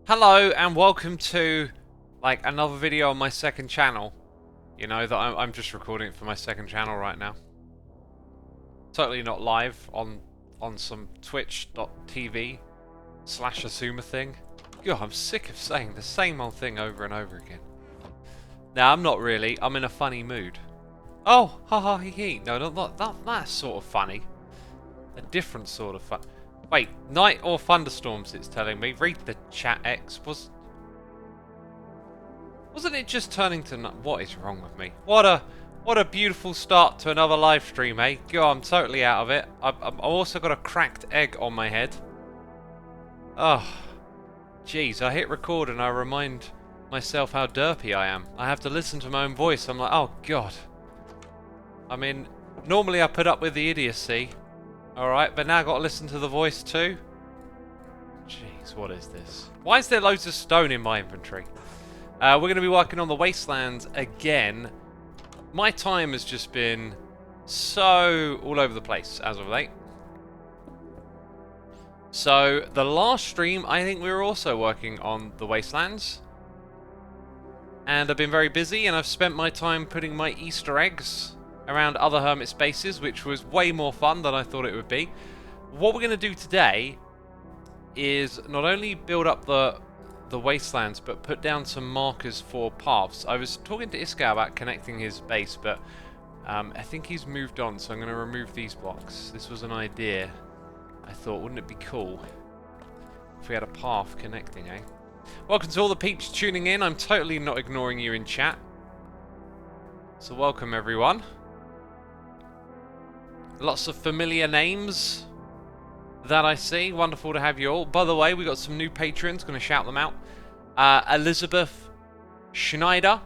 Hello and welcome to like another video on my second channel. You know that I'm just recording it for my second channel right now. Totally not live on some twitch.tv/Xisuma thing. God, I'm sick of saying the same old thing over and over again. Now I'm not really. I'm in a funny mood. Oh, ha ha he he. No, not that's sort of funny. A different sort of fun. Wait, night or thunderstorms? It's telling me. Read the chat. X wasn't it just turning to night? What is wrong with me? What a beautiful start to another live stream, eh? God, I'm totally out of it. I've also got a cracked egg on my head. Oh, jeez. I hit record and I remind myself how derpy I am. I have to listen to my own voice. I'm like, oh god. I mean, normally I put up with the idiocy. Alright, but now I've got to listen to the voice too? Jeez, what is this? Why is there loads of stone in my inventory? We're going to be working on the wastelands again. My time has just been so all over the place as of late. So, the last stream, I think we were also working on the wastelands. And I've been very busy, and I've spent my time putting my Easter eggs around other hermit spaces, which was way more fun than I thought it would be. What we're going to do today is not only build up the wastelands, but put down some markers for paths. I was talking to Uhc about connecting his base, but I think he's moved on, so I'm going to remove these blocks. This was an idea. I thought, wouldn't it be cool if we had a path connecting, eh? Welcome to all the peeps tuning in. I'm totally not ignoring you in chat. So welcome everyone. Lots of familiar names that I see. Wonderful to have you all. By the way, we got some new patrons. Going to shout them out. Elizabeth Schneider,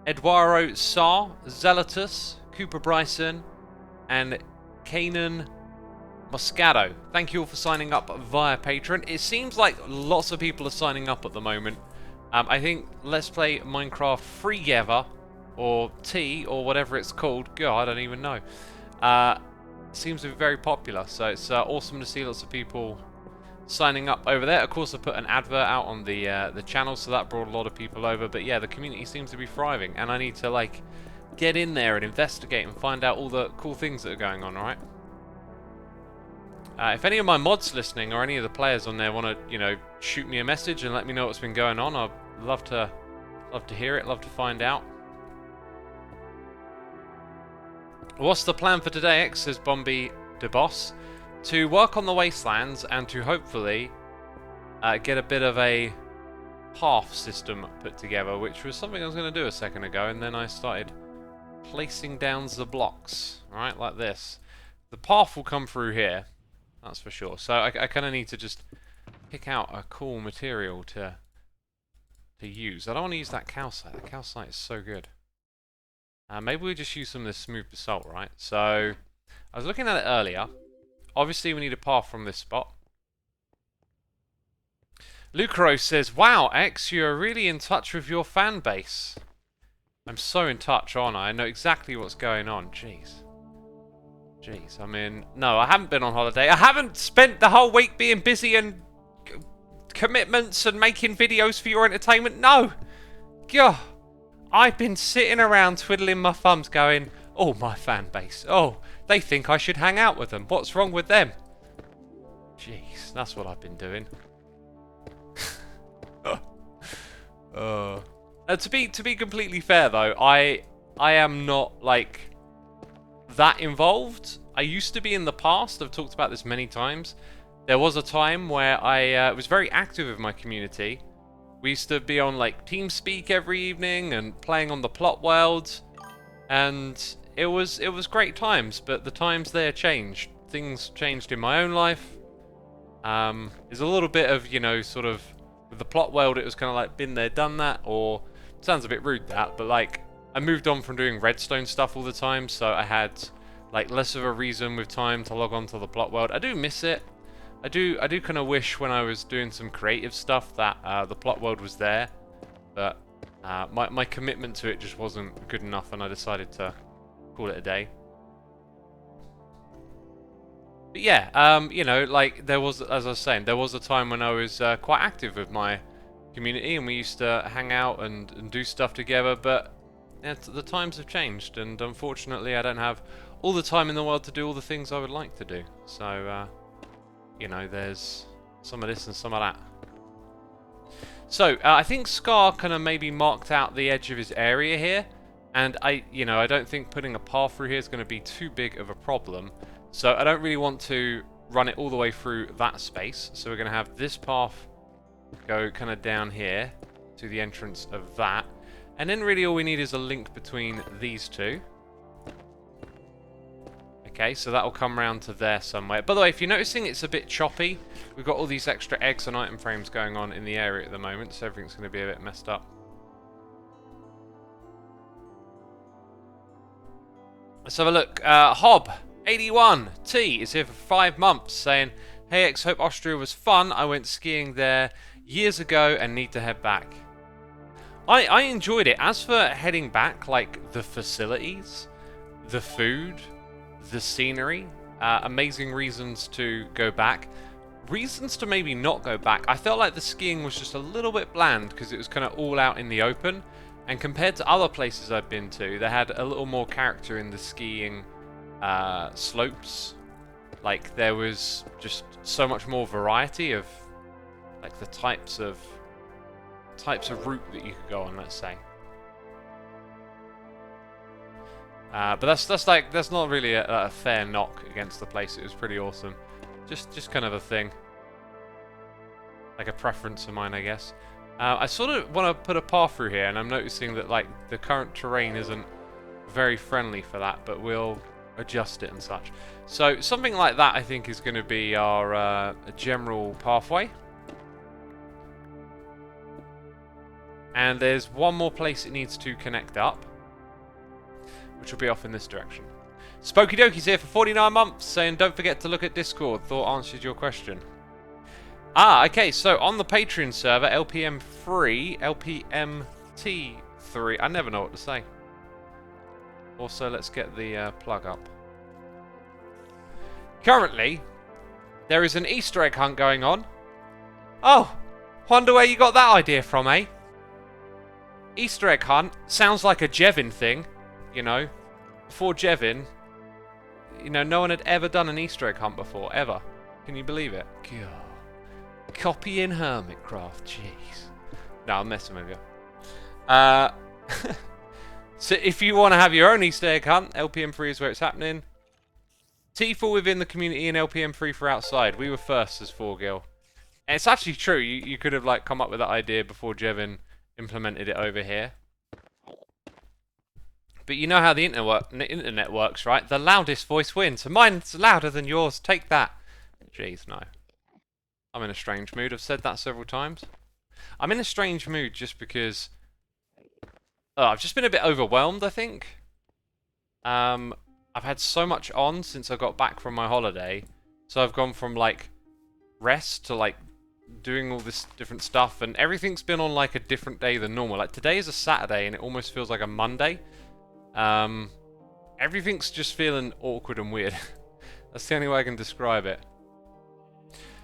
Eduardo Saar, Zealotus, Cooper Bryson, and Kanan Moscato. Thank you all for signing up via Patreon. It seems like lots of people are signing up at the moment. I think Let's Play Minecraft Freegever, or T, or whatever it's called. God, I don't even know. Seems to be very popular, so it's awesome to see lots of people signing up over there. Of course, I put an advert out on the channel, so that brought a lot of people over. But yeah, the community seems to be thriving, and I need to like get in there and investigate and find out all the cool things that are going on. All right. If any of my mods listening or any of the players on there want to, you know, shoot me a message and let me know what's been going on, I'd love to hear it. Love to find out. What's the plan for today, X, says Bombi de Boss? To work on the wastelands and to hopefully get a bit of a path system put together, which was something I was going to do a second ago, and then I started placing down the blocks, right, like this. The path will come through here, that's for sure. So I kind of need to just pick out a cool material to use. I don't want to use that calcite. That calcite is so good. Maybe we just use some of this smooth basalt, right? So, I was looking at it earlier. Obviously, we need a path from this spot. Lucaro says, wow, X, you're really in touch with your fan base. I'm so in touch, aren't I? I know exactly what's going on. Jeez. Jeez, I mean, no, I haven't been on holiday. I haven't spent the whole week being busy and commitments and making videos for your entertainment. No! Gah. I've been sitting around twiddling my thumbs going, oh, my fan base. Oh, they think I should hang out with them. What's wrong with them? Jeez, that's what I've been doing. To be completely fair, though, I am not, like, that involved. I used to be in the past. I've talked about this many times. There was a time where I was very active with my community. We used to be on like TeamSpeak every evening and playing on the plot world, and it was great times. But the times there changed. Things changed in my own life. There's a little bit of, you know, sort of with the plot world. It was kind of like been there, done that. Or sounds a bit rude that, but like I moved on from doing redstone stuff all the time, so I had like less of a reason with time to log on to the plot world. I do miss it. I do kind of wish when I was doing some creative stuff that the plot world was there, but my commitment to it just wasn't good enough, and I decided to call it a day. But yeah, you know, like there was, as I was saying, there was a time when I was quite active with my community, and we used to hang out and do stuff together, but the times have changed, and unfortunately I don't have all the time in the world to do all the things I would like to do. So, you know, there's some of this and some of that. So, I think Scar kind of maybe marked out the edge of his area here, and I don't think putting a path through here is going to be too big of a problem. So I don't really want to run it all the way through that space. So we're going to have this path go kind of down here to the entrance of that. And then really all we need is a link between these two. Okay, so that will come around to there somewhere. By the way, if you're noticing it's a bit choppy, we've got all these extra eggs and item frames going on in the area at the moment, so everything's going to be a bit messed up. Let's have a look. Hob81T is here for 5 months, saying, "Hey X, hope Austria was fun. I went skiing there years ago and need to head back." I enjoyed it. As for heading back, like the facilities, the food, the scenery, amazing reasons to go back. Reasons to maybe not go back. I felt like the skiing was just a little bit bland because it was kind of all out in the open. And compared to other places I've been to, they had a little more character in the skiing slopes. Like there was just so much more variety of like the types of route that you could go on, let's say. But that's not really a fair knock against the place. It was pretty awesome. Just kind of a thing. Like a preference of mine, I guess. I sort of want to put a path through here, and I'm noticing that like the current terrain isn't very friendly for that, but we'll adjust it and such. So something like that I think is going to be our general pathway. And there's one more place it needs to connect up, which will be off in this direction. Spooky Doki's here for 49 months, saying don't forget to look at Discord. Thought answered your question. Ah, okay, so on the Patreon server, LPM3, LPMT3, I never know what to say. Also, let's get the plug up. Currently, there is an Easter egg hunt going on. Oh, wonder where you got that idea from, eh? Easter egg hunt sounds like a Jevin thing, you know. Before Jevin, you know, no one had ever done an Easter egg hunt before, ever. Can you believe it? God. Copying Hermitcraft, jeez. No, I'm messing with you. So if you want to have your own Easter egg hunt, LPM3 is where it's happening. T for within the community and LPM3 for outside. We were first as 4Gil. And it's actually true. You could have like come up with that idea before Jevin implemented it over here. But you know how the internet works, right? The loudest voice wins. So mine's louder than yours. Take that. Jeez, no. I'm in a strange mood. I've said that several times. I'm in a strange mood just because I've just been a bit overwhelmed, I think. I've had so much on since I got back from my holiday. So I've gone from like rest to like doing all this different stuff, and everything's been on like a different day than normal. Like today is a Saturday and it almost feels like a Monday. Everything's just feeling awkward and weird. That's the only way I can describe it.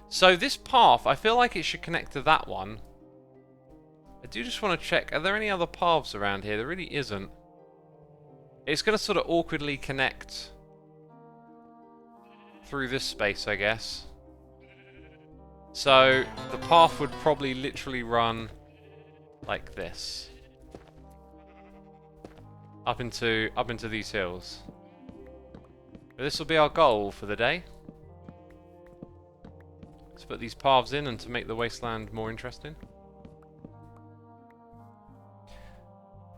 So this path, I feel like it should connect to that one. I do just want to check, are there any other paths around here? There really isn't. It's going to sort of awkwardly connect through this space, I guess. So the path would probably literally run like this. Up into these hills. But this will be our goal for the day. Let's put these paths in and to make the wasteland more interesting.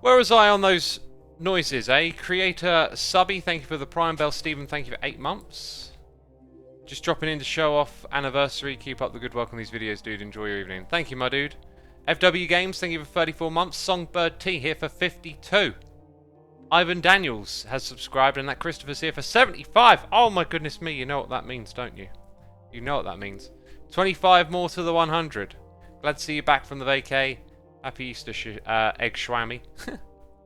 Where was I on those noises, eh? Creator Subby, thank you for the Prime Bell. Stephen, thank you for 8 months. Just dropping in to show off anniversary. Keep up the good work on these videos, dude. Enjoy your evening. Thank you, my dude. FW Games, thank you for 34 months. Songbird T here for 52. Ivan Daniels has subscribed, and that Christopher's here for 75. Oh my goodness me, you know what that means, don't you? You know what that means. 25 more to the 100. Glad to see you back from the vacay. Happy Easter, Egg Schwammy.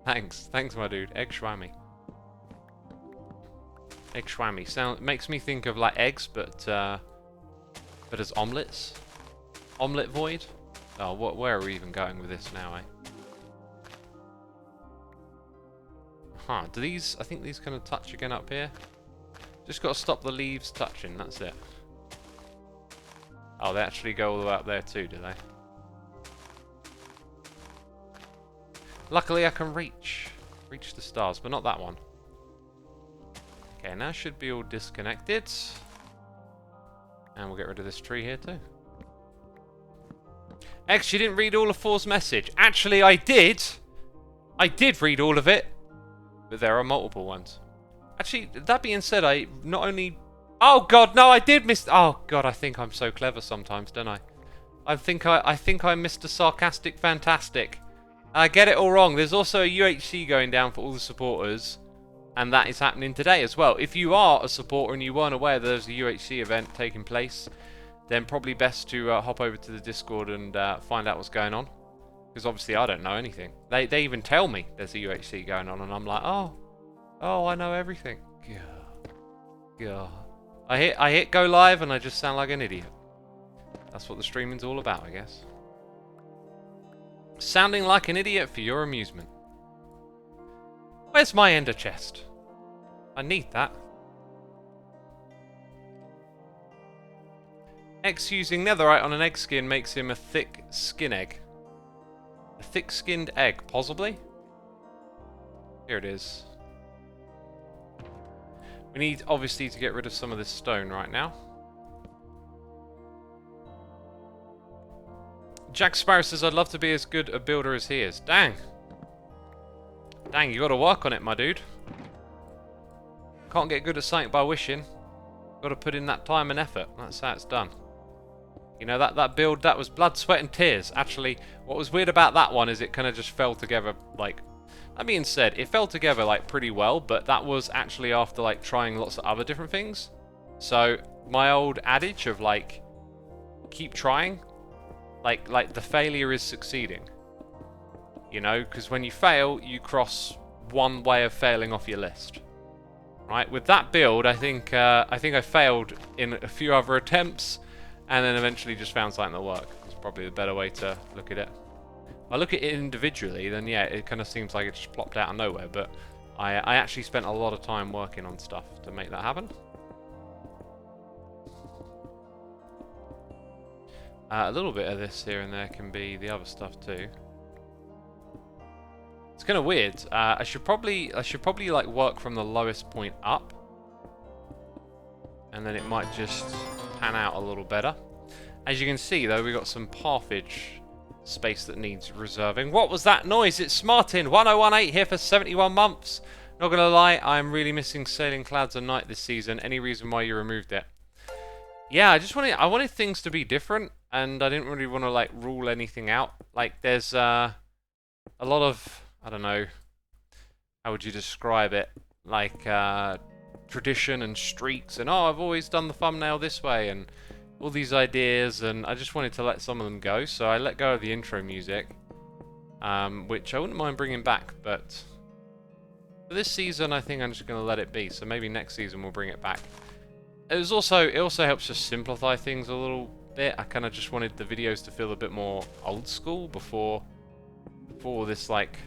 Thanks, my dude. Egg Schwammy. Egg Schwammy. Makes me think of like eggs, but as omelettes. Omelette void. Oh, where are we even going with this now, eh? Huh, do these... I think these kind of touch again up here. Just got to stop the leaves touching, that's it. Oh, they actually go all the way up there too, do they? Luckily I can reach the stars, but not that one. Okay, now should be all disconnected. And we'll get rid of this tree here too. X, you didn't read all of 4's message. Actually, I did. I did read all of it. But there are multiple ones. Actually, that being said, I not only... Oh god, no, I did miss... Oh god, I think I'm so clever sometimes, don't I? I think I missed a sarcastic fantastic. I get it all wrong. There's also a UHC going down for all the supporters. And that is happening today as well. If you are a supporter and you weren't aware that there's a UHC event taking place, then probably best to hop over to the Discord and find out what's going on. Because obviously I don't know anything. They even tell me there's a UHC going on and I'm like, oh, I know everything. God. I hit go live and I just sound like an idiot. That's what the streaming's all about, I guess. Sounding like an idiot for your amusement. Where's my ender chest? I need that. X using netherite on an egg skin makes him a thick skin egg. A thick-skinned egg, possibly? Here it is. We need, obviously, to get rid of some of this stone right now. Jack Sparrow says, I'd love to be as good a builder as he is. Dang. Dang, you gotta work on it, my dude. Can't get good at something by wishing. Gotta put in that time and effort. That's how it's done. You know, that build, that was blood, sweat and tears. Actually, what was weird about that one is it kind of just fell together, like... That being said, it fell together, like, pretty well, but that was actually after, like, trying lots of other different things. So, my old adage of, like, keep trying, like the failure is succeeding. You know, because when you fail, you cross one way of failing off your list. Right? With that build, I think I failed in a few other attempts, and then eventually just found something that worked. It's probably the better way to look at it. If I look at it individually, then yeah, it kind of seems like it just plopped out of nowhere, but I actually spent a lot of time working on stuff to make that happen. A little bit of this here and there can be the other stuff too. It's kind of weird. I should probably like work from the lowest point up, and then it might just pan out a little better. As you can see, though, we got some pathage space that needs reserving. What was that noise? It's Smartin1018 here for 71 months. Not gonna lie, I'm really missing sailing clouds at night this season. Any reason why you removed it? Yeah, I wanted things to be different, and I didn't really want to like rule anything out. Like there's a lot of, I don't know, how would you describe it? Like tradition and streaks, and oh, I've always done the thumbnail this way, and all these ideas, and I just wanted to let some of them go, so I let go of the intro music, which I wouldn't mind bringing back, but for this season I think I'm just going to let it be, so maybe next season we'll bring it back. It also helps just simplify things a little bit. I kind of just wanted the videos to feel a bit more old school before this like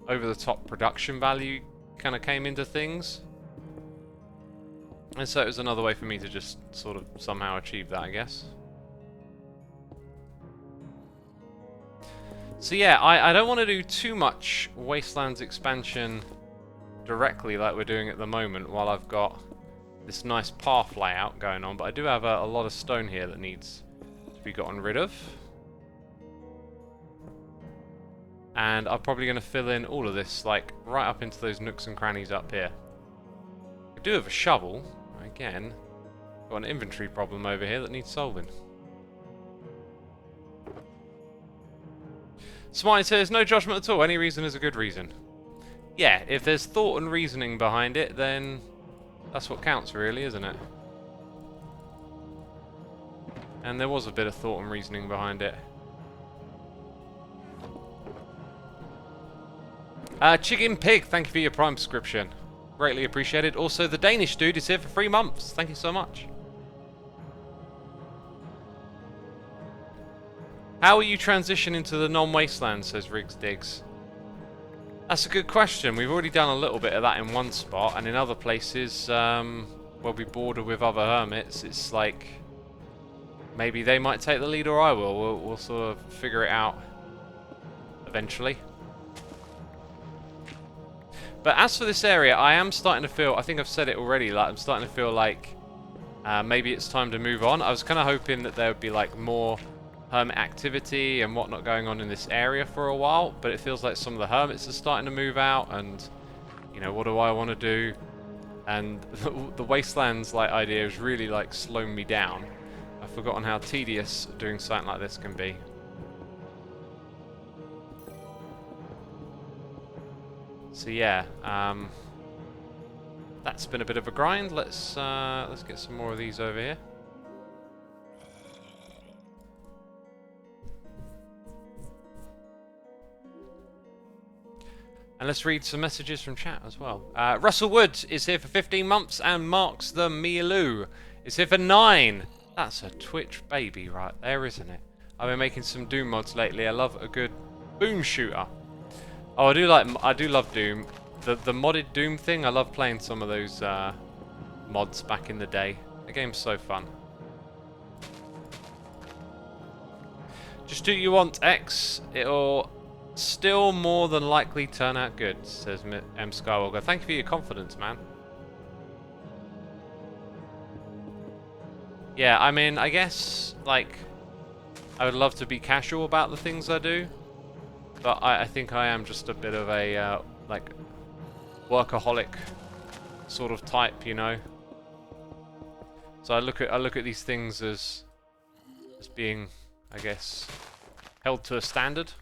over-the-top production value kind of came into things. And so it was another way for me to just sort of somehow achieve that, I guess. So yeah, I don't want to do too much Wastelands expansion directly like we're doing at the moment while I've got this nice path layout going on, but I do have a lot of stone here that needs to be gotten rid of. And I'm probably going to fill in all of this, like, right up into those nooks and crannies up here. I do have a shovel. Again, got an inventory problem over here that needs solving. Smiley says, no judgment at all. Any reason is a good reason. Yeah, if there's thought and reasoning behind it, then that's what counts, really, isn't it? And there was a bit of thought and reasoning behind it. Chicken Pig, thank you for your Prime subscription. Greatly appreciated. Also, the Danish dude is here for 3 months. Thank you so much. How are you transitioning to the non-wasteland, says Riggs Diggs. That's a good question. We've already done a little bit of that in one spot, and in other places, where we border with other hermits, it's like maybe they might take the lead or I will. We'll sort of figure it out eventually. But as for this area, I am starting to feel, I think I've said it already, like I'm starting to feel like maybe it's time to move on. I was kind of hoping that there would be like more hermit activity and whatnot going on in this area for a while, but it feels like some of the hermits are starting to move out, and you know, what do I want to do? And the wastelands like idea is really like slowing me down. I've forgotten how tedious doing something like this can be. So yeah, that's been a bit of a grind. Let's get some more of these over here. And let's read some messages from chat as well. Russell Wood is here for 15 months, and Marks the Mialoo is here for 9. That's a Twitch baby right there, isn't it? I've been making some Doom mods lately. I love a good boom shooter. Oh, I do love Doom. The modded Doom thing, I love playing some of those mods back in the day. The game's so fun. Just do you want X? It'll still more than likely turn out good, says M. Skywalker. Thank you for your confidence, man. Yeah, I mean, I guess, like, I would love to be casual about the things I do, but I think I am just a bit of a, like, workaholic sort of type, you know? So I look at these things as being, I guess, held to a standard.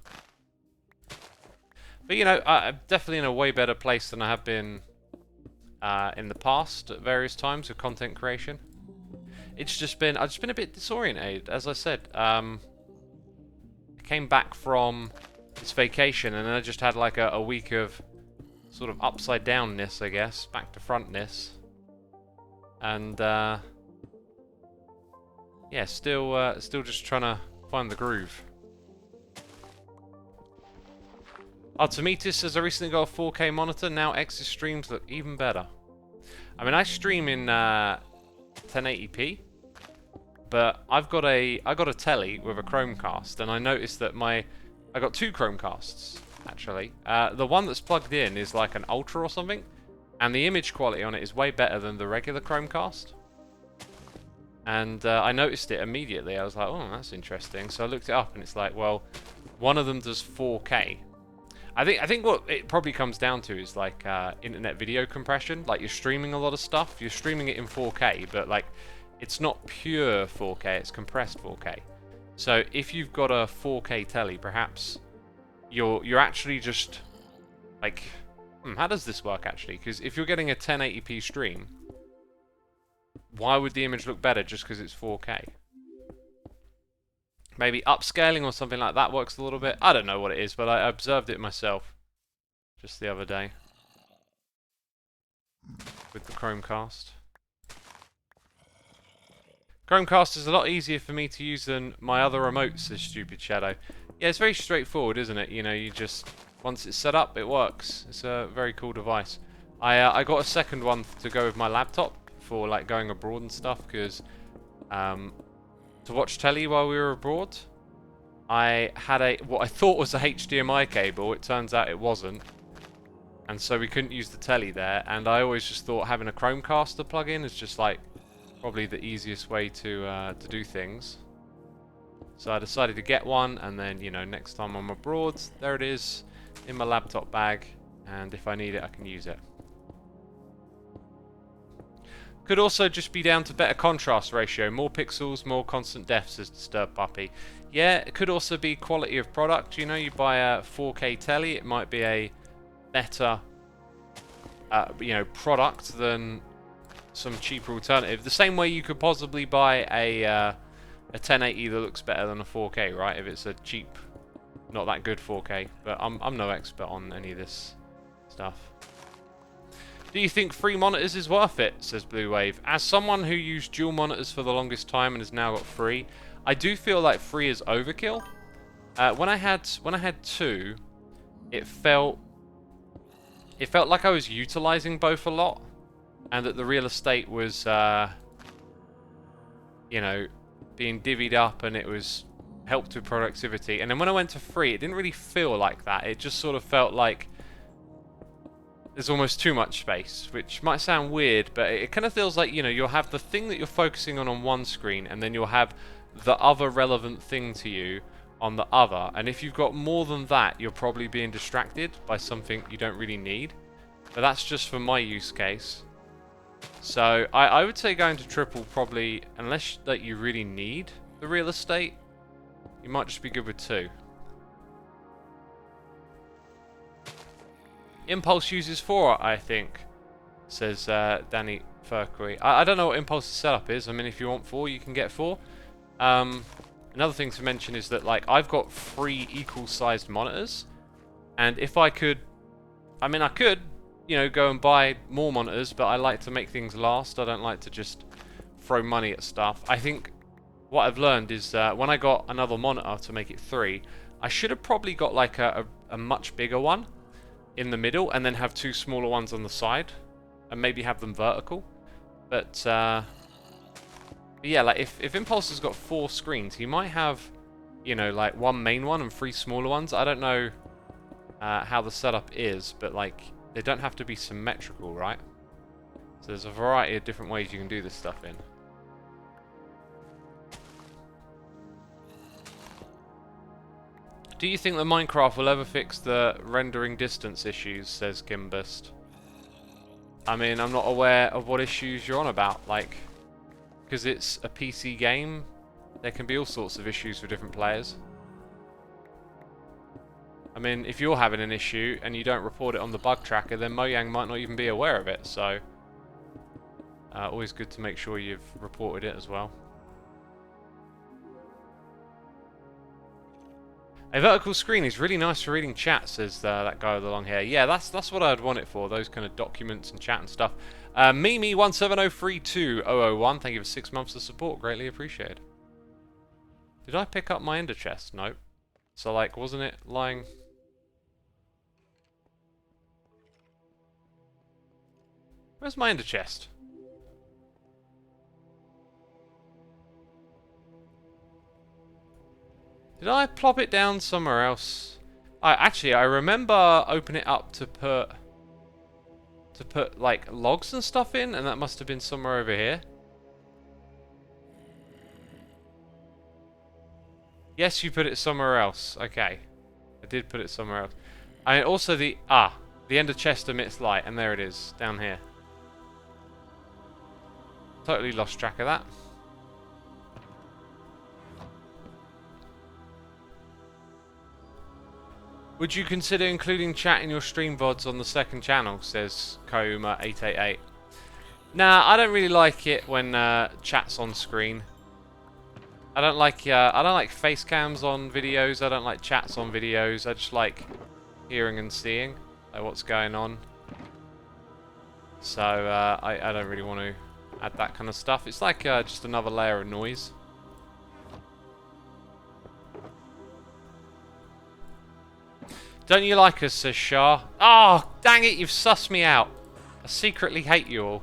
But you know, I'm definitely in a way better place than I have been in the past at various times with content creation. It's just been, I've just been a bit disorientated, as I said. I came back from this vacation and then I just had like a week of sort of upside downness, I guess, back to frontness. And yeah, still just trying to find the groove. Artemitis says, I recently got a 4K monitor, now X's streams look even better. I mean, I stream in 1080p, but I got a telly with a Chromecast, and I noticed that I got 2 Chromecasts, actually. The one that's plugged in is like an Ultra or something, and the image quality on it is way better than the regular Chromecast. And I noticed it immediately. I was like, oh, that's interesting. So I looked it up, and it's like, well, one of them does 4K. I think what it probably comes down to is like internet video compression. Like, you're streaming a lot of stuff. You're streaming it in 4K, but like it's not pure 4K. It's compressed 4K. So if you've got a 4K telly, perhaps you're actually just like, how does this work actually? Because if you're getting a 1080p stream, why would the image look better just because it's 4K? Maybe upscaling or something like that works a little bit. I don't know what it is, but I observed it myself just the other day with the Chromecast. Chromecast is a lot easier for me to use than my other remotes, says Stupid Shadow. Yeah, it's very straightforward, isn't it? You know, you just, once it's set up, it works. It's a very cool device. I got a second one to go with my laptop for like going abroad and stuff, because to watch telly while we were abroad, I had what I thought was a HDMI cable. It turns out it wasn't, and so we couldn't use the telly there. And I always just thought having a Chromecast to plug in is just like probably the easiest way to do things. So I decided to get one, and then, you know, next time I'm abroad, there it is in my laptop bag, and if I need it, I can use it. Could also just be down to better contrast ratio, more pixels, more constant depth, says Disturbed Puppy. Yeah, it could also be quality of product. You know, you buy a 4K telly, it might be a better, you know, product than some cheaper alternative. The same way you could possibly buy a 1080 that looks better than a 4K, right? If it's a cheap, not that good 4K. But I'm no expert on any of this stuff. Do you think free monitors is worth it, says Blue Wave? As someone who used dual monitors for the longest time and has now got free, I do feel like free is overkill. When I had 2, it felt like I was utilizing both a lot, and that the real estate was, you know, being divvied up, and it was helped with productivity. And then when I went to 3, it didn't really feel like that. It just sort of felt like there's almost too much space, which might sound weird, but it kind of feels like, you know, you'll have the thing that you're focusing on one screen, and then you'll have the other relevant thing to you on the other. And if you've got more than that, you're probably being distracted by something you don't really need. But that's just for my use case. So I would say going to triple probably, unless that you really need the real estate, you might just be good with 2. Impulse uses 4, I think, says Danny Furquy. I don't know what Impulse's setup is. I mean, if you want 4, you can get 4. Another thing to mention is that, like, I've got 3 equal-sized monitors, and if I could, I mean, I could, you know, go and buy more monitors, but I like to make things last. I don't like to just throw money at stuff. I think what I've learned is when I got another monitor to make it 3, I should have probably got like a much bigger one in the middle, and then have 2 smaller ones on the side, and maybe have them vertical. But yeah, like if Impulse has got 4 screens, he might have, you know, like 1 main one and 3 smaller ones. I don't know how the setup is, but like they don't have to be symmetrical, right? So there's a variety of different ways you can do this stuff in. Do you think that Minecraft will ever fix the rendering distance issues, says Gimbust? I mean, I'm not aware of what issues you're on about. Like, because it's a PC game, there can be all sorts of issues for different players. I mean, if you're having an issue and you don't report it on the bug tracker, then Mojang might not even be aware of it, so always good to make sure you've reported it as well. A vertical screen is really nice for reading chat, says that guy with the long hair. Yeah, that's what I'd want it for, those kind of documents and chat and stuff. Mimi17032001, thank you for 6 months of support, greatly appreciated. Did I pick up my ender chest? Nope. So, like, wasn't it lying... Where's my ender chest? Did I plop it down somewhere else? Actually, I remember opening it up to put like logs and stuff in, and that must have been somewhere over here. Yes, you put it somewhere else. Okay, I did put it somewhere else. And also the ender chest emits light, and there it is down here. Totally lost track of that. Would you consider including chat in your stream VODs on the second channel, says Kauma888. Nah, I don't really like it when chat's on screen. I don't like face cams on videos, I don't like chats on videos, I just like hearing and seeing like what's going on. So I don't really want to add that kind of stuff. It's like just another layer of noise. Don't you like us, says Shah? Oh, dang it, you've sussed me out. I secretly hate you all.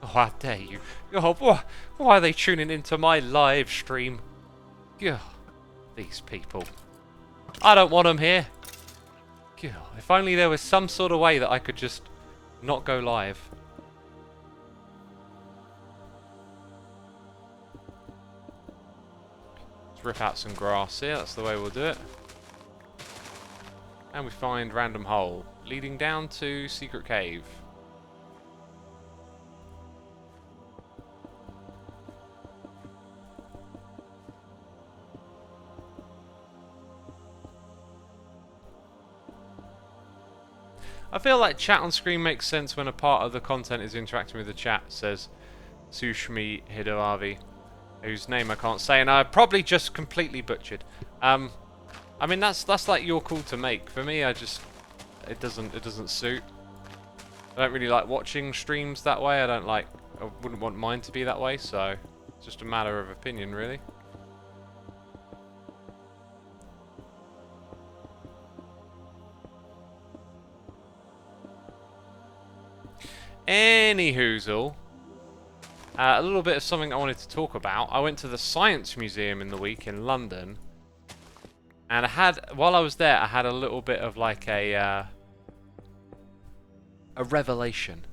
Oh, how dare you. Oh, why are they tuning into my live stream? God, these people. I don't want them here. God, if only there was some sort of way that I could just not go live. Let's rip out some grass here, that's the way we'll do it. And we find random hole, leading down to secret cave. I feel like chat on screen makes sense when a part of the content is interacting with the chat, says Sushmi Hidavi, whose name I can't say, and I probably just completely butchered. I mean, that's like your call to make. For me, it doesn't suit. I don't really like watching streams that way. I wouldn't want mine to be that way, so it's just a matter of opinion, really. Any hoozle. A little bit of something I wanted to talk about. I went to the Science Museum in the week in London. And while I was there, I had a little bit of like a revelation.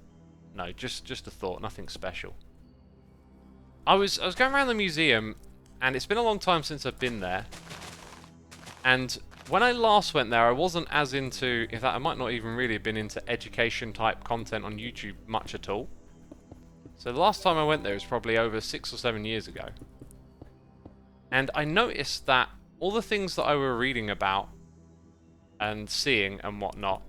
No, just a thought, nothing special. I was going around the museum, and it's been a long time since I've been there. And when I last went there, I wasn't as into, in fact, I might not even really have been into education type content on YouTube much at all. So the last time I went there was probably over 6 or 7 years ago. And I noticed that all the things that I were reading about and seeing and whatnot,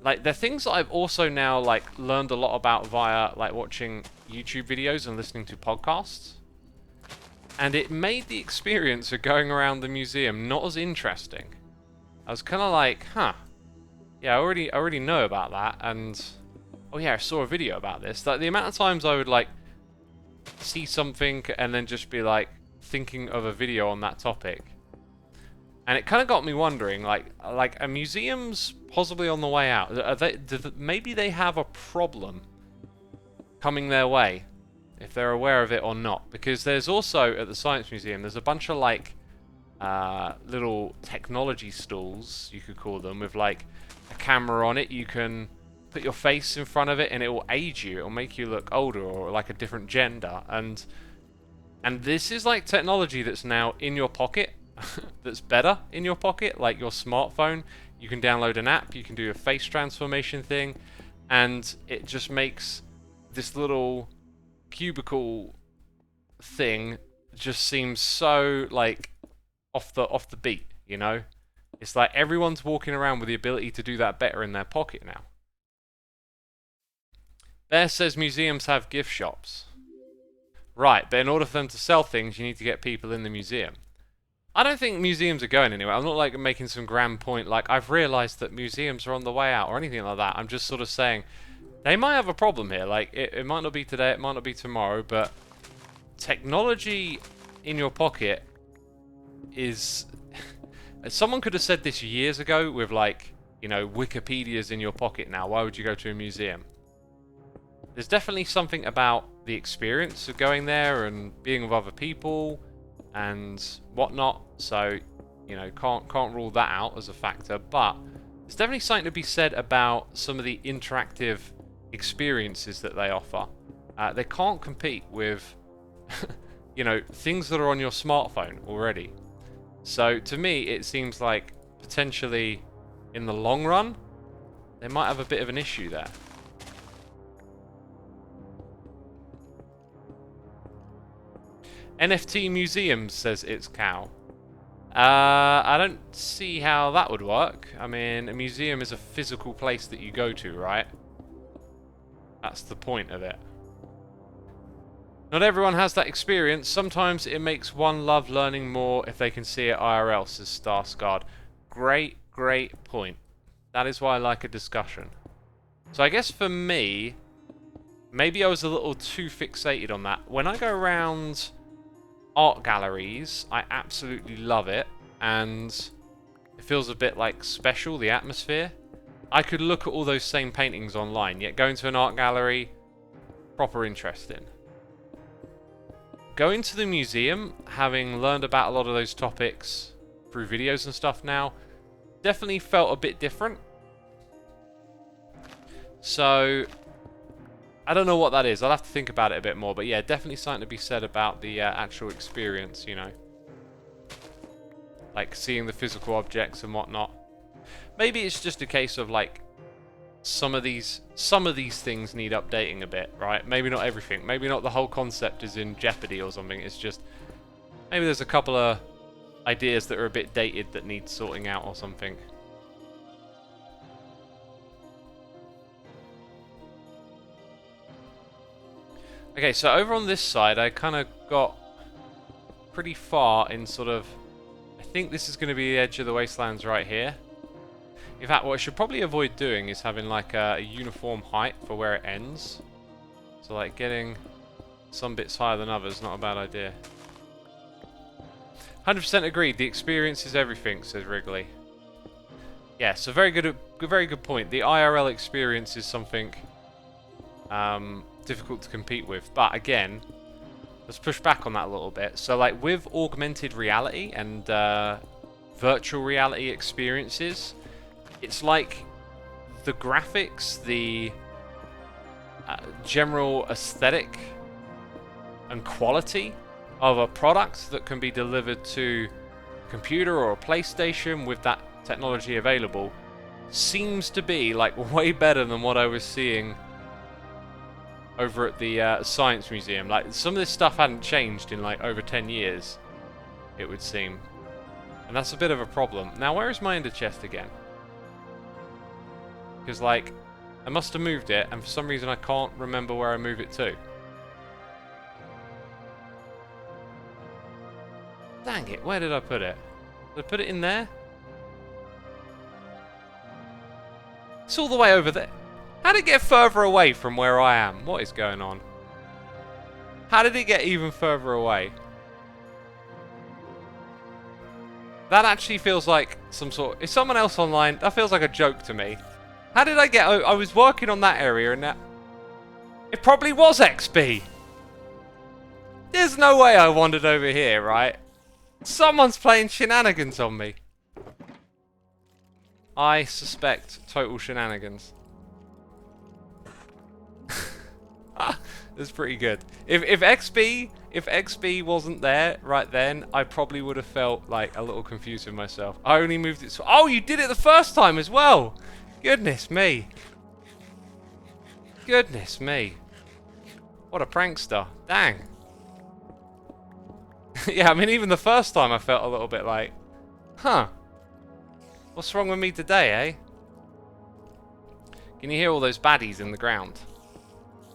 like, they're things that I've also now, like, learned a lot about via, like, watching YouTube videos and listening to podcasts. And it made the experience of going around the museum not as interesting. I was kind of like, huh, yeah, I already know about that, and oh yeah, I saw a video about this. Like, the amount of times I would, like, see something and then just be, like, thinking of a video on that topic. And it kind of got me wondering, like, are museums possibly on the way out? Maybe they have a problem coming their way, if they're aware of it or not. Because there's also, at the Science Museum, there's a bunch of, like, little technology stalls, you could call them, with, like, a camera on it. You can put your face in front of it and it will age you. It will make you look older or like a different gender. And this is, like, technology that's now in your pocket. That's better in your pocket, like your smartphone. You can download an app, you can do a face transformation thing, and it just makes this little cubicle thing just seems so, like, off the beat, you know? It's like everyone's walking around with the ability to do that better in their pocket now. Bear says museums have gift shops. Right, but in order for them to sell things, you need to get people in the museum. I don't think museums are going anywhere. I'm not, like, making some grand point, like, I've realised that museums are on the way out or anything like that. I'm just sort of saying they might have a problem here. Like, it might not be today, it might not be tomorrow, but technology in your pocket is... Someone could have said this years ago with, like, you know, Wikipedia's in your pocket now. Why would you go to a museum? There's definitely something about the experience of going there and being with other people and whatnot, so, you know, can't rule that out as a factor, but there's definitely something to be said about some of the interactive experiences that they offer. They can't compete with, you know, things that are on your smartphone already. So to me, it seems like potentially in the long run, they might have a bit of an issue there. NFT museums, says It's Cow. I don't see how that would work. I mean, a museum is a physical place that you go to, right? That's the point of it. Not everyone has that experience. Sometimes it makes one love learning more if they can see it IRL, says Starscard. Great point. That is why I like a discussion. So I guess for me, maybe I was a little too fixated on that. When I go around art galleries, I absolutely love it, and it feels a bit, like, special, the atmosphere. I could look at all those same paintings online, yet going to an art gallery, proper interesting. Going to the museum, having learned about a lot of those topics through videos and stuff now, definitely felt a bit different. So I don't know what that is. I'll have to think about it a bit more. But yeah, definitely something to be said about the actual experience, you know. Like seeing the physical objects and whatnot. Maybe it's just a case of, like, some of these things need updating a bit, right? Maybe not everything. Maybe not the whole concept is in jeopardy or something. It's just maybe there's a couple of ideas that are a bit dated that need sorting out or something. Okay, so over on this side, I kind of got pretty far in sort of... I think this is going to be the edge of the wastelands right here. In fact, what I should probably avoid doing is having, like, a uniform height for where it ends. So, like, getting some bits higher than others, not a bad idea. 100% agreed, the experience is everything, says Wrigley. Yeah, so very good point. The IRL experience is something difficult to compete with. But again, let's push back on that a little bit. So like with augmented reality and virtual reality experiences, it's like the graphics, the general aesthetic and quality of a product that can be delivered to a computer or a PlayStation with that technology available seems to be like way better than what I was seeing over at the Science Museum. Like some of this stuff hadn't changed in like over 10 years, it would seem. And that's a bit of a problem. Now where is my ender chest again? Because like I must have moved it and for some reason I can't remember where I move it to. Dang it, where did I put it? Did I put it in there? It's all the way over there. How did it get further away from where I am? What is going on? How did it get even further away? That actually feels like some sort... Is someone else online? That feels like a joke to me. How did I get... I was working on that area and that... It probably was XP! There's no way I wandered over here, right? Someone's playing shenanigans on me. I suspect total shenanigans. That's pretty good. If XB wasn't there right then, I probably would have felt like a little confused with myself. I only moved it. Oh, you did it the first time as well. Goodness me. Goodness me. What a prankster. Dang. Yeah, I mean, even the first time I felt a little bit like, huh. What's wrong with me today, eh? Can you hear all those baddies in the ground?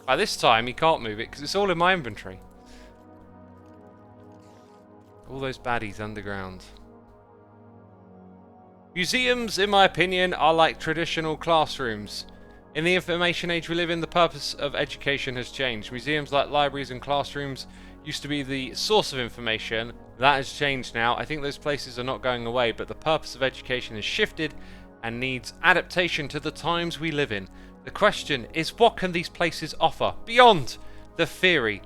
By this time, you can't move it because it's all in my inventory. All those baddies underground. Museums, in my opinion, are like traditional classrooms. In the information age we live in, the purpose of education has changed. Museums, like libraries and classrooms, used to be the source of information. That has changed now. I think those places are not going away, but the purpose of education has shifted and needs adaptation to the times we live in. The question is, what can these places offer beyond the theory?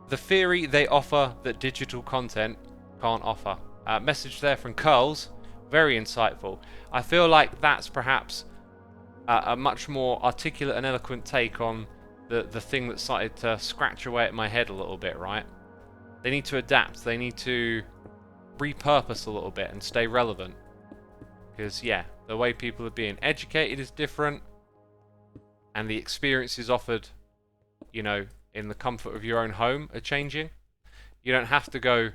The theory they offer that digital content can't offer. Message there from Curls. Very insightful. I feel like that's perhaps a much more articulate and eloquent take on the thing that started to scratch away at my head a little bit, right? They need to adapt. They need to repurpose a little bit and stay relevant. Because, yeah, the way people are being educated is different. And the experiences offered, you know, in the comfort of your own home are changing. You don't have to go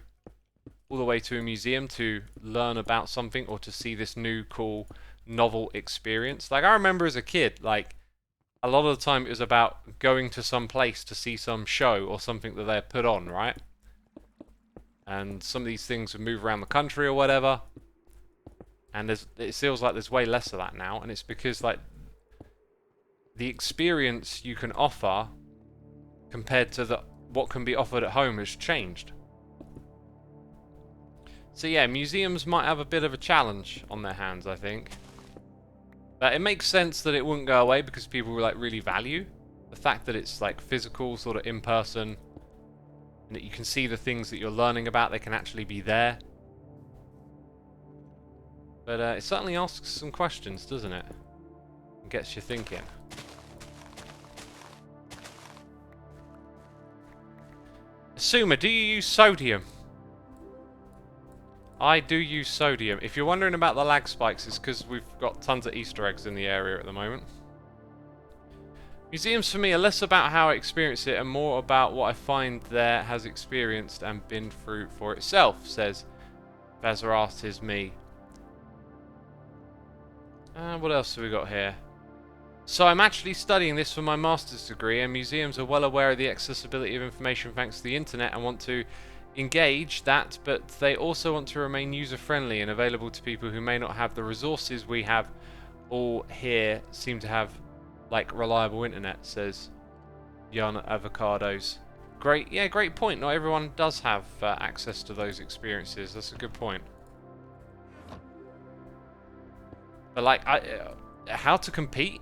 all the way to a museum to learn about something or to see this new, cool, novel experience. Like, I remember as a kid, like, a lot of the time it was about going to some place to see some show or something that they put on, right? And some of these things would move around the country or whatever. And it feels like there's way less of that now. And it's because, like, the experience you can offer compared to what can be offered at home has changed. So yeah, museums might have a bit of a challenge on their hands, I think. But it makes sense that it wouldn't go away because people like really value the fact that it's like physical, sort of in person, and that you can see the things that you're learning about. They can actually be there. But it certainly asks some questions, doesn't it? And gets you thinking. Xisuma, do you use sodium? I do use sodium. If you're wondering about the lag spikes, it's because we've got tons of Easter eggs in the area at the moment. Museums for me are less about how I experience it and more about what I find there has experienced and been through for itself, says Vazarat me. What else have we got here? So I'm actually studying this for my master's degree, and museums are well aware of the accessibility of information thanks to the internet and want to engage that, but they also want to remain user-friendly and available to people who may not have the resources we have all here seem to have, like reliable internet, says Jan Avocados. Great, yeah, great point. Not everyone does have access to those experiences. That's a good point. But like, how to compete?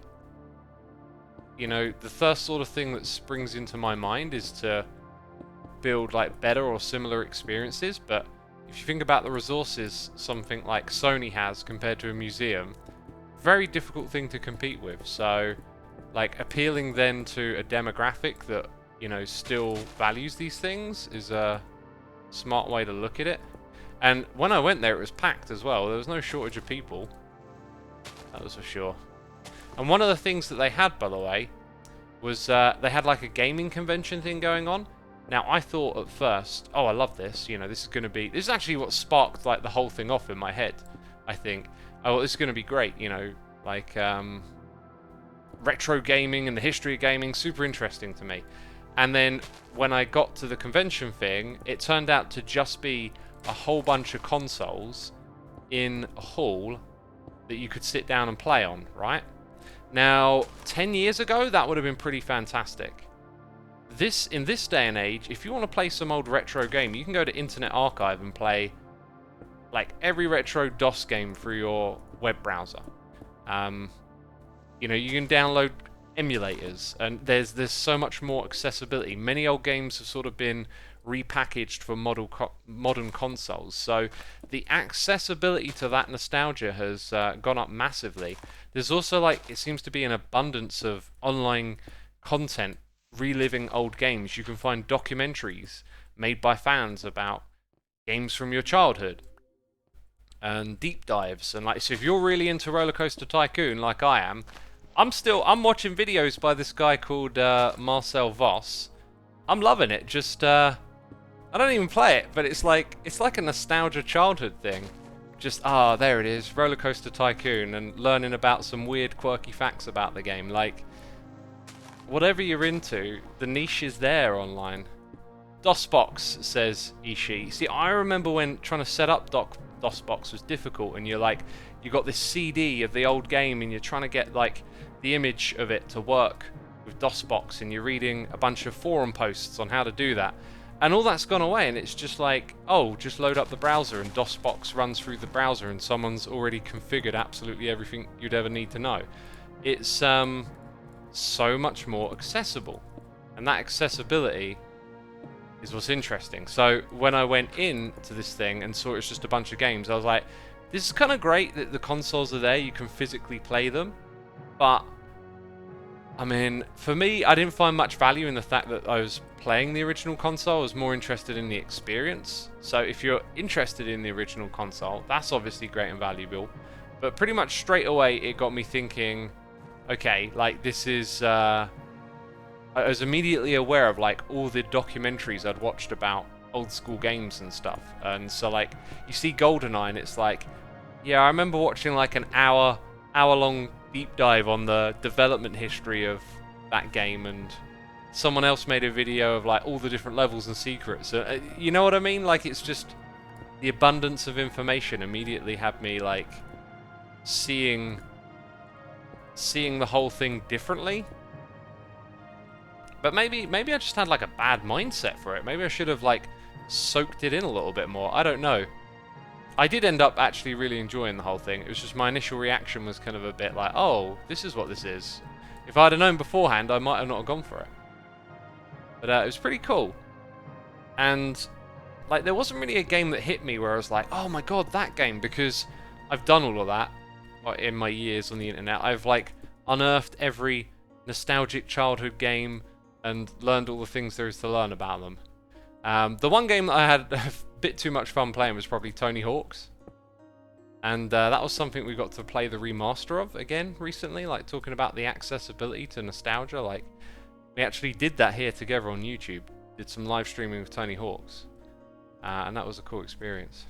you know, the first sort of thing that springs into my mind is to build like better or similar experiences. But if you think about the resources something like Sony has compared to a museum, very difficult thing to compete with. So like appealing then to a demographic that, you know, still values these things is a smart way to look at it. And when I went there, it was packed as well. There was no shortage of people, that was for sure. And one of the things that they had, by the way, was they had like a gaming convention thing going on. Now, I thought at first, oh, I love this. You know, this is going to be... This is actually what sparked like the whole thing off in my head, I think. Oh, this is going to be great, you know, like retro gaming and the history of gaming, super interesting to me. And then when I got to the convention thing, it turned out to just be a whole bunch of consoles in a hall that you could sit down and play on, right? Now, 10 years ago, that would have been pretty fantastic. In this day and age, if you want to play some old retro game, you can go to Internet Archive and play like every retro DOS game through your web browser. You know, you can download emulators, and there's so much more accessibility. Many old games have sort of been repackaged for modern consoles, so the accessibility to that nostalgia has gone up massively. There's also, like, it seems to be an abundance of online content reliving old games. You can find documentaries made by fans about games from your childhood and deep dives, and like, so if you're really into Roller Coaster Tycoon like I am, I'm watching videos by this guy called Marcel Voss. I'm loving it. Just I don't even play it, but it's like a nostalgia childhood thing. Just there it is, Roller Coaster Tycoon, and learning about some weird quirky facts about the game. Like, whatever you're into, the niche is there online. DOSBox, says Ishii. See, I remember when trying to set up DOSBox was difficult, and you got this CD of the old game, and you're trying to get like the image of it to work with DOSBox, and you're reading a bunch of forum posts on how to do that, and all that's gone away, and it's just like, oh, just load up the browser and DOSBox runs through the browser, and someone's already configured absolutely everything you'd ever need to know. It's so much more accessible, and that accessibility is what's interesting. So when I went in to this thing and saw it was just a bunch of games, I was like, this is kind of great that the consoles are there, you can physically play them, but I mean, for me, I didn't find much value in the fact that I was playing the original console. I was more interested in the experience. So if you're interested in the original console, that's obviously great and valuable, but pretty much straight away it got me thinking, okay, like this is I was immediately aware of like all the documentaries I'd watched about old school games and stuff. And so like you see GoldenEye and it's like, yeah, I remember watching like an hour long deep dive on the development history of that game, and someone else made a video of like all the different levels and secrets. You know what I mean? Like, it's just the abundance of information immediately had me like seeing the whole thing differently. But maybe I just had like a bad mindset for it. Maybe I should have like soaked it in a little bit more. I don't know. I did end up actually really enjoying the whole thing. It was just my initial reaction was kind of a bit like, oh, this is what this is. If I'd have known beforehand, I might have not have gone for it. But it was pretty cool. And like, there wasn't really a game that hit me where I was like, oh my god, that game, because I've done all of that in my years on the internet. I've like unearthed every nostalgic childhood game and learned all the things there is to learn about them. The one game that I had a bit too much fun playing was probably Tony Hawk's, and that was something we got to play the remaster of again recently, like talking about the accessibility to nostalgia. Like, we actually did that here together on YouTube, did some live streaming with Tony Hawk's, and that was a cool experience.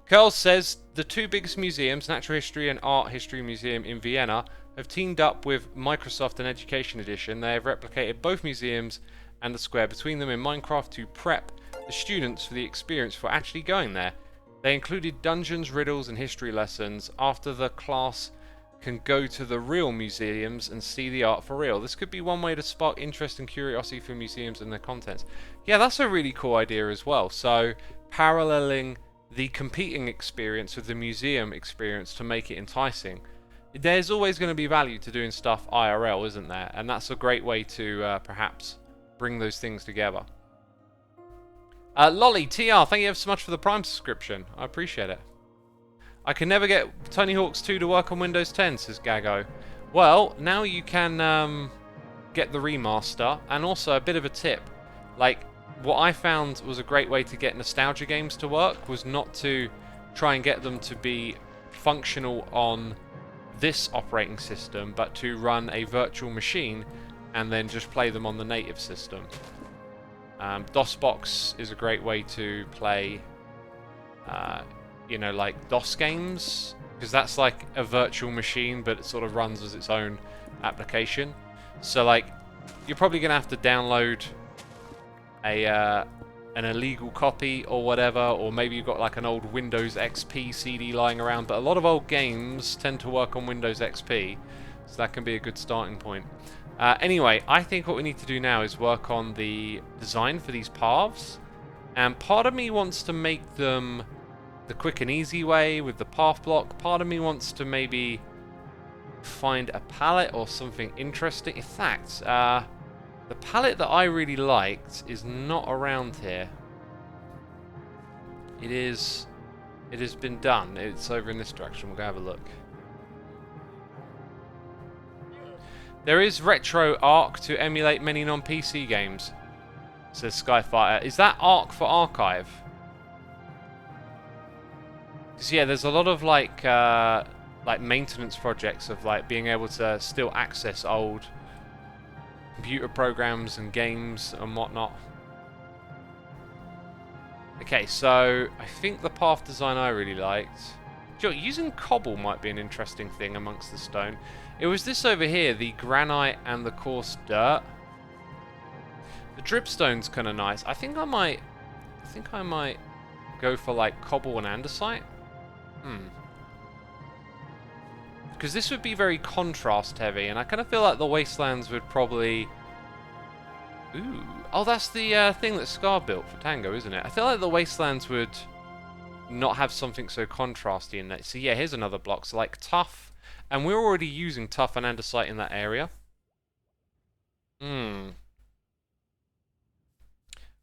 Curl says, the two biggest museums, Natural History and Art History Museum in Vienna, have teamed up with Microsoft and Education Edition. They have replicated both museums and the square between them in Minecraft to prep the students for the experience for actually going there. They included dungeons, riddles, and history lessons. After the class can go to the real museums and see the art for real. This could be one way to spark interest and curiosity for museums and their contents. Yeah, that's a really cool idea as well. So, paralleling the competing experience with the museum experience to make it enticing. There's always going to be value to doing stuff IRL, isn't there? And that's a great way to perhaps bring those things together. Lolly, TR, thank you ever so much for the Prime subscription. I appreciate it. I can never get Tony Hawk's 2 to work on Windows 10, says Gago. Well, now you can get the remaster, and also a bit of a tip. Like, what I found was a great way to get nostalgia games to work was not to try and get them to be functional on this operating system, but to run a virtual machine and then just play them on the native system. DOSBox is a great way to play, you know, like DOS games, because that's like a virtual machine, but it sort of runs as its own application. So, like, you're probably going to have to download an illegal copy or whatever, or maybe you've got like an old Windows XP CD lying around, but a lot of old games tend to work on Windows XP, so that can be a good starting point. Anyway, I think what we need to do now is work on the design for these paths, and part of me wants to make them the quick and easy way with the path block. Part of me wants to maybe find a palette or something interesting. In fact, the palette that I really liked is not around here. It has been done. It's over in this direction. We'll go have a look. There is retro Arc to emulate many non-PC games, says Skyfighter. Is that Arc for archive? Because yeah, there's a lot of like maintenance projects of like being able to still access old computer programs and games and whatnot. Okay, so I think the path design I really liked. Using cobble might be an interesting thing amongst the stone. It was this over here, the granite and the coarse dirt. The dripstone's kind of nice. I think I might go for like cobble and andesite. Because this would be very contrast heavy, and I kind of feel like the wastelands would probably... Ooh. Oh, that's the thing that Scar built for Tango, isn't it? I feel like the wastelands would not have something so contrasty in it. So yeah, here's another block. So like tough, and we're already using tough and andesite in that area.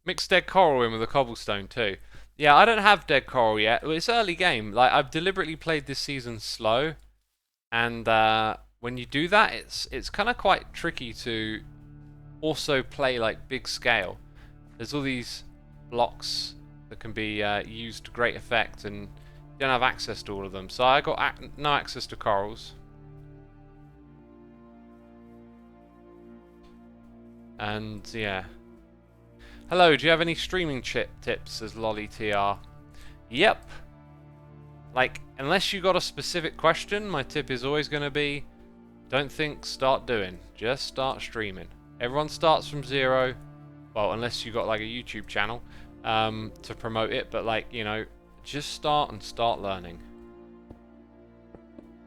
Mixed dead coral in with a cobblestone too. Yeah, I don't have dead coral yet. Well, it's early game. Like, I've deliberately played this season slow, and when you do that, it's kind of quite tricky to also play like big scale. There's all these blocks that can be used to great effect, and you don't have access to all of them. So I got no access to corals. And yeah. Hello, do you have any streaming tips, says Lolly TR? Yep. Like, unless you got a specific question, my tip is always going to be, don't think, start doing. Just start streaming. Everyone starts from zero. Well, unless you got like a YouTube channel to promote it, but like, you know, just start and start learning.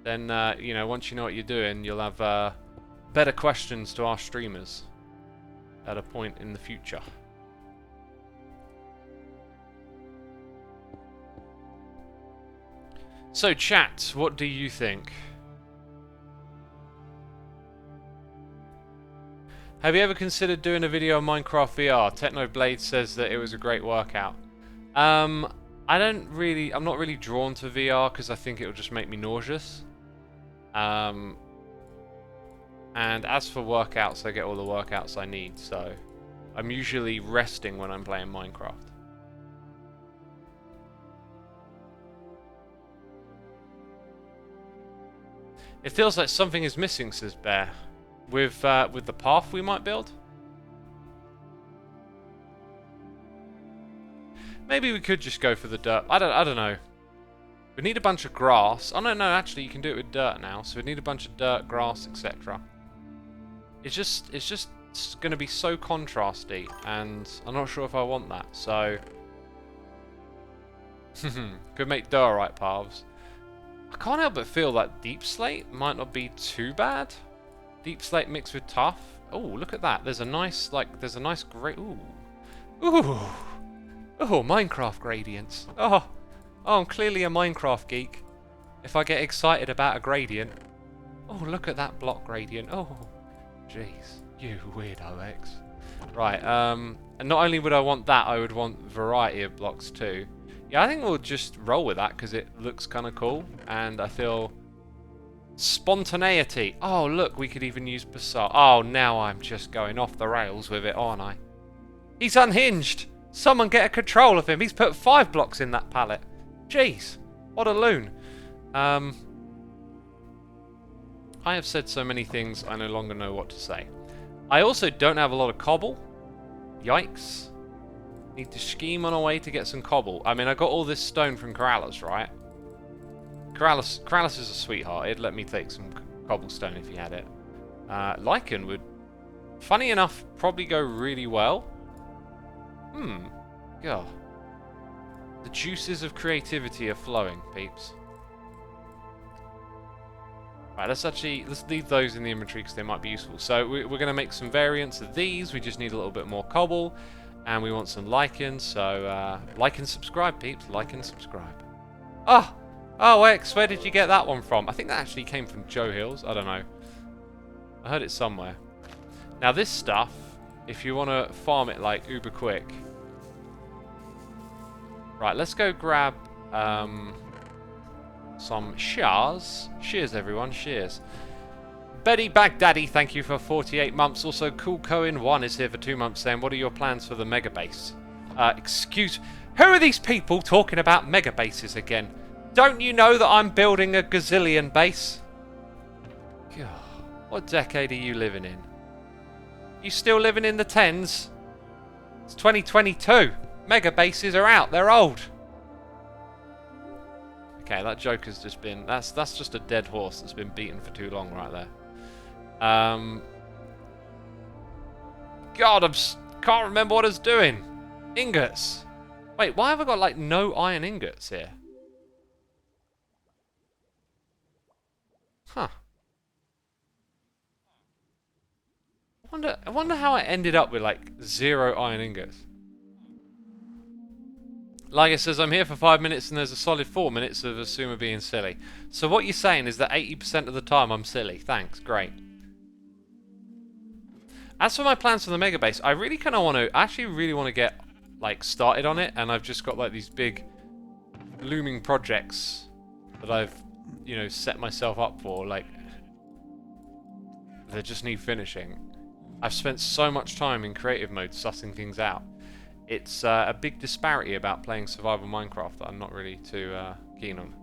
Then, you know, once you know what you're doing, you'll have better questions to ask streamers at a point in the future. So, chat, what do you think? Have you ever considered doing a video on Minecraft VR? Technoblade says that it was a great workout. I'm not really drawn to VR because I think it will just make me nauseous. And as for workouts, I get all the workouts I need, so I'm usually resting when I'm playing Minecraft. It feels like something is missing, says Bear. With the path we might build? Maybe we could just go for the dirt. I don't know. We need a bunch of grass. Oh no, actually you can do it with dirt now. So we need a bunch of dirt, grass, etc. It's just going to be so contrasty, and I'm not sure if I want that. So could make diorite paths. I can't help but feel that deep slate might not be too bad. Deep slate mixed with tough. Oh, look at that. There's a nice great. Ooh, Minecraft gradients. Oh, I'm clearly a Minecraft geek. If I get excited about a gradient. look at that block gradient. Oh, jeez. You weirdo X. Right, and not only would I want that, I would want variety of blocks too. Yeah, I think we'll just roll with that because it looks kind of cool, and I feel spontaneity. Oh, look, we could even use basalt. Oh, now I'm just going off the rails with it, aren't I? He's unhinged. Someone get a control of him. He's put 5 blocks in that pallet. Jeez, what a loon. I have said so many things, I no longer know what to say. I also don't have a lot of cobble. Yikes. Need to scheme on a way to get some cobble. I mean, I got all this stone from Corrales, right? Corrales is a sweetheart. He'd let me take some cobblestone if he had it. Lichen would, funny enough, probably go really well. God. The juices of creativity are flowing, peeps. Right, let's leave those in the inventory because they might be useful. So we're going to make some variants of these. We just need a little bit more cobble. And we want some lichen. So like and subscribe, peeps. Like and subscribe. Oh, X, where did you get that one from? I think that actually came from Joe Hills. I don't know. I heard it somewhere. Now this stuff, if you want to farm it like uber quick. Right, let's go grab some shears. Shears, everyone, shears. Betty Baghdaddy, thank you for 48 months. Also, Cool Cohen 1 is here for 2 months saying, what are your plans for the Megabase? Who are these people talking about Megabases again? Don't you know that I'm building a gazillion base? God, what decade are you living in? You still living in the 10s? It's 2022. Megabases are out. They're old. Okay, that joke has just been... That's just a dead horse that's been beaten for too long right there. God, can't remember what it's doing. Ingots. Wait, why have I got, like, no iron ingots here? Huh. I wonder how I ended up with, like, 0 iron ingots. Like it says, I'm here for 5 minutes and there's a solid 4 minutes of Xisuma being silly. So what you're saying is that 80% of the time I'm silly. Thanks, great. As for my plans for the Megabase, I really kind of want to, actually really want to get, like, started on it. And I've just got, like, these big looming projects that I've, you know, set myself up for, like, they just need finishing. I've spent so much time in creative mode sussing things out. It's a big disparity about playing survival Minecraft that I'm not really too keen on.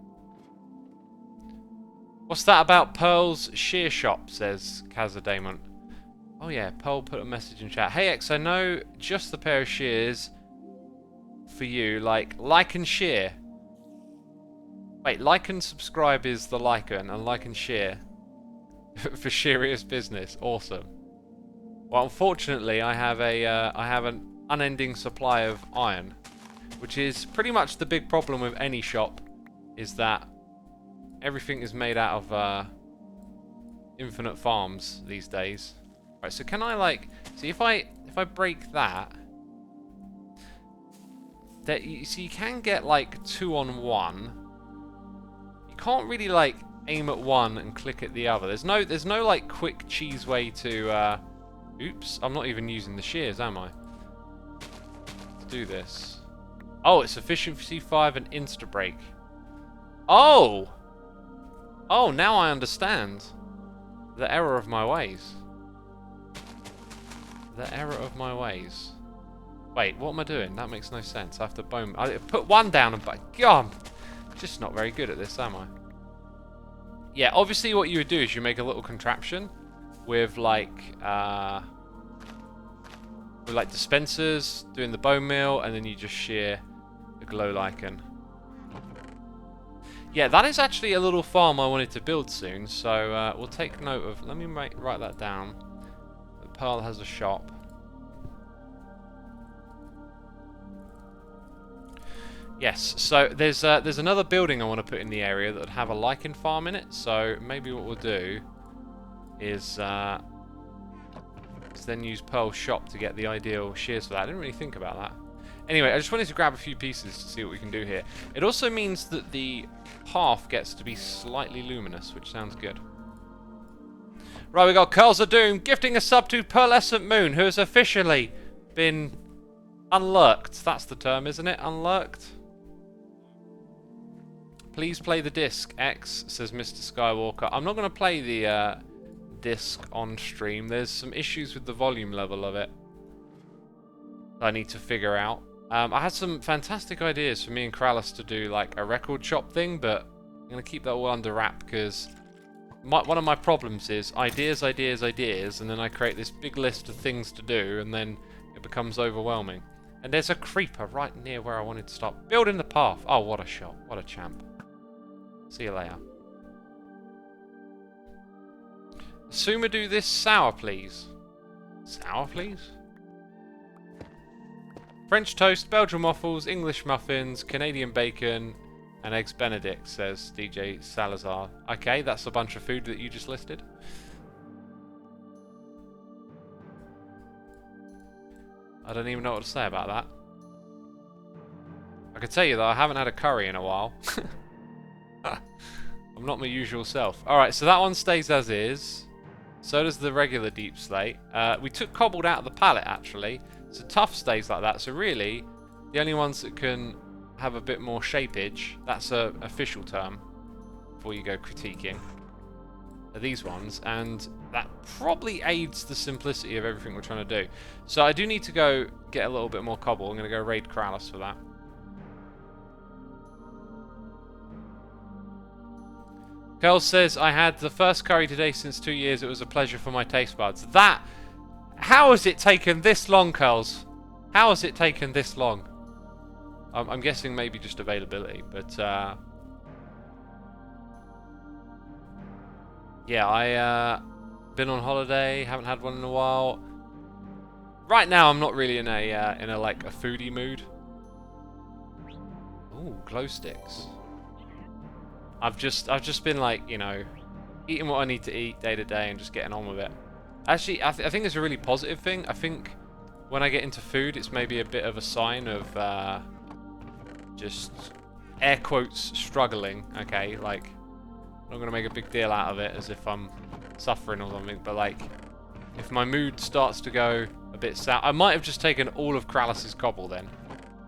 What's that about Pearl's shear shop, says Kazadamon. Oh yeah, Pearl put a message in chat. Hey X, I know just the pair of shears for you, like and shear. Wait, like and subscribe is the lichen, and like and share for serious business. Awesome. Well, unfortunately, I have an unending supply of iron, which is pretty much the big problem with any shop, is that everything is made out of infinite farms these days. Right, so can I, like, see if I break that, you see you can get like 2 on 1. You can't really like aim at one and click at the other. There's no like quick cheese way to oops, I'm not even using the shears, am I? Let's do this. Oh, it's efficiency 5 and insta break. Oh! Oh, now I understand the error of my ways. The error of my ways. Wait, what am I doing? That makes no sense. I have to bone. I put one down and God, I'm just not very good at this, am I? Yeah, obviously what you would do is you make a little contraption with like dispensers, doing the bone meal, and then you just shear the glow lichen. Yeah, that is actually a little farm I wanted to build soon, so we'll take note of. Let me write that down. The Pearl has a shop. Yes, so there's another building I want to put in the area that would have a lichen farm in it. So maybe what we'll do is then use Pearl's shop to get the ideal shears for that. I didn't really think about that. Anyway, I just wanted to grab a few pieces to see what we can do here. It also means that the path gets to be slightly luminous, which sounds good. Right, we got Curls of Doom gifting a sub to Pearlescent Moon, who has officially been unlurked. That's the term, isn't it? Unlurked. Please play the disc, X, says Mr. Skywalker. I'm not going to play the disc on stream. There's some issues with the volume level of it I need to figure out. I had some fantastic ideas for me and Kralis to do like a record shop thing, but I'm going to keep that all under wrap because one of my problems is ideas, and then I create this big list of things to do, and then it becomes overwhelming. And there's a creeper right near where I wanted to stop. Building the path. Oh, what a shot. What a champ. See you later. Xisuma, do this sour, please. Sour, please? French toast, Belgian waffles, English muffins, Canadian bacon, and eggs Benedict, says DJ Salazar. Okay, that's a bunch of food that you just listed. I don't even know what to say about that. I can tell you that I haven't had a curry in a while. I'm not my usual self. Alright, so that one stays as is. So does the regular deep slate. We took cobbled out of the palette, actually. So tough stays like that. So really, the only ones that can have a bit more shapeage, that's a official term before you go critiquing, are these ones. And that probably aids the simplicity of everything we're trying to do. So I do need to go get a little bit more cobble. I'm going to go raid Kralis for that. Curl says, I had the first curry today since 2 years. It was a pleasure for my taste buds. That... How has it taken this long, Curls? How has it taken this long? I'm guessing maybe just availability, but... yeah, I been on holiday, haven't had one in a while. Right now, I'm not really in a like a foodie mood. Ooh, glow sticks. I've just been like, you know, eating what I need to eat day to day and just getting on with it. Actually, I think it's a really positive thing. I think when I get into food, it's maybe a bit of a sign of just air quotes struggling. Okay, like I'm not gonna make a big deal out of it as if I'm suffering or something, but like if my mood starts to go a bit south, I might have just taken all of Kralis's cobble then.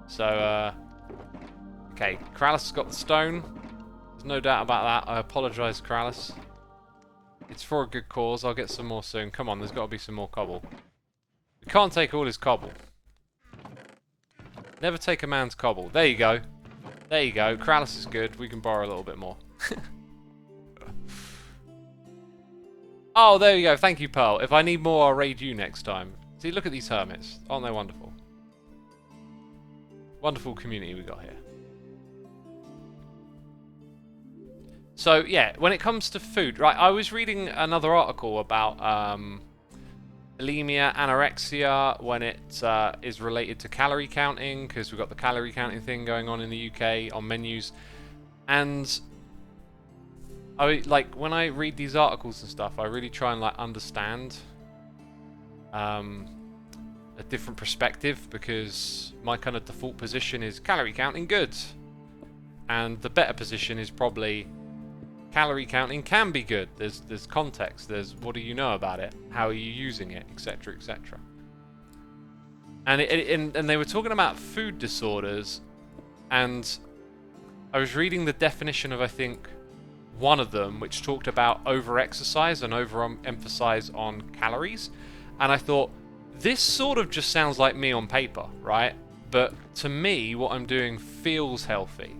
So okay, Kralis has got the stone. There's no doubt about that. I apologise, Kralis. It's for a good cause. I'll get some more soon. Come on, there's got to be some more cobble. We can't take all his cobble. Never take a man's cobble. There you go. There you go. Kralis is good. We can borrow a little bit more. Oh, there you go. Thank you, Pearl. If I need more, I'll raid you next time. See, look at these hermits. Aren't they wonderful? Wonderful community we got here. So, yeah, when it comes to food, right, I was reading another article about bulimia, anorexia, when it is related to calorie counting, because we've got the calorie counting thing going on in the UK on menus. And, when I read these articles and stuff, I really try and, understand a different perspective, because my kind of default position is calorie counting good. And the better position is probably... calorie counting can be good. There's context. There's what do you know about it? How are you using it? Etc. Etc. And and they were talking about food disorders, and I was reading the definition of I think one of them, which talked about over-exercise and over-emphasize on calories, and I thought this sort of just sounds like me on paper, right? But to me, what I'm doing feels healthy.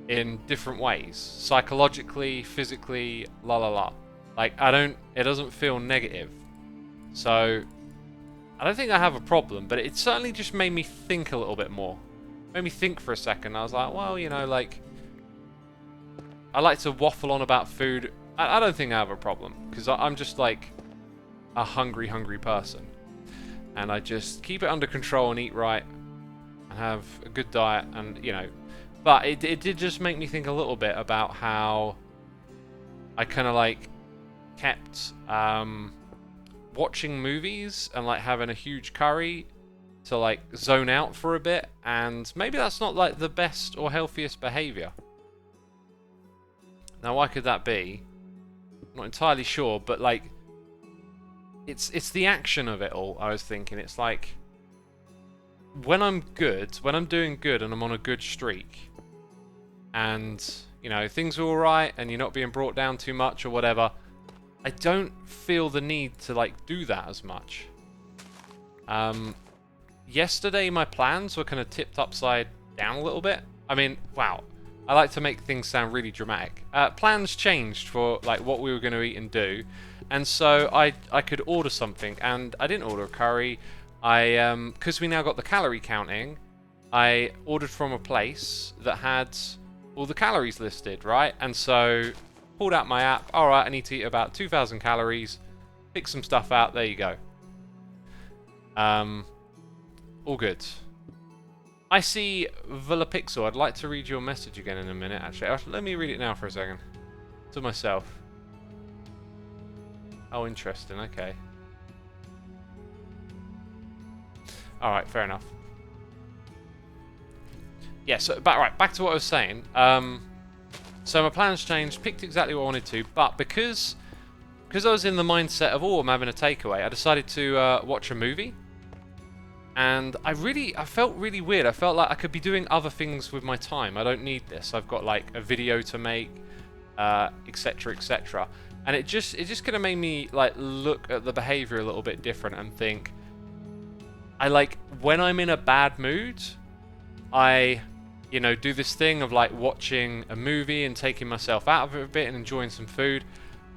In different ways, psychologically, physically, la la la. Like it doesn't feel negative. So I don't think I have a problem, but it certainly just made me think a little bit more. Made me think for a second. I was like, well, you know, like I like to waffle on about food. I don't think I have a problem because I'm just like a hungry person, and I just keep it under control and eat right and have a good diet, and you know. But it did just make me think a little bit about how I kind of like kept watching movies and like having a huge curry to like zone out for a bit, and maybe that's not like the best or healthiest behavior. Now why could that be? I'm not entirely sure, but like it's the action of it all. I was thinking it's like when I'm good, when I'm doing good and I'm on a good streak, and you know things are all right, and you're not being brought down too much or whatever. I don't feel the need to like do that as much. Yesterday my plans were kind of tipped upside down a little bit. I mean, wow. I like to make things sound really dramatic. Plans changed for like what we were going to eat and do, and so I could order something, and I didn't order a curry. Because we now got the calorie counting, I ordered from a place that had all the calories listed, right? And so pulled out my app. All right, I need to eat about 2,000 calories. Pick some stuff out. There you go. All good. I see Villapixel. I'd like to read your message again in a minute, actually. Let me read it now for a second. To myself. Oh, interesting. Okay. Alright, fair enough. Yeah, so, back to what I was saying. So my plans changed, picked exactly what I wanted to, but because I was in the mindset of, oh, I'm having a takeaway, I decided to watch a movie. And I felt really weird. I felt like I could be doing other things with my time. I don't need this. I've got like a video to make, etc, etc. And it just kind of made me like look at the behavior a little bit different and think, when I'm in a bad mood, I, you know, do this thing of like watching a movie and taking myself out of it a bit and enjoying some food.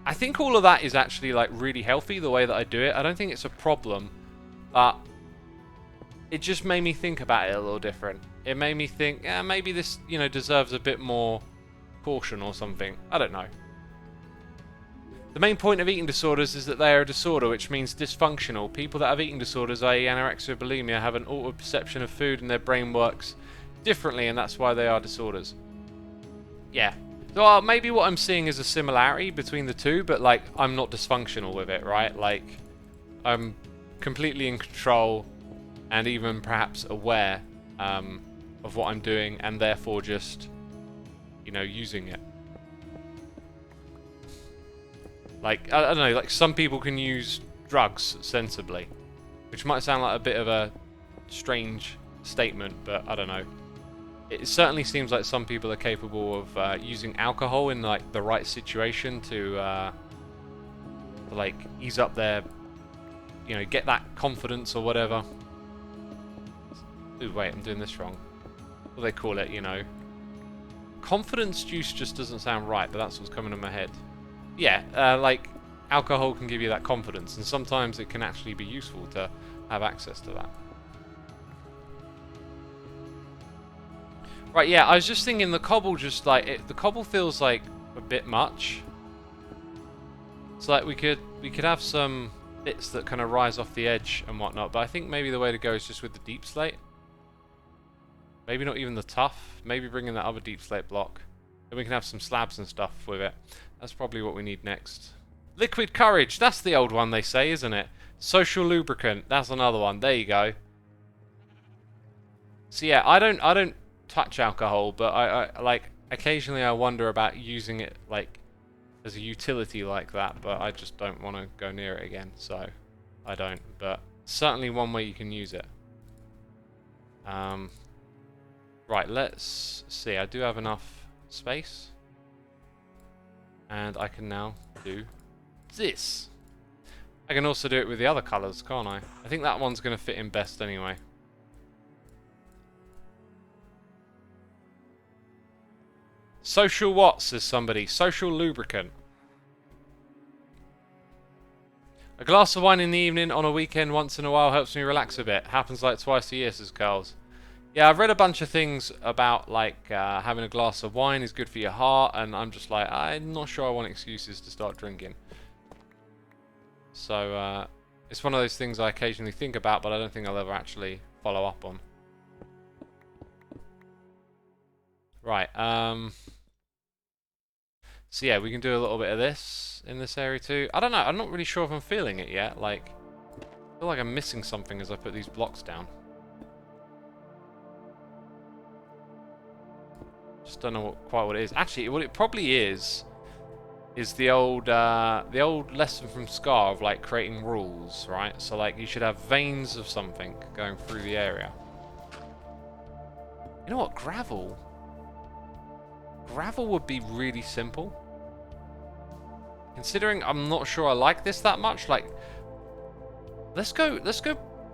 I think all of that is actually like really healthy the way that I do it. I don't think it's a problem, but it just made me think about it a little different. It made me think, maybe this, you know, deserves a bit more caution or something. I don't know. The main point of eating disorders is that they are a disorder, which means dysfunctional. People that have eating disorders, i.e. anorexia or bulimia, have an altered perception of food and their brain works differently, and that's why they are disorders. Yeah. So maybe what I'm seeing is a similarity between the two, but like I'm not dysfunctional with it, right? Like I'm completely in control and even perhaps aware of what I'm doing, and therefore just, you know, using it. Like, I don't know, like some people can use drugs sensibly, which might sound like a bit of a strange statement, but I don't know. It certainly seems like some people are capable of using alcohol in like the right situation to like ease up their, you know, get that confidence or whatever. Ooh, wait, I'm doing this wrong. What do they call it, you know? Confidence juice just doesn't sound right, but that's what's coming in my head. Yeah, like, alcohol can give you that confidence, and sometimes it can actually be useful to have access to that. Right, yeah, I was just thinking the cobble just, like, the cobble feels like a bit much. It's like we could have some bits that kind of rise off the edge and whatnot, but I think maybe the way to go is just with the deep slate. Maybe not even the tough. Maybe bring in that other deep slate block. Then we can have some slabs and stuff with it. That's probably what we need next. Liquid courage. That's the old one they say, isn't it? Social lubricant. That's another one. There you go. So yeah, I don't touch alcohol, but I like occasionally I wonder about using it like as a utility like that, but I just don't want to go near it again, so I don't. But certainly one way you can use it. Right, let's see. I do have enough space. And I can now do this. I can also do it with the other colours, can't I? I think that one's going to fit in best anyway. Social what, says somebody? Social lubricant. A glass of wine in the evening on a weekend once in a while helps me relax a bit. Happens like twice a year, says Carls. Yeah, I've read a bunch of things about like having a glass of wine is good for your heart, and I'm just like, I'm not sure I want excuses to start drinking. So it's one of those things I occasionally think about, but I don't think I'll ever actually follow up on. Right, so yeah, we can do a little bit of this in this area too. I don't know, I'm not really sure if I'm feeling it yet. Like, I feel like I'm missing something as I put these blocks down. Just don't know quite what it is. Actually, what it probably is is the old lesson from Scar of like creating rules, right? So like you should have veins of something going through the area. You know what? Gravel. Gravel would be really simple. Considering I'm not sure I like this that much, like let's go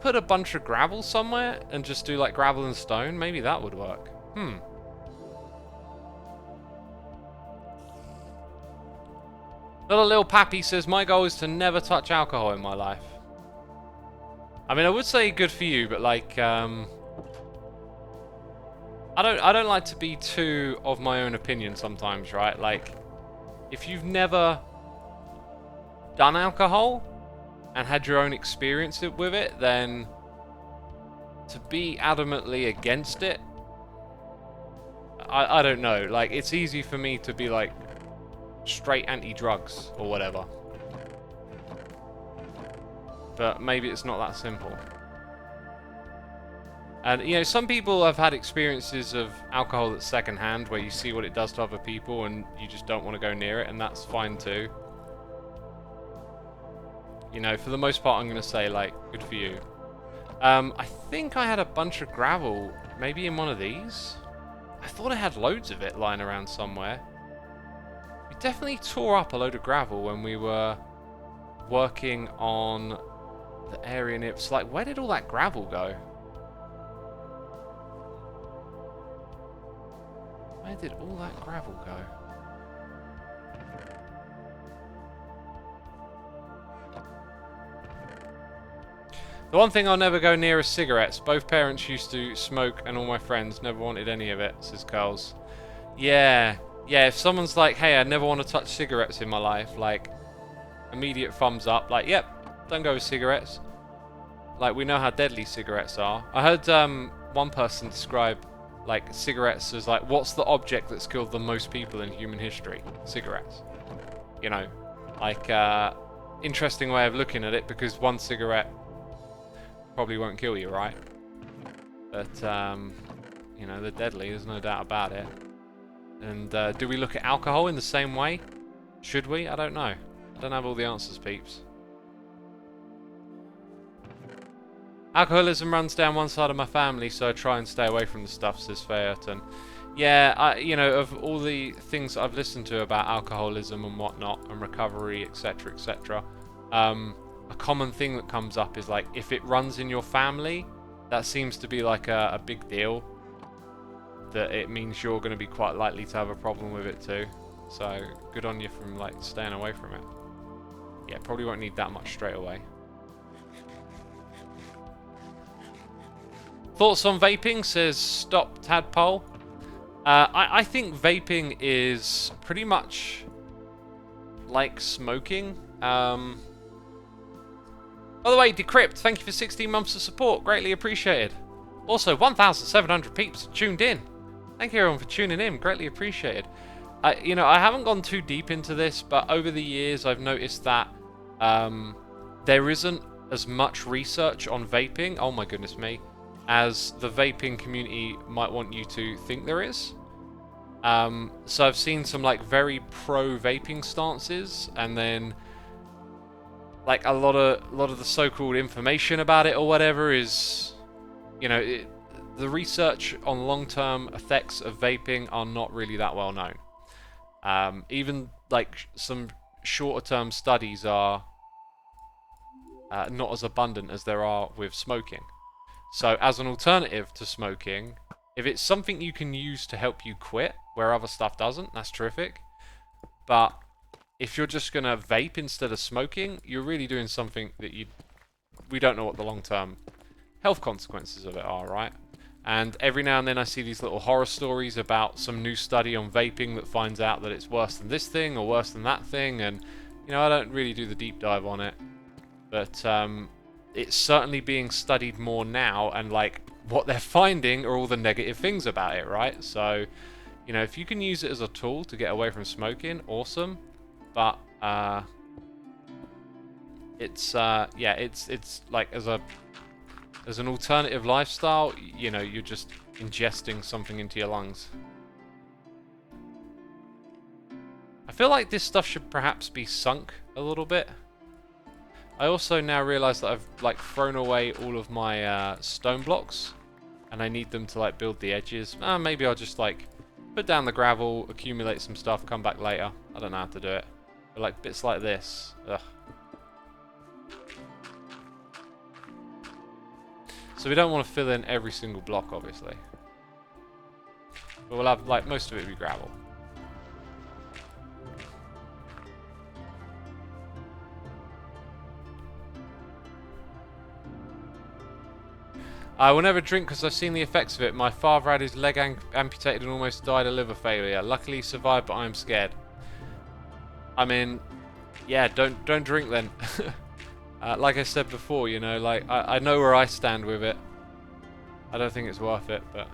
put a bunch of gravel somewhere and just do like gravel and stone. Maybe that would work. Little Pappy says, my goal is to never touch alcohol in my life. I mean, I would say good for you, but like, I don't like to be too of my own opinion sometimes, right? Like, if you've never done alcohol and had your own experience with it, then to be adamantly against it, I don't know. Like, it's easy for me to be like straight anti-drugs or whatever. But maybe it's not that simple. And, you know, some people have had experiences of alcohol that's secondhand, where you see what it does to other people and you just don't want to go near it, and that's fine too. You know, for the most part, I'm going to say, like, good for you. I think I had a bunch of gravel, maybe in one of these. I thought I had loads of it lying around somewhere. We definitely tore up a load of gravel when we were working on the area near. It's like, where did all that gravel go? Where did all that gravel go? The one thing I'll never go near is cigarettes. Both parents used to smoke and all my friends never wanted any of it, says Carls. Yeah, if someone's like, hey, I never want to touch cigarettes in my life, like, immediate thumbs up, like, yep, don't go with cigarettes. Like, we know how deadly cigarettes are. I heard one person describe, like, cigarettes as, like, what's the object that's killed the most people in human history? Cigarettes. You know, like, interesting way of looking at it, because one cigarette probably won't kill you, right? But, you know, they're deadly, there's no doubt about it. And do we look at alcohol in the same way? Should we? I don't know. I don't have all the answers, peeps. Alcoholism runs down one side of my family, so I try and stay away from the stuff, says Phaeton. Yeah, you know, of all the things I've listened to about alcoholism and whatnot, and recovery, etc., etc., a common thing that comes up is, like, if it runs in your family, that seems to be, like, a big deal. That it means you're going to be quite likely to have a problem with it too. So, good on you from, like, staying away from it. Yeah, probably won't need that much straight away. Thoughts on vaping, says Stop Tadpole. I think vaping is pretty much like smoking. By the way, Decrypt, thank you for 16 months of support. Greatly appreciated. Also, 1,700 peeps tuned in. Thank you everyone for tuning in. Greatly appreciated. You know, I haven't gone too deep into this, but over the years I've noticed that there isn't as much research on vaping, oh my goodness me, as the vaping community might want you to think there is. So I've seen some, like, very pro-vaping stances, and then, like, a lot of the so-called information about it or whatever is, you know, the research on long-term effects of vaping are not really that well known. Even, like, some shorter-term studies are not as abundant as there are with smoking. So, as an alternative to smoking, if it's something you can use to help you quit, where other stuff doesn't, that's terrific. But if you're just going to vape instead of smoking, you're really doing something that we don't know what the long-term health consequences of it are, right? And every now and then I see these little horror stories about some new study on vaping that finds out that it's worse than this thing or worse than that thing, and, you know, I don't really do the deep dive on it. But it's certainly being studied more now, and, like, what they're finding are all the negative things about it, right? So, you know, if you can use it as a tool to get away from smoking, awesome. But it's yeah, it's like as an alternative lifestyle, you know, you're just ingesting something into your lungs. I feel like this stuff should perhaps be sunk a little bit. I also now realise that I've like thrown away all of my stone blocks, and I need them to like build the edges. Maybe I'll just like put down the gravel, accumulate some stuff, come back later. I don't know how to do it. But like bits like this, ugh. So we don't want to fill in every single block, obviously. But we'll have like most of it be gravel. I will never drink because I've seen the effects of it. My father had his leg amputated and almost died of liver failure. Luckily he survived, but I'm scared. I mean, yeah, don't drink then. Like I said before, you know, like I know where I stand with it. I don't think it's worth it, but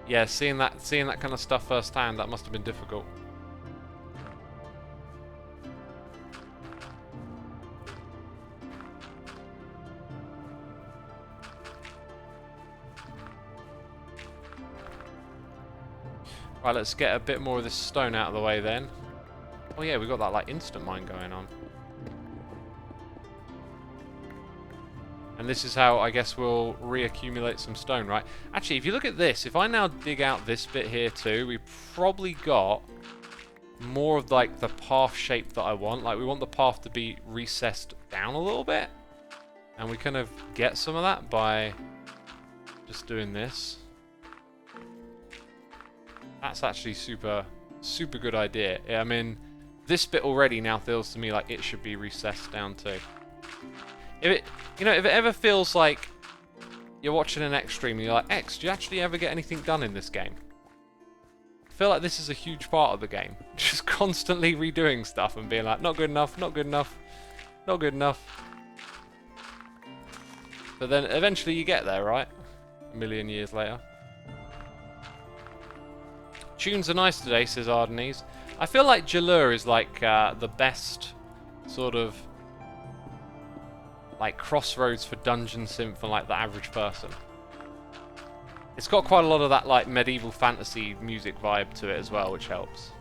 yeah, seeing that kind of stuff firsthand, that must have been difficult. Right, let's get a bit more of this stone out of the way then. Oh yeah, we got that like instant mine going on. And this is how I guess we'll reaccumulate some stone, right? Actually, if you look at this, if I now dig out this bit here too, we probably got more of like the path shape that I want. Like we want the path to be recessed down a little bit. And we kind of get some of that by just doing this. That's actually super good idea. I mean, this bit already now feels to me like it should be recessed down too. If it, you know, if it ever feels like you're watching an X stream and you're like, X, do you actually ever get anything done in this game? I feel like this is a huge part of the game. Just constantly redoing stuff and being like, not good enough, not good enough, not good enough. But then eventually you get there, right? A million years later. Tunes are nice today, says Ardenese. I feel like Jalur is like the best sort of like crossroads for dungeon sim for like the average person. It's got quite a lot of that like medieval fantasy music vibe to it as well, which helps.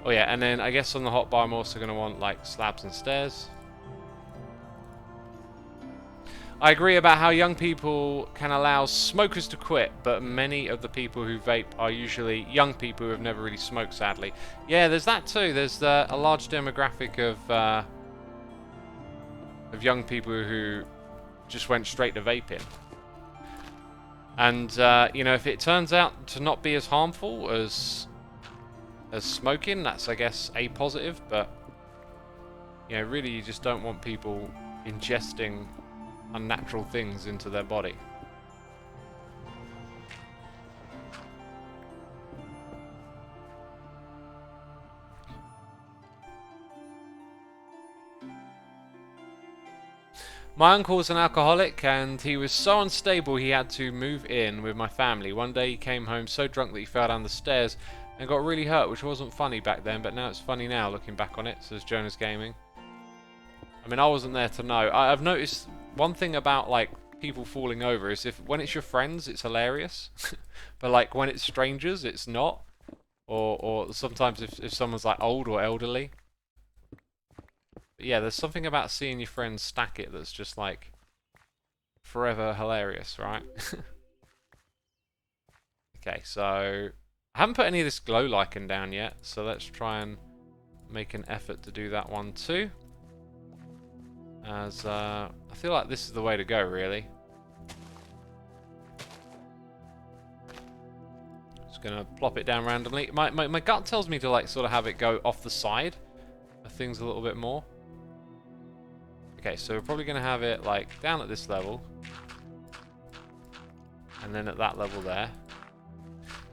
Oh yeah, and then I guess on the hotbar I'm also going to want like slabs and stairs. I agree about how young people can allow smokers to quit, but many of the people who vape are usually young people who have never really smoked, sadly. Yeah, there's that too. There's a large demographic of young people who just went straight to vaping. And, you know, if it turns out to not be as harmful as smoking, that's, I guess, a positive, but, you know, really you just don't want people ingesting unnatural things into their body. My uncle was an alcoholic and he was so unstable he had to move in with my family. One day he came home so drunk that he fell down the stairs and got really hurt, which wasn't funny back then, but now it's funny now looking back on it, says Jonas Gaming. I mean, I wasn't there to know. I've noticed one thing about like people falling over is when it's your friends, it's hilarious, but like when it's strangers, it's not. Or sometimes if someone's like old or elderly. But yeah, there's something about seeing your friends stack it that's just like forever hilarious, right? Okay, so I haven't put any of this glow lichen down yet, so let's try and make an effort to do that one too. As I feel like this is the way to go, really. Just gonna plop it down randomly. My gut tells me to like sort of have it go off the side of things a little bit more. Okay, so we're probably gonna have it like down at this level, and then at that level there.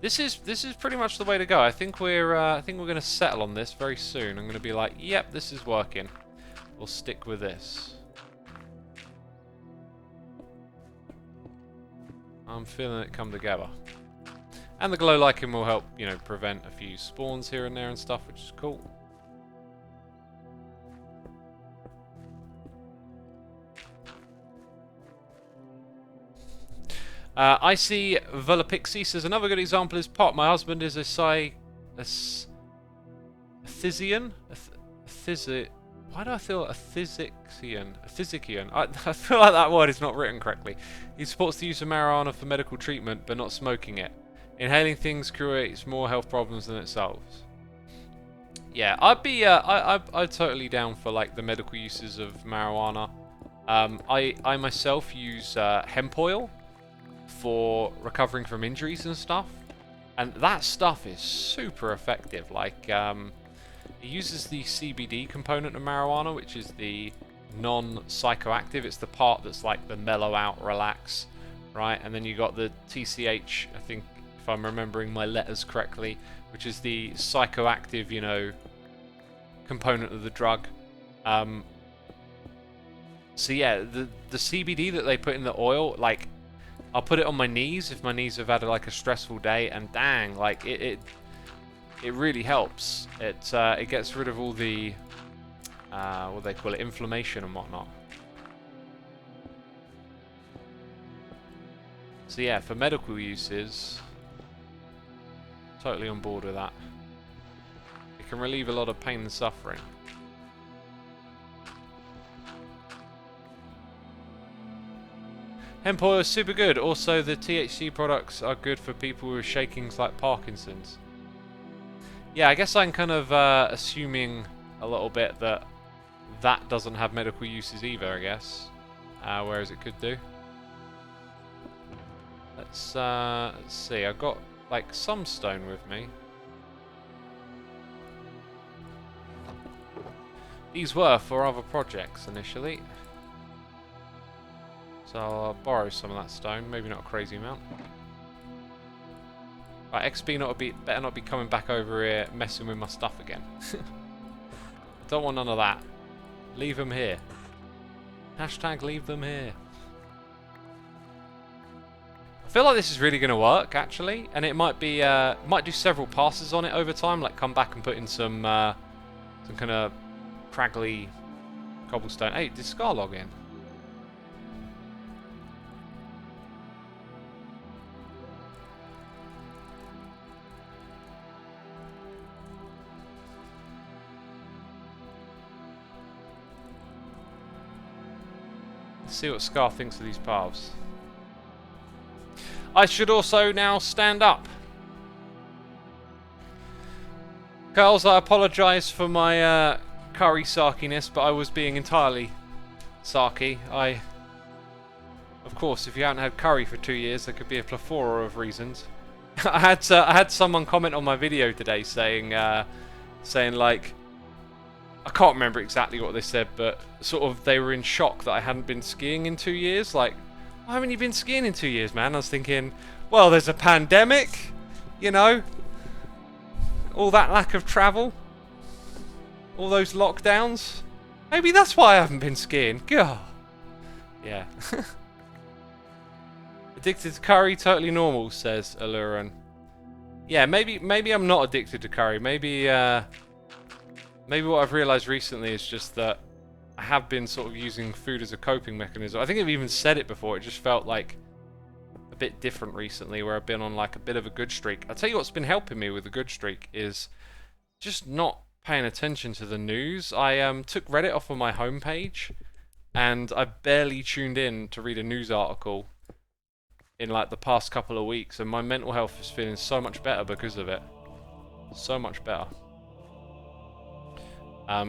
This is pretty much the way to go. I think we're gonna settle on this very soon. I'm gonna be like, yep, this is working. We'll stick with this. I'm feeling it come together. And the glow lichen will help, you know, prevent a few spawns here and there and stuff, which is cool. I see Volapixie says another good example is pot. My husband is a Thisian? Why do I feel a Thisian? A Thisian. I feel like that word is not written correctly. He supports the use of marijuana for medical treatment, but not smoking it. Inhaling things creates more health problems than it solves. Yeah, I'd totally down for like the medical uses of marijuana. I myself use hemp oil for recovering from injuries and stuff, and that stuff is super effective. Like, it uses the CBD component of marijuana, which is the non-psychoactive. It's the part that's like the mellow out, relax, right? And then you got the TCH, I think, if I'm remembering my letters correctly, which is the psychoactive, you know, component of the drug. So yeah, the CBD that they put in the oil, like, I'll put it on my knees if my knees have had like a stressful day, and dang, like it really helps. It gets rid of all the what do they call it, inflammation and whatnot. So yeah, for medical uses, totally on board with that. It can relieve a lot of pain and suffering. Hemp oil is super good. Also, the THC products are good for people with shakings like Parkinson's. Yeah, I guess I'm kind of assuming a little bit that that doesn't have medical uses either, I guess. Whereas it could do. Let's see. I've got like some stone with me. These were for other projects initially. So I'll borrow some of that stone, maybe not a crazy amount. Right, XB better not be coming back over here messing with my stuff again. Don't want none of that. Leave them here. Hashtag leave them here. I feel like this is really going to work, actually, and it might be might do several passes on it over time, like come back and put in some kind of craggly cobblestone. Hey, did Scar log in? Let's see what Scar thinks of these paths. I should also now stand up. Girls, I apologise for my curry sarkiness, but I was being entirely sarky. Of course, if you haven't had curry for 2 years, there could be a plethora of reasons. I had someone comment on my video today saying like, I can't remember exactly what they said, but sort of they were in shock that I hadn't been skiing in 2 years. Like, why haven't you been skiing in 2 years, man? I was thinking, well, there's a pandemic, you know, all that lack of travel, all those lockdowns. Maybe that's why I haven't been skiing. God. Yeah. Addicted to curry, totally normal, says Aluran. Yeah, maybe I'm not addicted to curry. Maybe what I've realised recently is just that I have been sort of using food as a coping mechanism. I think I've even said it before. It just felt like a bit different recently, where I've been on like a bit of a good streak. I'll tell you what's been helping me with the good streak is just not paying attention to the news. I took Reddit off of my homepage, and I barely tuned in to read a news article in like the past couple of weeks, and my mental health is feeling so much better because of it. So much better.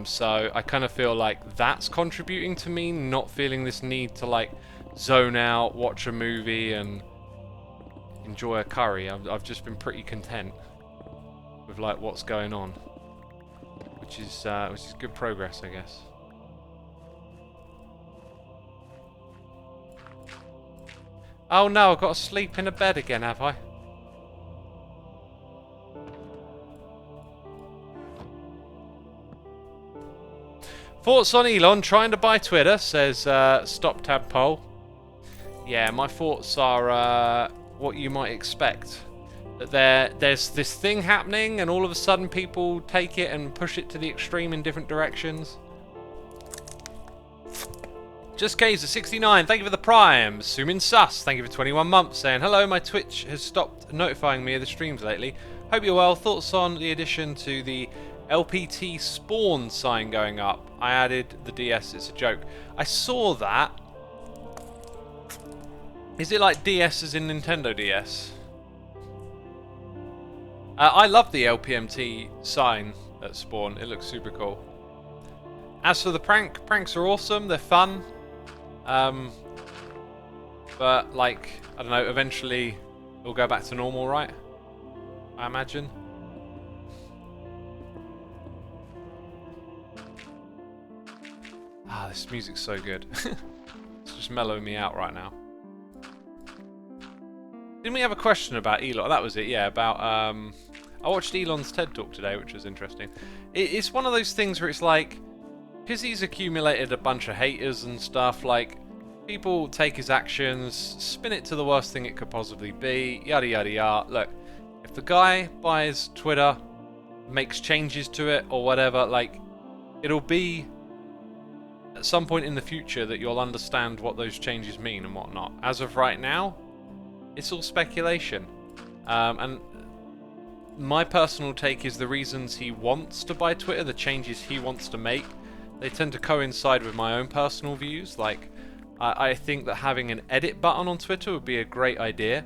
So I kind of feel like that's contributing to me not feeling this need to like zone out, watch a movie, and enjoy a curry. I've just been pretty content with like what's going on, which is good progress, I guess. Oh no, I've got to sleep in a bed again, have I? Thoughts on Elon trying to buy Twitter, says Stop Tadpole. Yeah, my thoughts are what you might expect. That there's this thing happening, and all of a sudden people take it and push it to the extreme in different directions. Just K's at 69, thank you for the prime. Sumin Sus, thank you for 21 months, saying hello, my Twitch has stopped notifying me of the streams lately. Hope you're well. Thoughts on the addition to the LPT spawn sign going up? I added the DS, it's a joke. I saw that. Is it like DS as in Nintendo DS? I love the LPMT sign at spawn, it looks super cool. As for the pranks are awesome, they're fun. But like, I don't know, eventually it'll go back to normal, right? I imagine. Ah, this music's so good. It's just mellowing me out right now. Didn't we have a question about Elon? That was it, yeah, about, I watched Elon's TED Talk today, which was interesting. It's one of those things where it's like, because he's accumulated a bunch of haters and stuff, like, people take his actions, spin it to the worst thing it could possibly be, yada yada yada. Look, if the guy buys Twitter, makes changes to it or whatever, like, it'll be at some point in the future that you'll understand what those changes mean and whatnot. As of right now, it's all speculation. And my personal take is the reasons he wants to buy Twitter, the changes he wants to make, they tend to coincide with my own personal views. Like, I think that having an edit button on Twitter would be a great idea.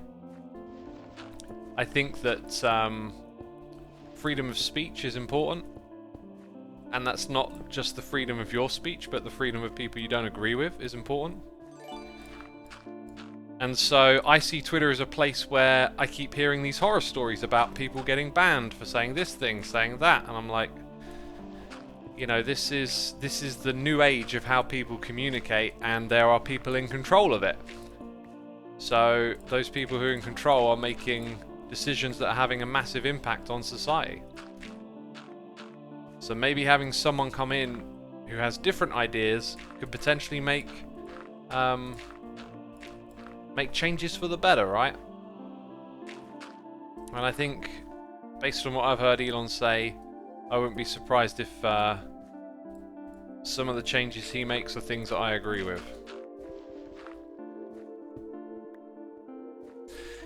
I think that freedom of speech is important. And that's not just the freedom of your speech, but the freedom of people you don't agree with is important. And so I see Twitter as a place where I keep hearing these horror stories about people getting banned for saying this thing, saying that, and I'm like, you know, this is the new age of how people communicate, and there are people in control of it. So those people who are in control are making decisions that are having a massive impact on society. So maybe having someone come in who has different ideas could potentially make changes for the better, right? And I think, based on what I've heard Elon say, I wouldn't be surprised if some of the changes he makes are things that I agree with.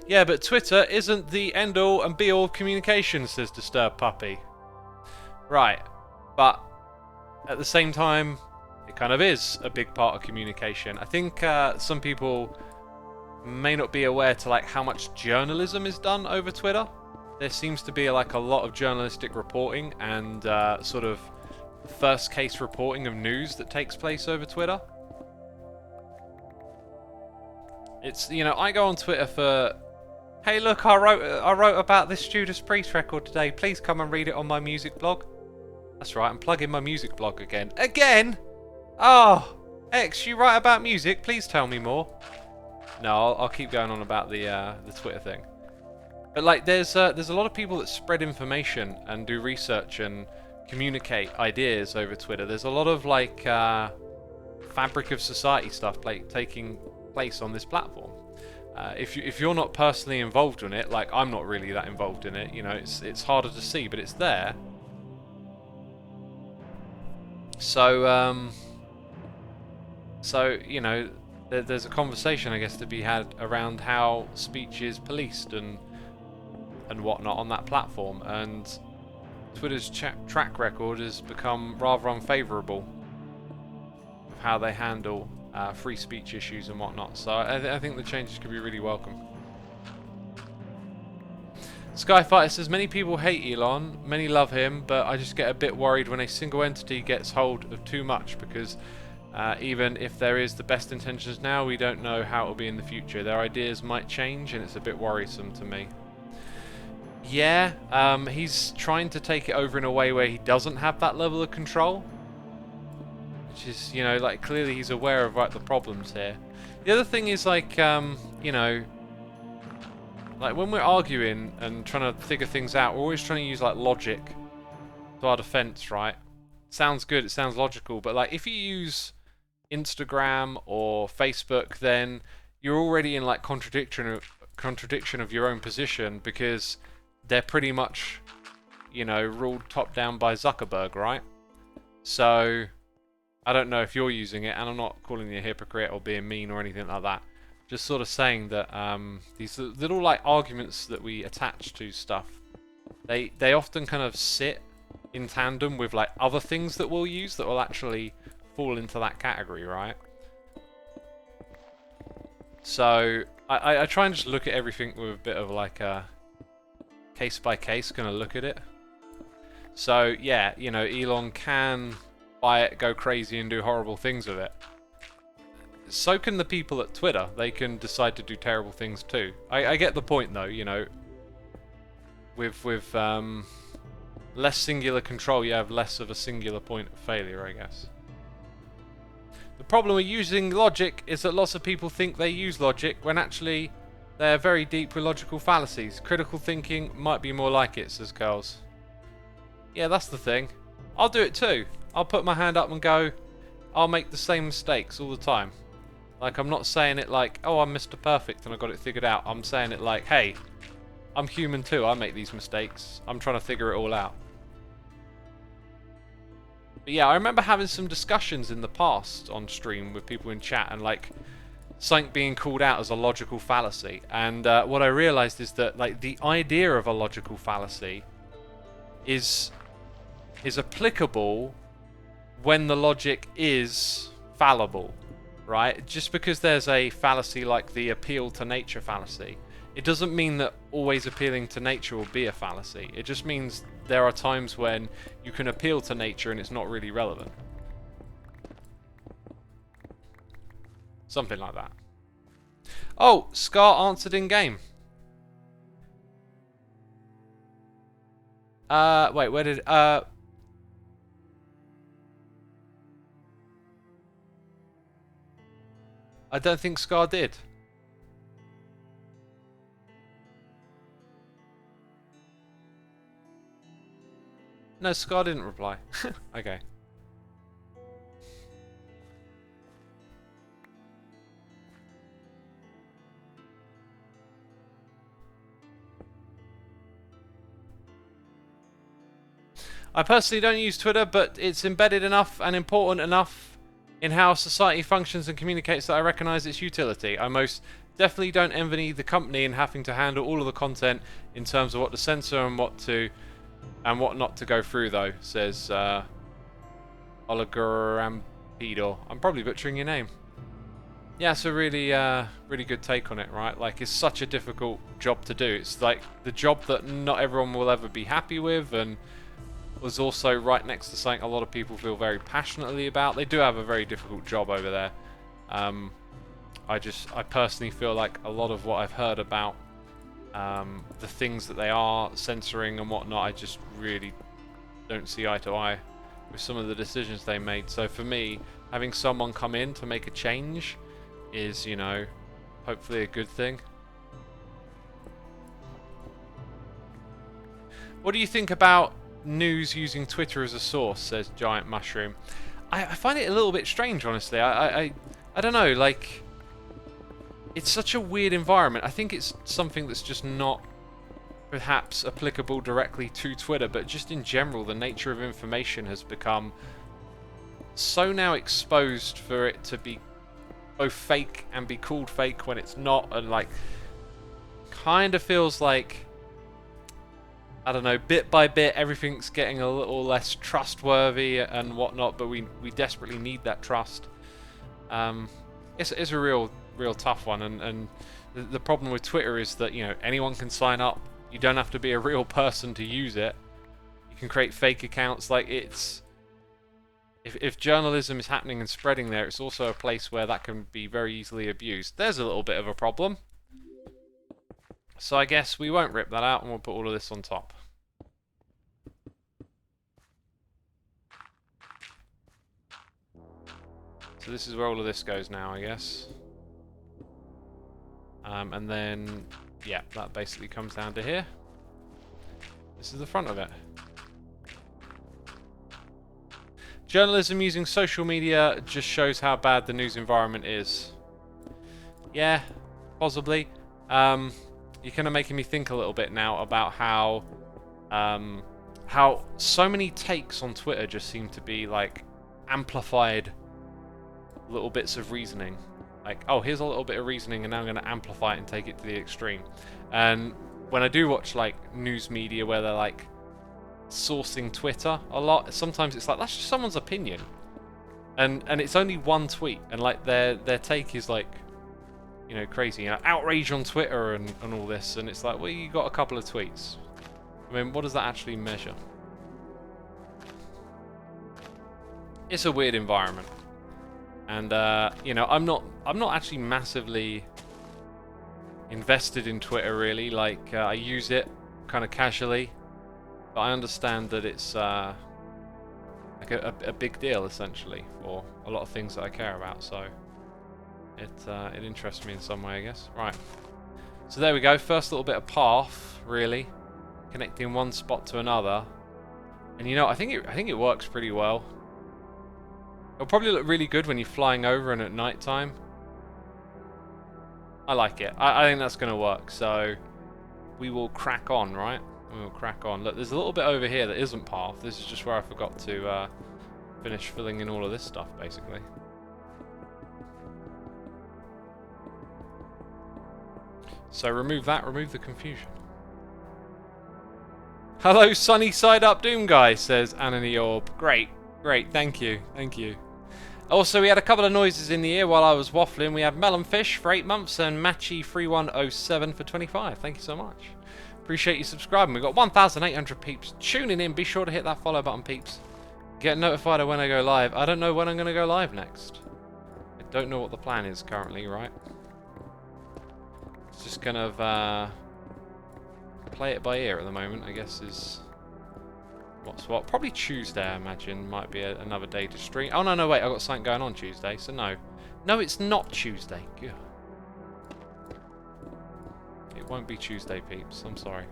Yeah, but Twitter isn't the end-all and be-all of communication, says Disturbed Puppy. Right, but at the same time, it kind of is a big part of communication. I think some people may not be aware to like how much journalism is done over Twitter. There seems to be like a lot of journalistic reporting and sort of first case reporting of news that takes place over Twitter. It's, you know, I go on Twitter for, hey look, I wrote about this Judas Priest record today, please come and read it on my music blog. That's right, I'm plugging my music blog again. Again? Oh, X, you write about music, please tell me more. No, I'll keep going on about the Twitter thing. But like, there's a lot of people that spread information and do research and communicate ideas over Twitter. There's a lot of like fabric of society stuff taking place on this platform. If you're not personally involved in it, like I'm not really that involved in it, you know, it's harder to see, but it's there. So you know, there's a conversation, I guess, to be had around how speech is policed and whatnot on that platform, and Twitter's track record has become rather unfavourable of how they handle free speech issues and whatnot. So I think the changes could be really welcome. Skyfighter says, many people hate Elon, many love him, but I just get a bit worried when a single entity gets hold of too much, because even if there is the best intentions now, we don't know how it will be in the future. Their ideas might change, and it's a bit worrisome to me. Yeah, he's trying to take it over in a way where he doesn't have that level of control. Which is, you know, like, clearly he's aware of, like, the problems here. The other thing is, like, you know, like, when we're arguing and trying to figure things out, we're always trying to use, like, logic to our defense, right? Sounds good, it sounds logical, but, like, if you use Instagram or Facebook, then you're already in, like, contradiction of your own position, because they're pretty much, you know, ruled top down by Zuckerberg, right? So I don't know if you're using it, and I'm not calling you a hypocrite or being mean or anything like that. Just sort of saying that these little like arguments that we attach to stuff, they often kind of sit in tandem with like other things that we'll use that will actually fall into that category, right? So I try and just look at everything with a bit of like a case by case kind of look at it. So yeah, you know, Elon can buy it, go crazy and do horrible things with it. So can the people at Twitter. They can decide to do terrible things too. I get the point though, you know. With less singular control, you have less of a singular point of failure, I guess. The problem with using logic is that lots of people think they use logic when actually they're very deep with logical fallacies. Critical thinking might be more like it, says Girls. Yeah, that's the thing. I'll do it too. I'll put my hand up and go, I'll make the same mistakes all the time. Like, I'm not saying it like, oh, I'm Mr. Perfect and I got it figured out. I'm saying it like, hey, I'm human too. I make these mistakes. I'm trying to figure it all out. But yeah, I remember having some discussions in the past on stream with people in chat and like something being called out as a logical fallacy. And what I realized is that like the idea of a logical fallacy is applicable when the logic is fallible, right? Just because there's a fallacy like the appeal to nature fallacy, it doesn't mean that always appealing to nature will be a fallacy. It just means there are times when you can appeal to nature and it's not really relevant. Something like that. Oh, Scar answered in game. Wait, where did I don't think Scar did. No, Scar didn't reply. Okay. I personally don't use Twitter, but it's embedded enough and important enough in how society functions and communicates that I recognise its utility. I most definitely don't envy the company in having to handle all of the content in terms of what to censor and what not to go through, though, says Oligarampido. I'm probably butchering your name. Yeah, it's a really, really good take on it, right? Like, it's such a difficult job to do. It's like the job that not everyone will ever be happy with, and was also right next to something a lot of people feel very passionately about. They do have a very difficult job over there. I personally feel like a lot of what I've heard about the things that they are censoring and whatnot, I just really don't see eye to eye with some of the decisions they made. So for me, having someone come in to make a change is, you know, hopefully a good thing. What do you think about news using Twitter as a source, says Giant Mushroom? I find it a little bit strange, honestly. I don't know, like, it's such a weird environment. I think it's something that's just not perhaps applicable directly to Twitter, but just in general, the nature of information has become so now exposed for it to be both fake and be called fake when it's not, and like, kind of feels like, I don't know, bit by bit everything's getting a little less trustworthy and whatnot, but we desperately need that trust. It's a real tough one, and the problem with Twitter is that, you know, anyone can sign up. You don't have to be a real person to use it. You can create fake accounts. Like, it's if journalism is happening and spreading there, it's also a place where that can be very easily abused. There's a little bit of a problem. So I guess we won't rip that out, and we'll put all of this on top. So this is where all of this goes now, I guess. And then, yeah, that basically comes down to here. This is the front of it. Journalism using social media just shows how bad the news environment is. Yeah, possibly. You're kind of making me think a little bit now about how so many takes on Twitter just seem to be like amplified little bits of reasoning. Like, oh, here's a little bit of reasoning, and now I'm going to amplify it and take it to the extreme. And when I do watch like news media where they're like sourcing Twitter a lot, sometimes it's like that's just someone's opinion, and it's only one tweet, and like their take is like, you know, crazy, you know, outrage on Twitter and all this, and it's like, well, you got a couple of tweets. I mean, what does that actually measure? It's a weird environment, and you know, I'm not actually massively invested in Twitter really. Like I use it kind of casually, but I understand that it's like a big deal essentially for a lot of things that I care about. So it interests me in some way, I guess. Right. So there we go. First little bit of path, really, connecting one spot to another, and you know, I think it works pretty well. It'll probably look really good when you're flying over and at night time. I like it. I think that's going to work. So we will crack on, right? We will crack on. Look, there's a little bit over here that isn't path. This is just where I forgot to finish filling in all of this stuff, basically. So remove that. Remove the confusion. Hello, sunny side up Doom guy, says Anani Orb. Great. Great. Thank you. Thank you. Also, we had a couple of noises in the ear while I was waffling. We had Melonfish for 8 months and Matchy3107 for 25. Thank you so much. Appreciate you subscribing. We've got 1,800 peeps tuning in. Be sure to hit that follow button, peeps. Get notified of when I go live. I don't know when I'm going to go live next. I don't know what the plan is currently, right? It's just kind of play it by ear at the moment, I guess, is what's what. Probably Tuesday, I imagine, might be another day to stream. Oh, no, wait, I've got something going on Tuesday, so no. No, it's not Tuesday. Good. It won't be Tuesday, peeps. I'm sorry.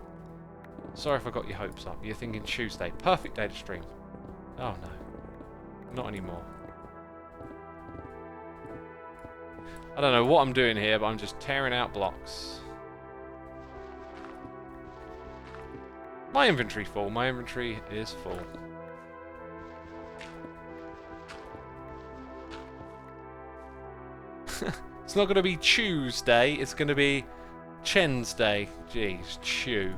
Sorry if I got your hopes up. You're thinking Tuesday. Perfect day to stream. Oh, no. Not anymore. I don't know what I'm doing here, but I'm just tearing out blocks. My inventory full. My inventory is full. It's not going to be Tuesday. It's going to be Chensday. Jeez, chew.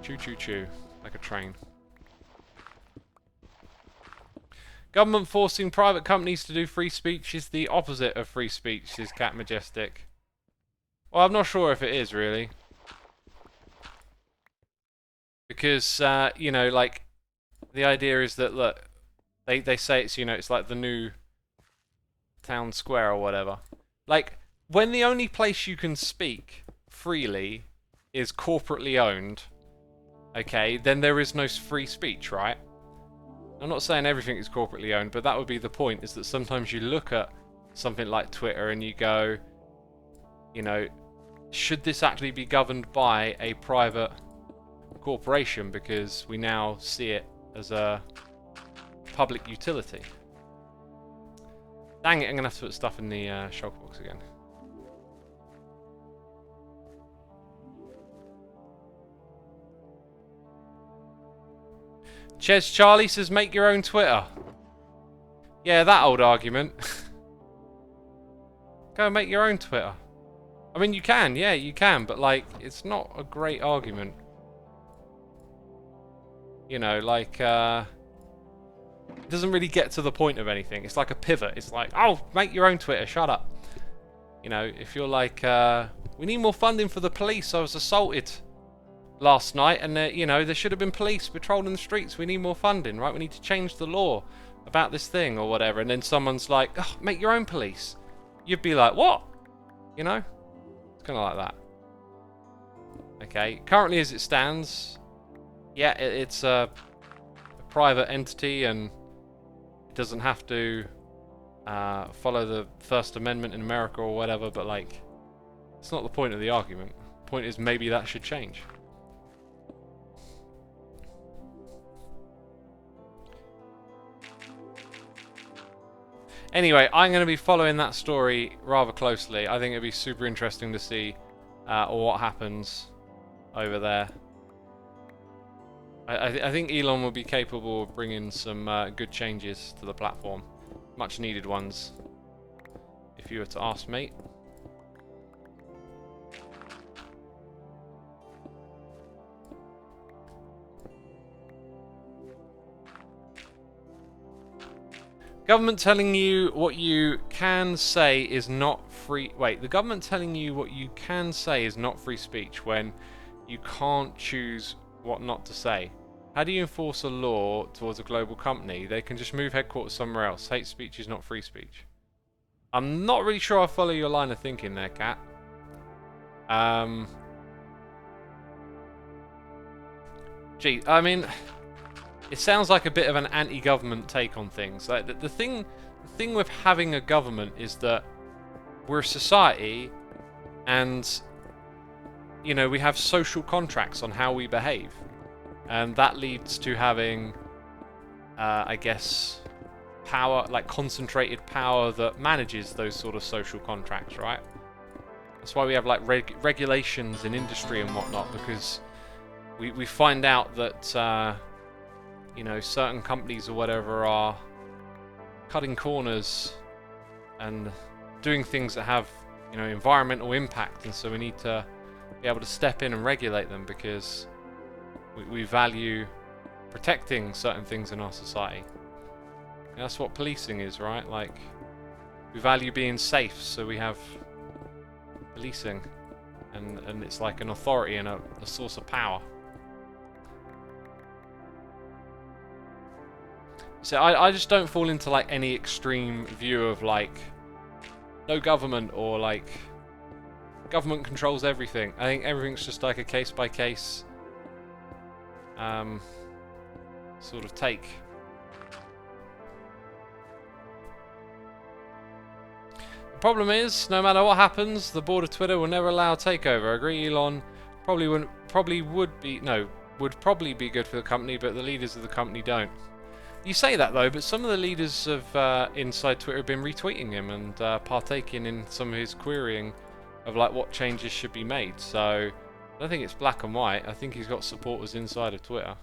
Chew, chew, chew. Like a train. Government forcing private companies to do free speech is the opposite of free speech, says Cat Majestic. Well, I'm not sure if it is, really. Because, you know, like, the idea is that, look, they say it's, you know, it's like the new town square or whatever. Like, when the only place you can speak freely is corporately owned, okay, then there is no free speech, right? I'm not saying everything is corporately owned, but that would be the point, is that sometimes you look at something like Twitter and you go, you know, should this actually be governed by a private corporation, because we now see it as a public utility. Dang it, I'm going to have to put stuff in the shulker box again. Ches Charlie says make your own Twitter. Yeah, that old argument. Go and make your own Twitter. I mean, you can, yeah, you can, but like, it's not a great argument. You know, like, it doesn't really get to the point of anything. It's like a pivot. It's like, oh, make your own Twitter, shut up. You know, if you're like, we need more funding for the police. I was assaulted last night, and, you know, there should have been police patrolling the streets. We need more funding, right? We need to change the law about this thing or whatever. And then someone's like, oh, make your own police. You'd be like, what? You know? It's kind of like that. Okay, currently as it stands, yeah, it's a private entity, and it doesn't have to follow the First Amendment in America or whatever, but like, it's not the point of the argument. The point is maybe that should change. Anyway, I'm going to be following that story rather closely. I think it'd be super interesting to see what happens over there. I think Elon will be capable of bringing some good changes to the platform. Much needed ones, if you were to ask me. Government telling you what you can say is not free... Wait, the government telling you what you can say is not free speech when you can't choose what not to say. How do you enforce a law towards a global company? They can just move headquarters somewhere else. Hate speech is not free speech. I'm not really sure I follow your line of thinking there, Kat. Gee, I mean... It sounds like a bit of an anti-government take on things. Like the thing with having a government is that we're a society, and you know, we have social contracts on how we behave, and that leads to having, I guess, power, like concentrated power that manages those sort of social contracts, right? That's why we have like regulations in industry and whatnot, because we find out that. You know, certain companies or whatever are cutting corners and doing things that have, you know, environmental impact, and so we need to be able to step in and regulate them because we value protecting certain things in our society. And that's what policing is, right? Like, we value being safe, so we have policing, and it's like an authority and a source of power. So I just don't fall into like any extreme view of like no government or like government controls everything. I think everything's just like a case by case sort of take. The problem is, no matter what happens, the board of Twitter will never allow a takeover. I agree, Elon would probably be good for the company, but the leaders of the company don't. You say that though, but some of the leaders of inside Twitter have been retweeting him and partaking in some of his querying of like what changes should be made. So I don't think it's black and white. I think he's got supporters inside of Twitter.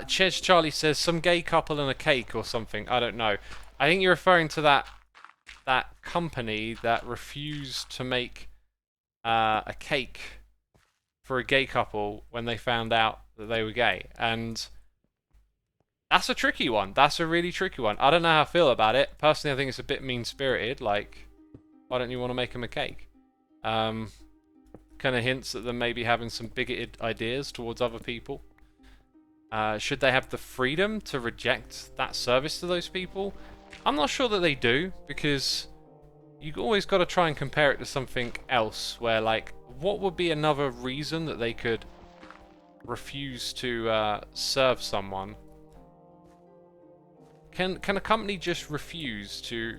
Ches Charlie says some gay couple and a cake or something. I don't know. I think you're referring to that company that refused to make a cake for a gay couple when they found out that they were gay, and that's a tricky one. That's a really tricky one. I don't know how I feel about it. Personally, I think it's a bit mean-spirited. Like, why don't you want to make them a cake? Kind of hints at them maybe having some bigoted ideas towards other people. Should they have the freedom to reject that service to those people? I'm not sure that they do, because you always got to try and compare it to something else where, like, what would be another reason that they could refuse to serve someone? Can a company just refuse to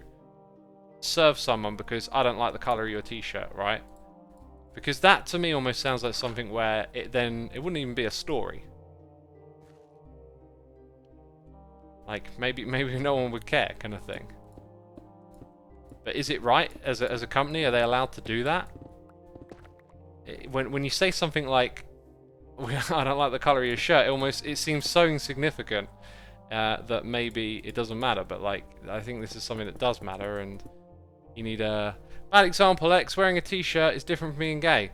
serve someone because I don't like the colour of your t-shirt, right? Because that to me almost sounds like something where it wouldn't even be a story. Like, maybe no one would care, kind of thing. But is it right as a company? Are they allowed to do that? When you say something like, "I don't like the color of your shirt," it seems so insignificant that maybe it doesn't matter. But like, I think this is something that does matter, and you need a bad example. X wearing a t-shirt is different from being gay.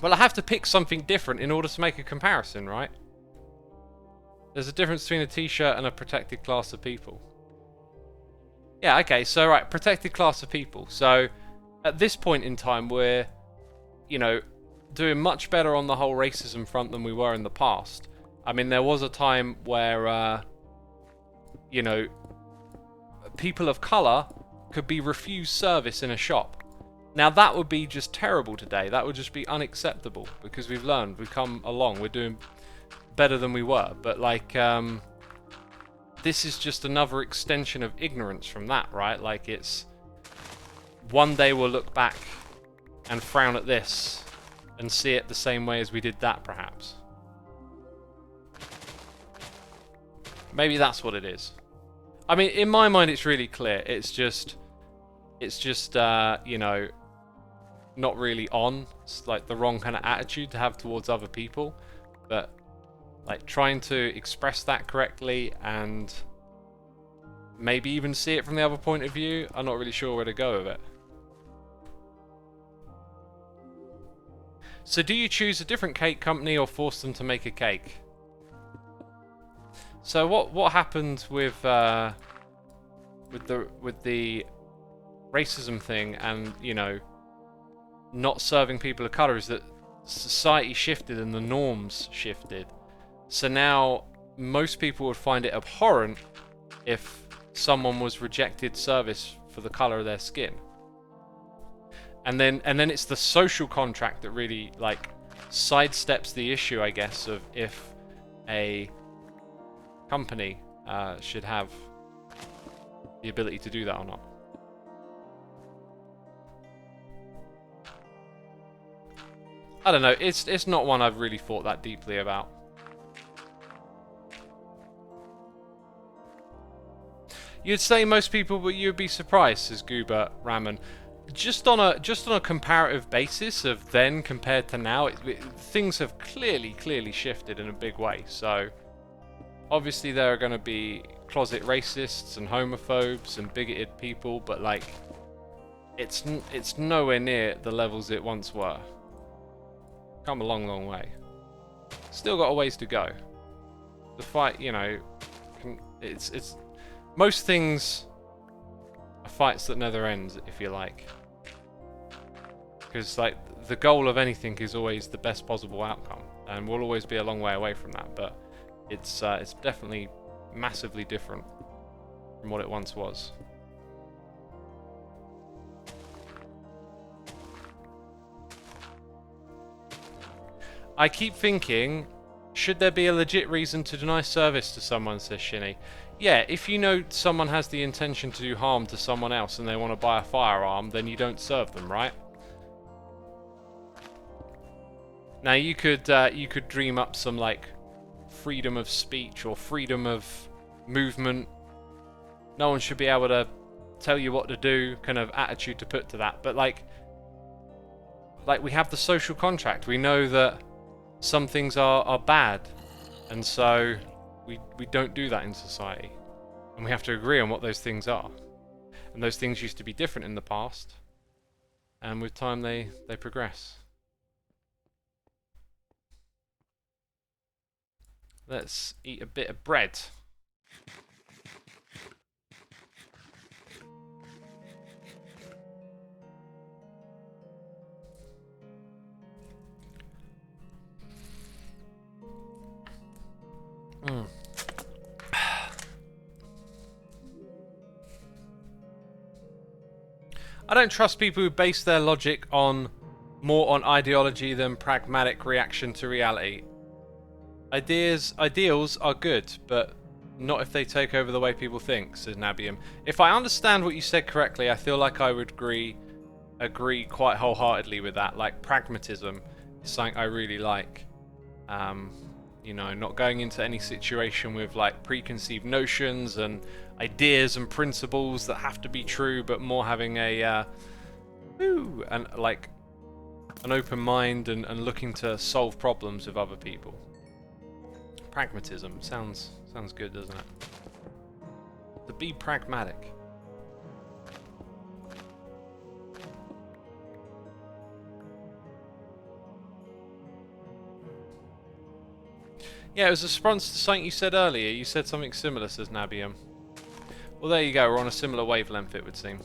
Well, I have to pick something different in order to make a comparison, right? There's a difference between a t-shirt and a protected class of people. Yeah, okay, so right, protected class of people. So, at this point in time, we're, you know, doing much better on the whole racism front than we were in the past. I mean, there was a time where, you know, people of colour could be refused service in a shop. Now, that would be just terrible today. That would just be unacceptable, because we've learned, we've come along, we're doing better than we were. But like, this is just another extension of ignorance from that, right? Like, it's one day we'll look back and frown at this and see it the same way as we did that, perhaps. Maybe that's what it is. I mean, in my mind, it's really clear. It's just It's just, you know, not really on. It's like the wrong kind of attitude to have towards other people. But like trying to express that correctly and maybe even see it from the other point of view, I'm not really sure where to go with it. So do you choose a different cake company or force them to make a cake? So what happened with the racism thing and, you know, not serving people of colour is that society shifted and the norms shifted. So now most people would find it abhorrent if someone was rejected service for the colour of their skin. And then it's the social contract that really like sidesteps the issue, I guess, of if a company should have the ability to do that or not. I don't know, it's not one I've really thought that deeply about. You'd say most people, but you'd be surprised, says Goober Ramen. Just on a comparative basis of then compared to now, things have clearly shifted in a big way. So obviously there are going to be closet racists and homophobes and bigoted people, but like it's nowhere near the levels it once were. Come a long way. Still got a ways to go. The fight, you know, it's most things are fights that never end, if you like. Because like the goal of anything is always the best possible outcome, and we'll always be a long way away from that. But it's definitely massively different from what it once was. I keep thinking, should there be a legit reason to deny service to someone, says Shinny. Yeah, if you know someone has the intention to do harm to someone else and they want to buy a firearm, then you don't serve them, right? Now you could dream up some like freedom of speech or freedom of movement. No one should be able to tell you what to do, kind of attitude to put to that. But like we have the social contract. We know that some things are bad, and so we don't do that in society, and we have to agree on what those things are. And those things used to be different in the past, and with time they progress. Let's eat a bit of bread. I don't trust people who base their logic more on ideology than pragmatic reaction to reality. Ideals are good, but not if they take over the way people think, says Nabium. If I understand what you said correctly, I feel like I would agree quite wholeheartedly with that. Like, pragmatism is something I really like. You know, not going into any situation with like preconceived notions and ideas and principles that have to be true, but more having a like an open mind and looking to solve problems with other people. Pragmatism sounds good, doesn't it? To be pragmatic. Yeah, it was a response to something you said earlier. You said something similar, says Nabium. Well, there you go. We're on a similar wavelength, it would seem.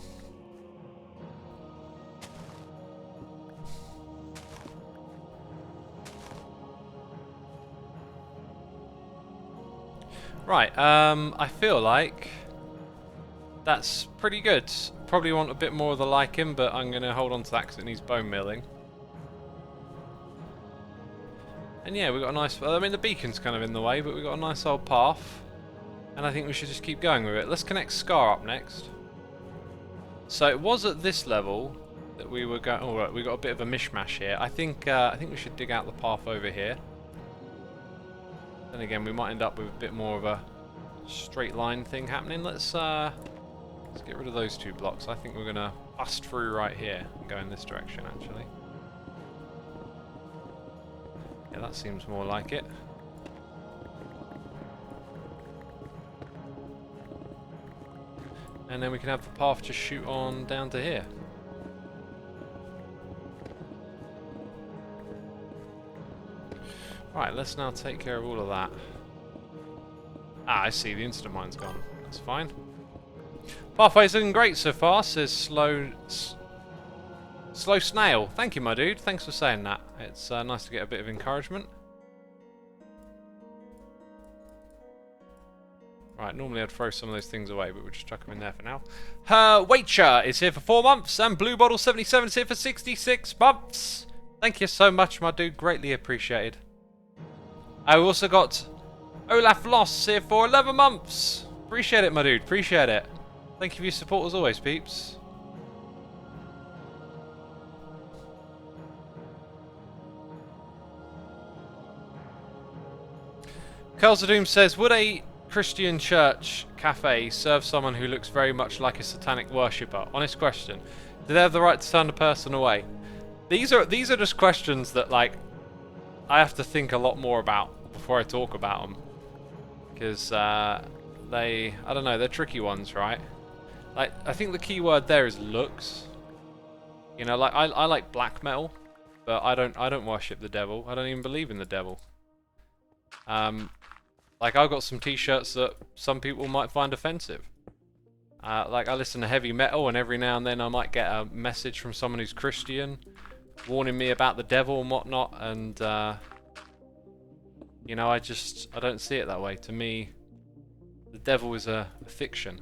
Right, I feel like that's pretty good. Probably want a bit more of the lichen, but I'm going to hold on to that because it needs bone milling. And yeah, we've got a nice... I mean, the beacon's kind of in the way, but we've got a nice old path. And I think we should just keep going with it. Let's connect Scar up next. So it was at this level that we were going... Oh, right, we got a bit of a mishmash here. I think we should dig out the path over here. Then again, we might end up with a bit more of a straight line thing happening. Let's Let's get rid of those 2 blocks. I think we're going to bust through right here and go in this direction, actually. Yeah, that seems more like it. And then we can have the path just shoot on down to here. Right, let's now take care of all of that. Ah, I see, the instant mine's gone. That's fine. Pathway's looking great so far, says Slow Snail. Thank you, my dude. Thanks for saying that. It's nice to get a bit of encouragement. Right, normally I'd throw some of those things away, but we'll just chuck them in there for now. Waitcher is here for 4 months, and Blue Bottle 77 is here for 66 months. Thank you so much, my dude. Greatly appreciated. I also got Olaf Loss here for 11 months. Appreciate it, my dude. Appreciate it. Thank you for your support as always, peeps. Curls of Doom says, would a Christian church cafe serve someone who looks very much like a satanic worshipper? Honest question. Do they have the right to turn a person away? These are just questions that, like, I have to think a lot more about before I talk about them. Because I don't know, they're tricky ones, right? Like, I think the key word there is looks. You know, like, I like black metal, but I don't worship the devil. I don't even believe in the devil. Like, I've got some t-shirts that some people might find offensive. Like, I listen to heavy metal, and every now and then I might get a message from someone who's Christian warning me about the devil and whatnot, and you know, I don't see it that way. To me, the devil is a fiction.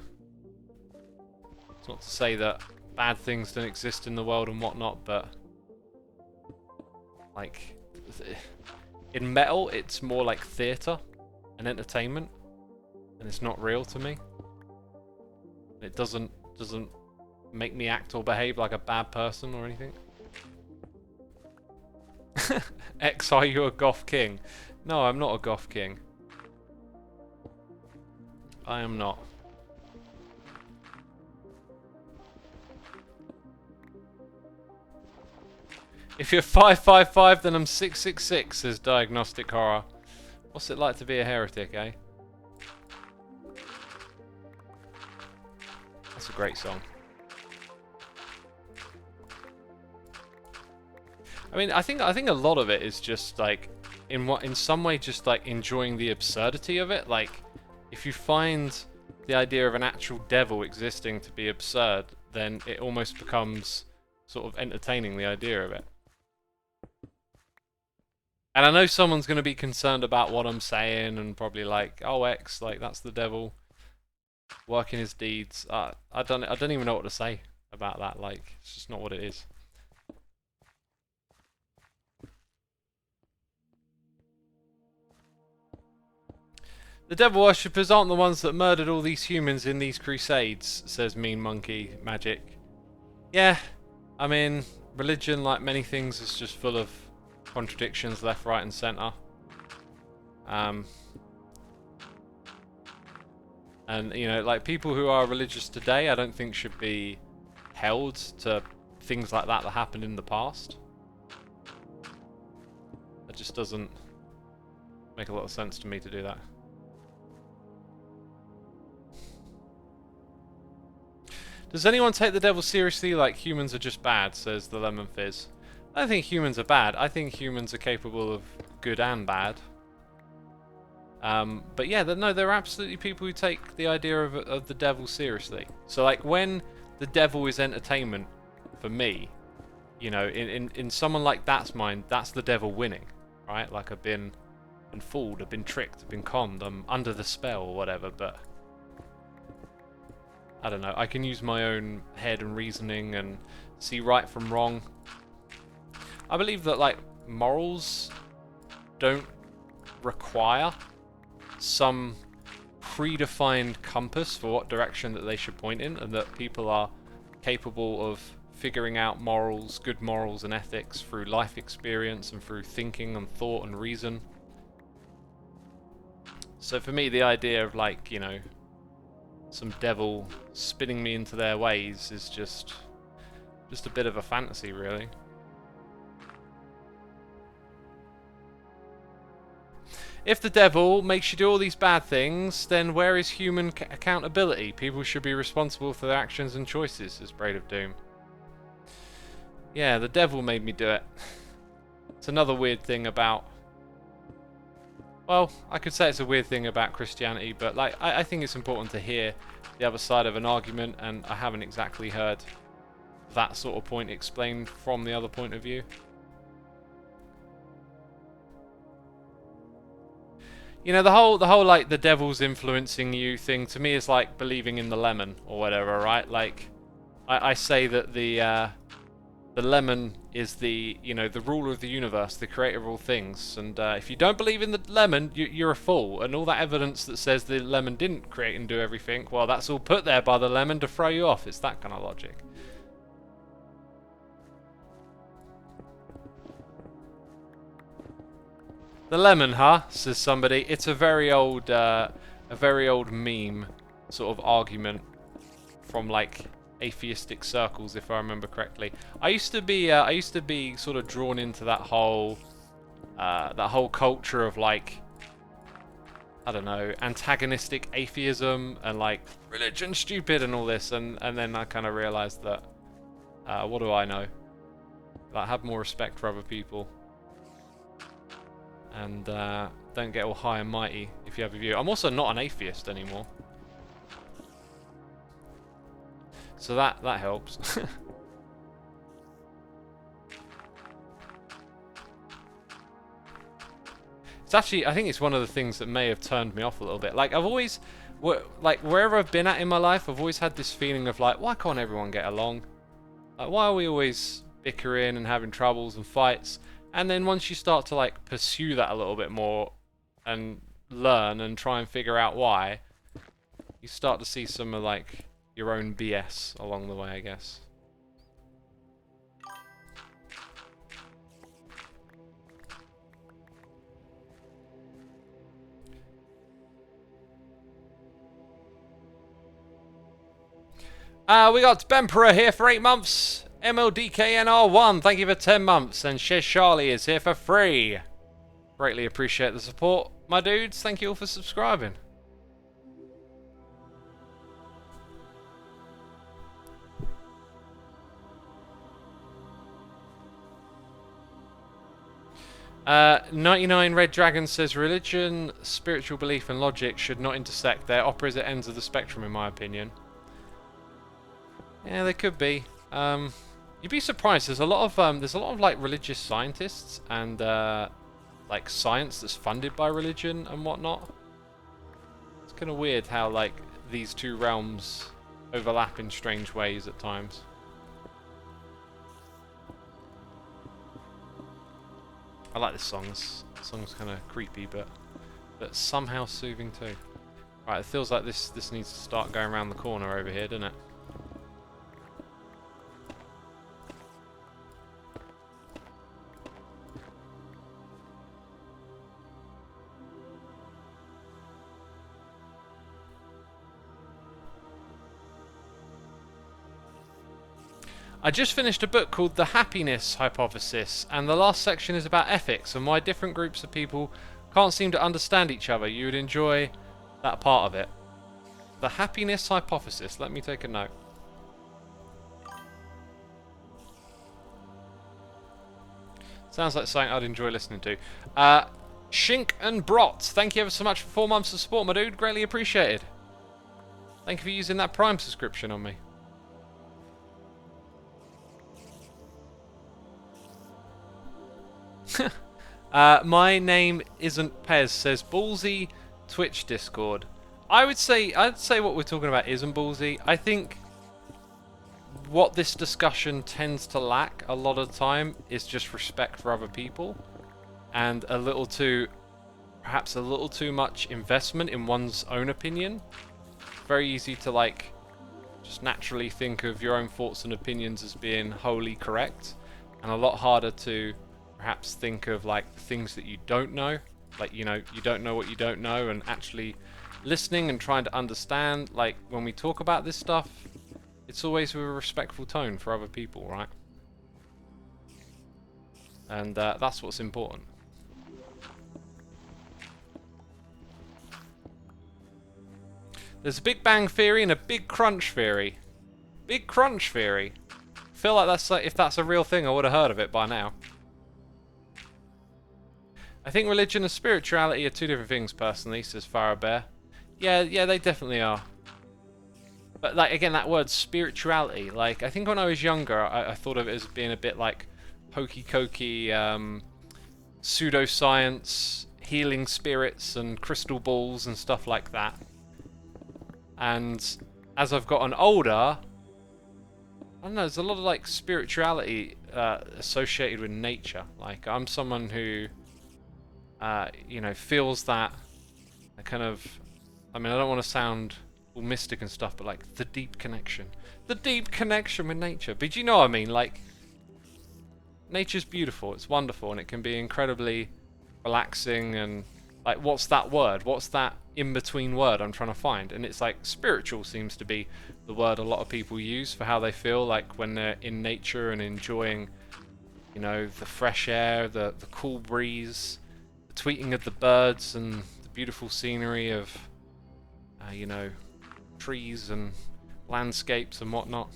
It's not to say that bad things don't exist in the world and whatnot, but like, in metal, it's more like theatre and entertainment, and it's not real to me. It doesn't make me act or behave like a bad person or anything. X, are you a goth king? No, I'm not a goth king. I am not. If you're 555, then I'm 666, says Diagnostic Horror. What's it like to be a heretic, eh? That's a great song. I mean, I think a lot of it is just like, in some way, just like enjoying the absurdity of it. Like, if you find the idea of an actual devil existing to be absurd, then it almost becomes sort of entertaining, the idea of it. And I know someone's going to be concerned about what I'm saying and probably like, oh, X, like, that's the devil working his deeds. I don't even know what to say about that. Like, it's just not what it is. The devil worshippers aren't the ones that murdered all these humans in these crusades, says Mean Monkey Magic. Yeah, I mean, religion, like many things, is just full of contradictions left, right, and centre. And, you know, like, people who are religious today, I don't think should be held to things like that happened in the past. It just doesn't make a lot of sense to me to do that. Does anyone take the devil seriously like humans are just bad, says the Lemon Fizz. I don't think humans are bad. I think humans are capable of good and bad. But yeah, no, there are absolutely people who take the idea of the devil seriously. So like, when the devil is entertainment, for me, you know, in someone like that's mind, that's the devil winning, right? Like, I've been fooled, I've been tricked, I've been conned, I'm under the spell or whatever, but I don't know, I can use my own head and reasoning and see right from wrong. I believe that, like, morals don't require some predefined compass for what direction that they should point in, and that people are capable of figuring out morals, good morals and ethics through life experience and through thinking and thought and reason. So for me, the idea of, like, you know, some devil spinning me into their ways is just a bit of a fantasy, really. If the devil makes you do all these bad things, then where is human accountability? People should be responsible for their actions and choices, says Braid of Doom. Yeah, the devil made me do it. It's another weird thing about... Well, I could say it's a weird thing about Christianity, but like I think it's important to hear the other side of an argument, and I haven't exactly heard that sort of point explained from the other point of view. You know, the whole like the devil's influencing you thing to me is like believing in the lemon or whatever, right? Like I say that the lemon is the, you know, the ruler of the universe, the creator of all things, and if you don't believe in the lemon, you're a fool. And all that evidence that says the lemon didn't create and do everything, well, that's all put there by the lemon to throw you off. It's that kind of logic. The lemon, huh? Says somebody. It's a very old meme sort of argument from like atheistic circles, if I remember correctly. I used to be sort of drawn into that whole culture of like, I don't know, antagonistic atheism and like religion stupid and all this, and then I kind of realized that what do I know? Like, have more respect for other people. And don't get all high and mighty if you have a view. I'm also not an atheist anymore, so that helps. It's actually, I think it's one of the things that may have turned me off a little bit. Like, I've always, like, wherever I've been at in my life, I've always had this feeling of like, why can't everyone get along? Like, why are we always bickering and having troubles and fights? And then once you start to like pursue that a little bit more and learn and try and figure out why, you start to see some of like your own BS along the way, I guess. We got Bempera here for 8 months. MLDKNR1, thank you for 10 months. And Shez Charlie is here for free. Greatly appreciate the support, my dudes. Thank you all for subscribing. Uh, 99 Red Dragon says religion, spiritual belief and logic should not intersect. They're opposite ends of the spectrum, in my opinion. Yeah, they could be. You'd be surprised. There's a lot of like religious scientists and like science that's funded by religion and whatnot. It's kind of weird how like these two realms overlap in strange ways at times. I like this song. This song's kind of creepy, but somehow soothing too. Right, it feels like this needs to start going around the corner over here, doesn't it? I just finished a book called The Happiness Hypothesis, and the last section is about ethics and why different groups of people can't seem to understand each other. You would enjoy that part of it. The Happiness Hypothesis. Let me take a note. Sounds like something I'd enjoy listening to. Shink and Brot, thank you ever so much for 4 months of support, my dude. Greatly appreciated. Thank you for using that Prime subscription on me. My name isn't Pez, says Ballsy Twitch Discord. I'd say what we're talking about isn't ballsy. I think what this discussion tends to lack a lot of the time is just respect for other people, and perhaps a little too much investment in one's own opinion. Very easy to like just naturally think of your own thoughts and opinions as being wholly correct, and a lot harder to perhaps think of like things that you don't know, like, you know, you don't know what you don't know, and actually listening and trying to understand, like, when we talk about this stuff, it's always with a respectful tone for other people, right? And that's what's important. There's a Big Bang Theory and a Big Crunch Theory. Big Crunch Theory. I feel like that's if that's a real thing, I would have heard of it by now. I think religion and spirituality are two different things, personally, says Farrah Bear. Yeah, they definitely are. But, like, again, that word spirituality, like, I think when I was younger, I thought of it as being a bit like hokey-cokey, pseudoscience, healing spirits and crystal balls and stuff like that. And as I've gotten older, I don't know, there's a lot of, like, spirituality associated with nature. Like, I'm someone who, you know, feels that a kind of, I mean, I don't want to sound all mystic and stuff, but, like, the deep connection with nature. But do you know what I mean? Like, nature's beautiful, it's wonderful, and it can be incredibly relaxing. And, like, what's that word? What's that in-between word I'm trying to find? And it's like spiritual seems to be the word a lot of people use for how they feel, like, when they're in nature and enjoying, you know, the fresh air, the cool breeze, the tweeting of the birds, and the beautiful scenery of, you know, trees and landscapes and whatnot.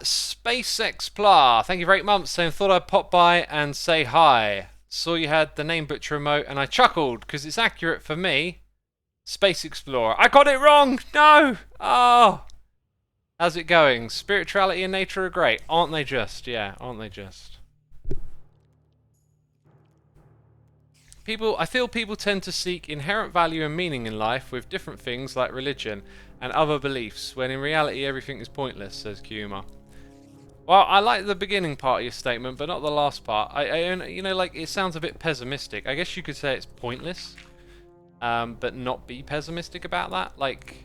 Space Explar, thank you for 8 months, saying, thought I'd pop by and say hi. Saw you had the name butcher emote and I chuckled because it's accurate for me. Space Explorer. I got it wrong! No! Oh! How's it going? Spirituality and nature are great, aren't they just? Yeah, aren't they just? I feel people tend to seek inherent value and meaning in life with different things like religion and other beliefs, when in reality everything is pointless, says Kuma. Well, I like the beginning part of your statement, but not the last part. You know, like, it sounds a bit pessimistic. I guess you could say it's pointless, but not be pessimistic about that. Like,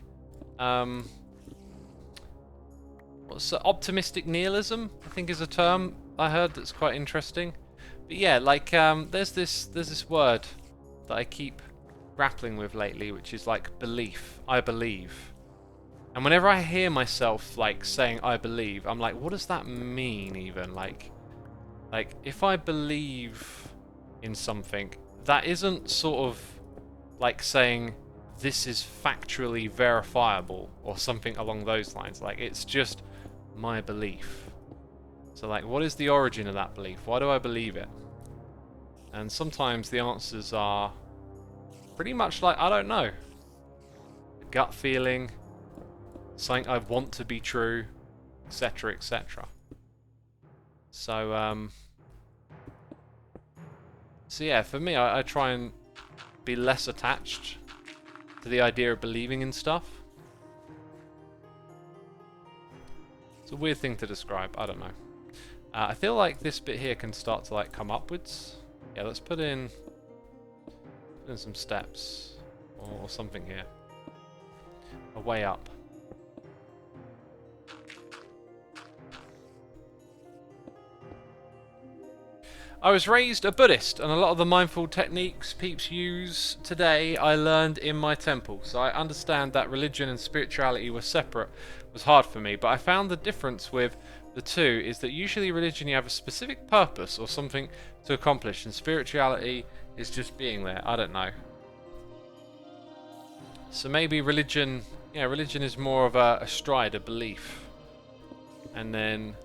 what's optimistic nihilism, I think, is a term I heard that's quite interesting. But yeah, like, there's this word that I keep grappling with lately, which is like belief. I believe. And whenever I hear myself, like, saying I believe, I'm like, what does that mean even? Like if I believe in something, that isn't sort of like saying this is factually verifiable or something along those lines. Like, it's just my belief. So, like, what is the origin of that belief? Why do I believe it? And sometimes the answers are pretty much like, I don't know. A gut feeling, something I want to be true, etc., etc. So, so yeah, for me, I try and be less attached to the idea of believing in stuff. It's a weird thing to describe, I don't know. I feel like this bit here can start to, like, come upwards. Yeah, let's put in some steps or something here. A way up. I was raised a Buddhist, and a lot of the mindful techniques peeps use today I learned in my temple, so I understand that religion and spirituality were separate was hard for me, but I found the difference with the two is that usually religion you have a specific purpose or something to accomplish, and spirituality is just being there. I don't know. So maybe religion, yeah, religion is more of a stride, a belief, and then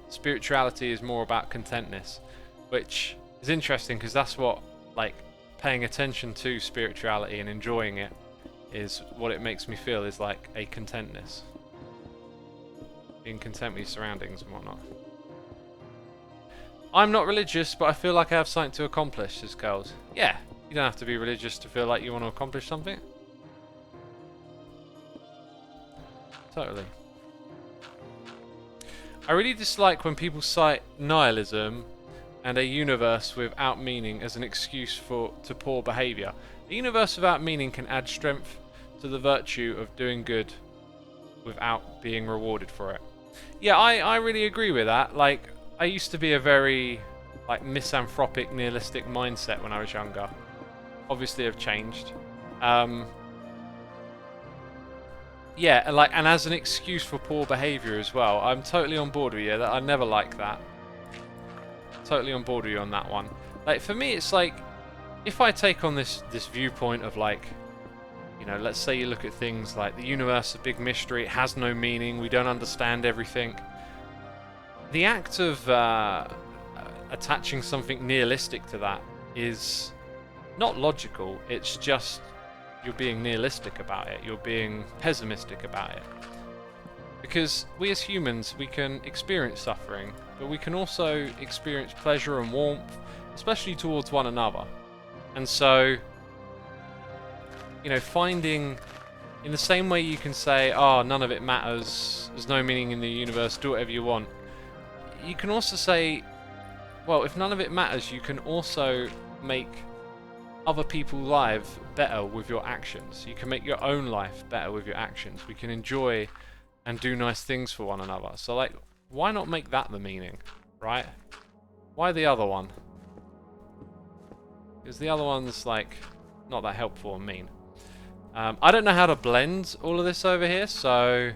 spirituality is more about contentness. Which is interesting because that's what, like, paying attention to spirituality and enjoying it is what it makes me feel, is like a contentness. Being content with your surroundings and whatnot. I'm not religious, but I feel like I have something to accomplish, says Girls. Yeah, you don't have to be religious to feel like you want to accomplish something. Totally. I really dislike when people cite nihilism and a universe without meaning as an excuse to poor behaviour. A universe without meaning can add strength to the virtue of doing good without being rewarded for it. Yeah, I really agree with that. Like, I used to be a very like misanthropic, nihilistic mindset when I was younger. Obviously, I've changed. Yeah, and as an excuse for poor behaviour as well. I'm totally on board with you. That I never like that. Totally on board with you on that one. Like for me, it's like if I take on this viewpoint of like, you know, let's say you look at things like the universe is a big mystery. It has no meaning. We don't understand everything. The act of attaching something nihilistic to that is not logical. It's just you're being nihilistic about it. You're being pessimistic about it. Because we as humans, we can experience suffering, but we can also experience pleasure and warmth, especially towards one another. And so, you know, finding, in the same way you can say, oh, none of it matters, there's no meaning in the universe, do whatever you want. You can also say, well, if none of it matters, you can also make other people's lives better with your actions. You can make your own life better with your actions. We can enjoy and do nice things for one another. So, like, why not make that the meaning, right? Why the other one? Because the other one's, like, not that helpful and mean. I don't know how to blend all of this over here, so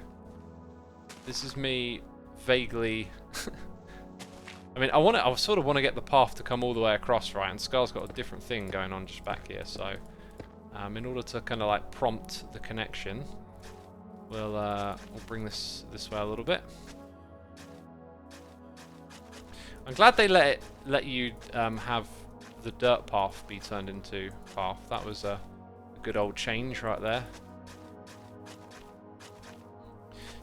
this is me vaguely... I mean, I sort of want to get the path to come all the way across, right? And Skull's got a different thing going on just back here, so in order to kind of like prompt the connection, we'll bring this way a little bit. I'm glad they let you have the dirt path be turned into path. That was a good old change right there.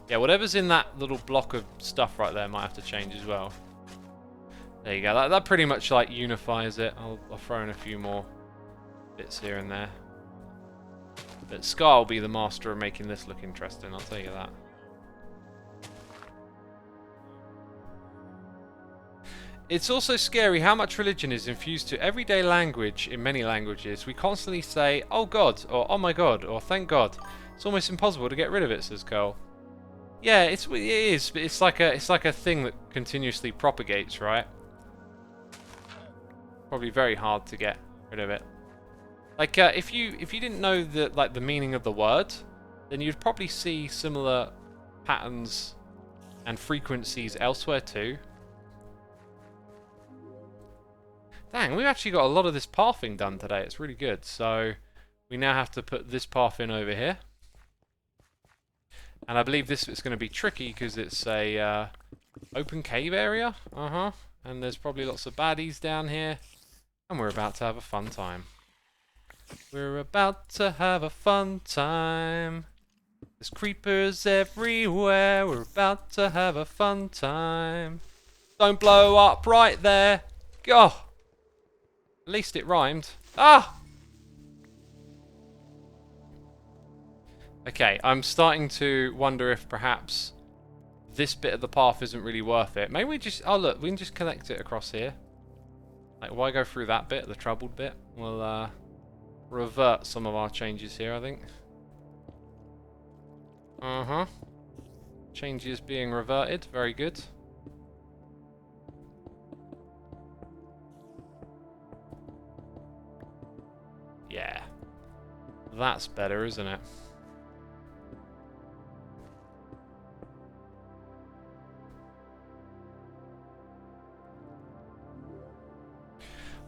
Yeah, whatever's in that little block of stuff right there might have to change as well. There you go. That pretty much like unifies it. I'll throw in a few more bits here and there. But Scar will be the master of making this look interesting, I'll tell you that. It's also scary how much religion is infused to everyday language in many languages. We constantly say, oh God, or oh my God, or thank God. It's almost impossible to get rid of it, says Cole. Yeah, it is, but it's like a thing that continuously propagates, right? Probably very hard to get rid of it. Like if you didn't know the meaning of the word, then you'd probably see similar patterns and frequencies elsewhere too. Dang, we've actually got a lot of this pathing done today. It's really good. So we now have to put this path in over here. And I believe this is going to be tricky because it's a open cave area. And there's probably lots of baddies down here. And we're about to have a fun time. We're about to have a fun time. There's creepers everywhere. We're about to have a fun time. Don't blow up right there. God. At least it rhymed. Ah! Okay, I'm starting to wonder if perhaps this bit of the path isn't really worth it. Maybe we just... Oh, look, we can just connect it across here. Like, why go through that bit, the troubled bit? We'll revert some of our changes here, I think. Changes being reverted. Very good. Yeah. That's better, isn't it?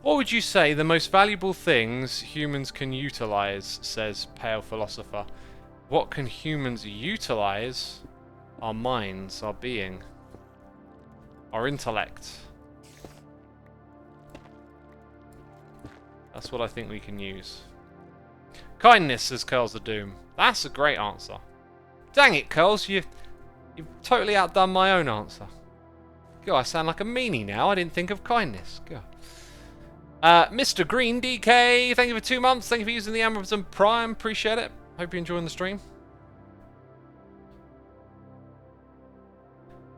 What would you say the most valuable things humans can utilize, says Pale Philosopher. What can humans utilize? Our minds, our being, our intellect. That's what I think we can use. Kindness, says Curls of Doom. That's a great answer. Dang it, Curls, you've totally outdone my own answer. God, I sound like a meanie now. I didn't think of kindness. God. Mr. Green DK, thank you for 2 months. Thank you for using the Amazon Prime. Appreciate it. Hope you're enjoying the stream.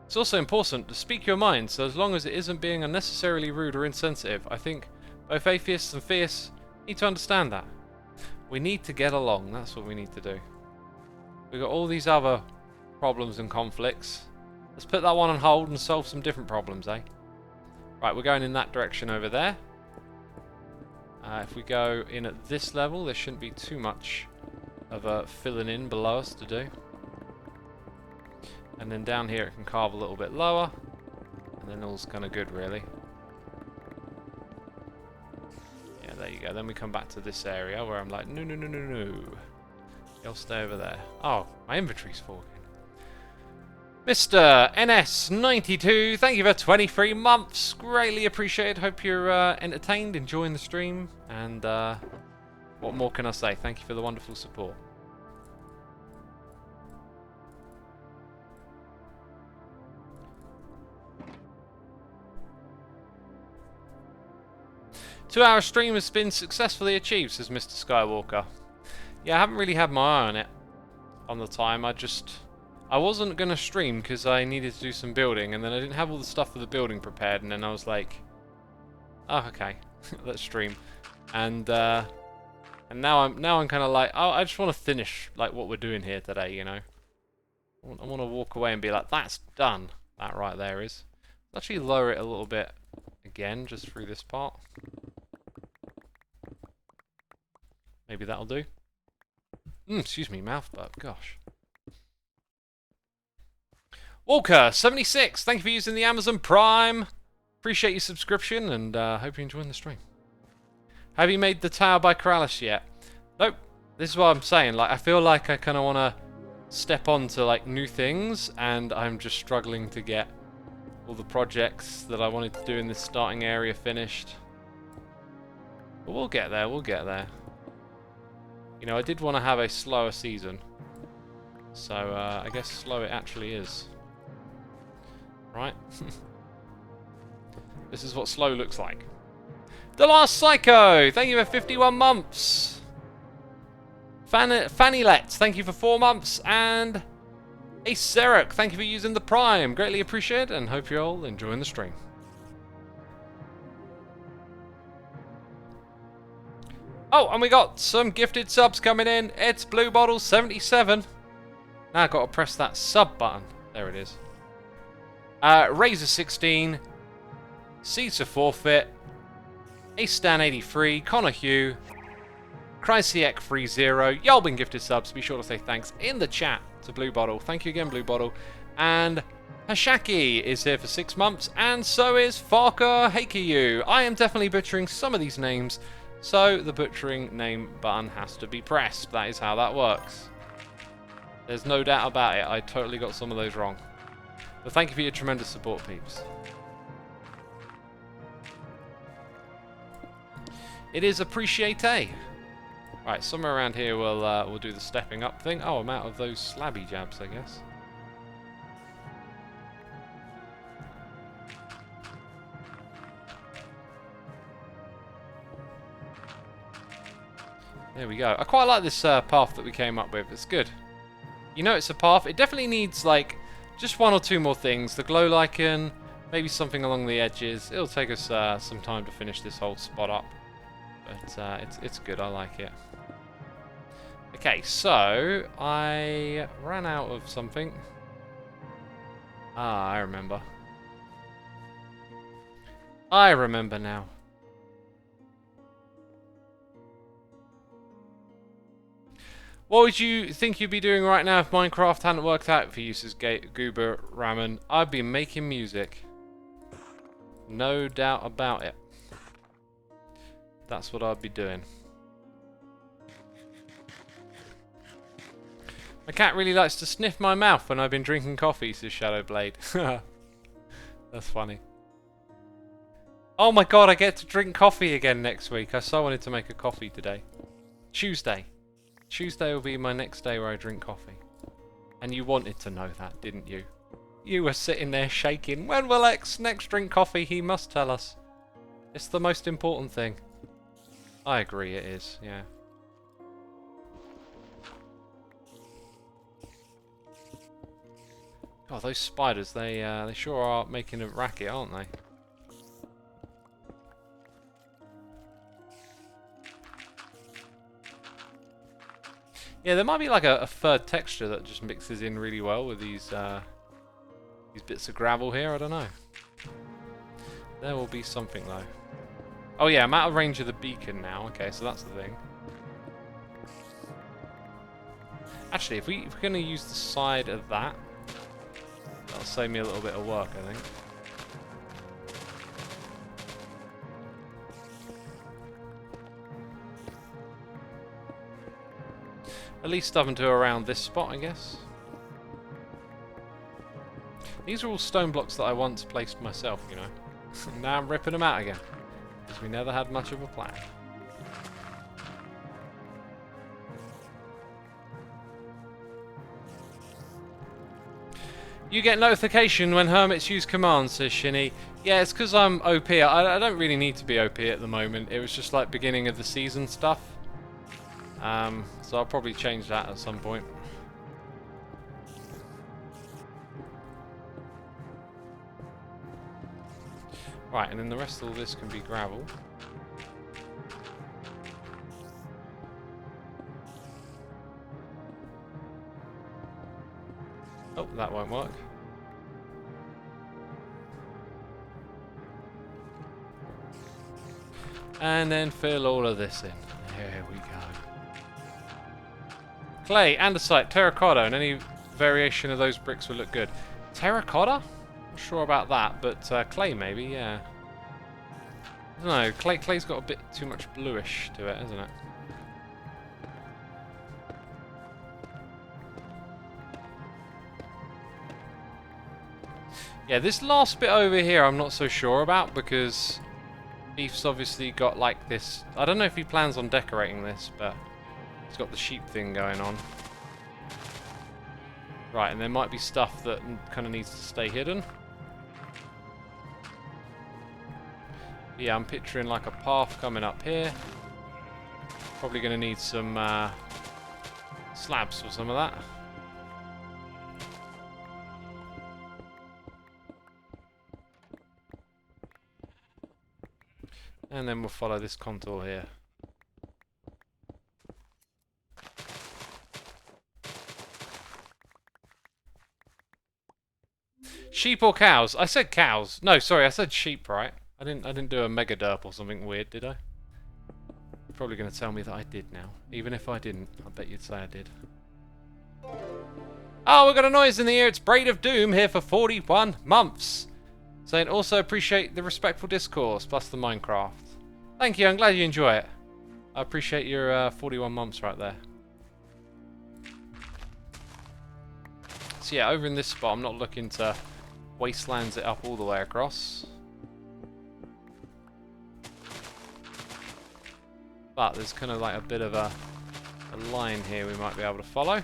It's also important to speak your mind, so as long as it isn't being unnecessarily rude or insensitive. I think both atheists and theists need to understand that. We need to get along. That's what we need to do. We've got all these other problems and conflicts. Let's put that one on hold and solve some different problems, eh? Right, we're going in that direction over there. If we go in at this level, there shouldn't be too much of a filling in below us to do. And then down here it can carve a little bit lower. And then all's kind of good, really. Yeah, there you go. Then we come back to this area where I'm like, no, no, no, no, no. You'll stay over there. Oh, my inventory's full. Mr. NS92, thank you for 23 months. Greatly appreciated. Hope you're entertained, enjoying the stream. And what more can I say? Thank you for the wonderful support. Two-hour stream has been successfully achieved, says Mr. Skywalker. Yeah, I haven't really had my eye on it on the time. I wasn't going to stream because I needed to do some building, and then I didn't have all the stuff for the building prepared, and then I was like, oh, okay, let's stream. And now I'm kind of like, oh, I just want to finish like what we're doing here today, you know. I want to walk away and be like, that's done. That right there is. Let's actually lower it a little bit again, just through this part. Maybe that'll do. Excuse me, mouth burp, gosh. Walker, 76, thank you for using the Amazon Prime. Appreciate your subscription and hope you're enjoying the stream. Have you made the Tower by Corrales yet? Nope. This is what I'm saying. Like, I feel like I kind of want to step on to like new things, and I'm just struggling to get all the projects that I wanted to do in this starting area finished. But we'll get there. We'll get there. You know, I did want to have a slower season, so I guess slow it actually is. Right? This is what slow looks like. The Last Psycho! Thank you for 51 months! Fannylet, thank you for 4 months. And Acerok, thank you for using the Prime. Greatly appreciated and hope you're all enjoying the stream. Oh, and we got some gifted subs coming in. It's Blue Bottle 77. Now I've got to press that sub button. There it is. Razor 16, Caesar Forfeit, Astan 83, Connor Hugh, Chrysiek 30. Y'all been gifted subs. Be sure to say thanks in the chat to Blue Bottle. Thank you again, Blue Bottle. And Hashaki is here for 6 months, and so is Farka Heikiyu. I am definitely butchering some of these names, so the butchering name button has to be pressed. That is how that works. There's no doubt about it. I totally got some of those wrong. But thank you for your tremendous support, peeps. It is appreciate. Right, somewhere around here we'll do the stepping up thing. Oh, I'm out of those slabby jabs, I guess. There we go. I quite like this path that we came up with. It's good. You know it's a path. It definitely needs, like, just 1 or 2 more things. The glow lichen, maybe something along the edges. It'll take us some time to finish this whole spot up. But it's good. I like it. Okay, so I ran out of something. Ah, I remember. I remember now. What would you think you'd be doing right now if Minecraft hadn't worked out for you, says Goober Ramen? I'd be making music. No doubt about it. That's what I'd be doing. My cat really likes to sniff my mouth when I've been drinking coffee, says Shadowblade. That's funny. Oh my god, I get to drink coffee again next week. I so wanted to make a coffee today. Tuesday. Tuesday will be my next day where I drink coffee. And you wanted to know that, didn't you? You were sitting there shaking. When will X next drink coffee? He must tell us. It's the most important thing. I agree it is, yeah. Oh, those spiders, they sure are making a racket, aren't they? Yeah, there might be like a third texture that just mixes in really well with these bits of gravel here. I don't know. There will be something though. Oh yeah, I'm out of range of the beacon now. Okay, so that's the thing. Actually, if we're going to use the side of that, that'll save me a little bit of work, I think. At least up until around this spot, I guess. These are all stone blocks that I once placed myself, you know. Now I'm ripping them out again. Because we never had much of a plan. You get notification when hermits use commands, says Shinny. Yeah, it's because I'm OP. I don't really need to be OP at the moment. It was just like beginning of the season stuff. So I'll probably change that at some point. Right, and then the rest of all this can be gravel. Oh, that won't work. And then fill all of this in. There we go. Clay, andesite, terracotta, and any variation of those bricks will look good. Terracotta? Not sure about that, but clay maybe, yeah. I don't know, clay's got a bit too much bluish to it, hasn't it? Yeah, this last bit over here I'm not so sure about because Beef's obviously got like this. I don't know if he plans on decorating this, but he's got the sheep thing going on. Right, and there might be stuff that kind of needs to stay hidden. Yeah, I'm picturing like a path coming up here. Probably going to need some slabs for some of that. And then we'll follow this contour here. Sheep or cows? I said cows. No, sorry, I said sheep, right? I didn't do a mega derp or something weird, did I? You're probably going to tell me that I did now. Even if I didn't, I bet you'd say I did. Oh, we've got a noise in the ear. It's Braid of Doom here for 41 months. Saying also appreciate the respectful discourse plus the Minecraft. Thank you, I'm glad you enjoy it. I appreciate your 41 months right there. So yeah, over in this spot, I'm not looking to wastelands it up all the way across. But there's kind of like a bit of a line here we might be able to follow.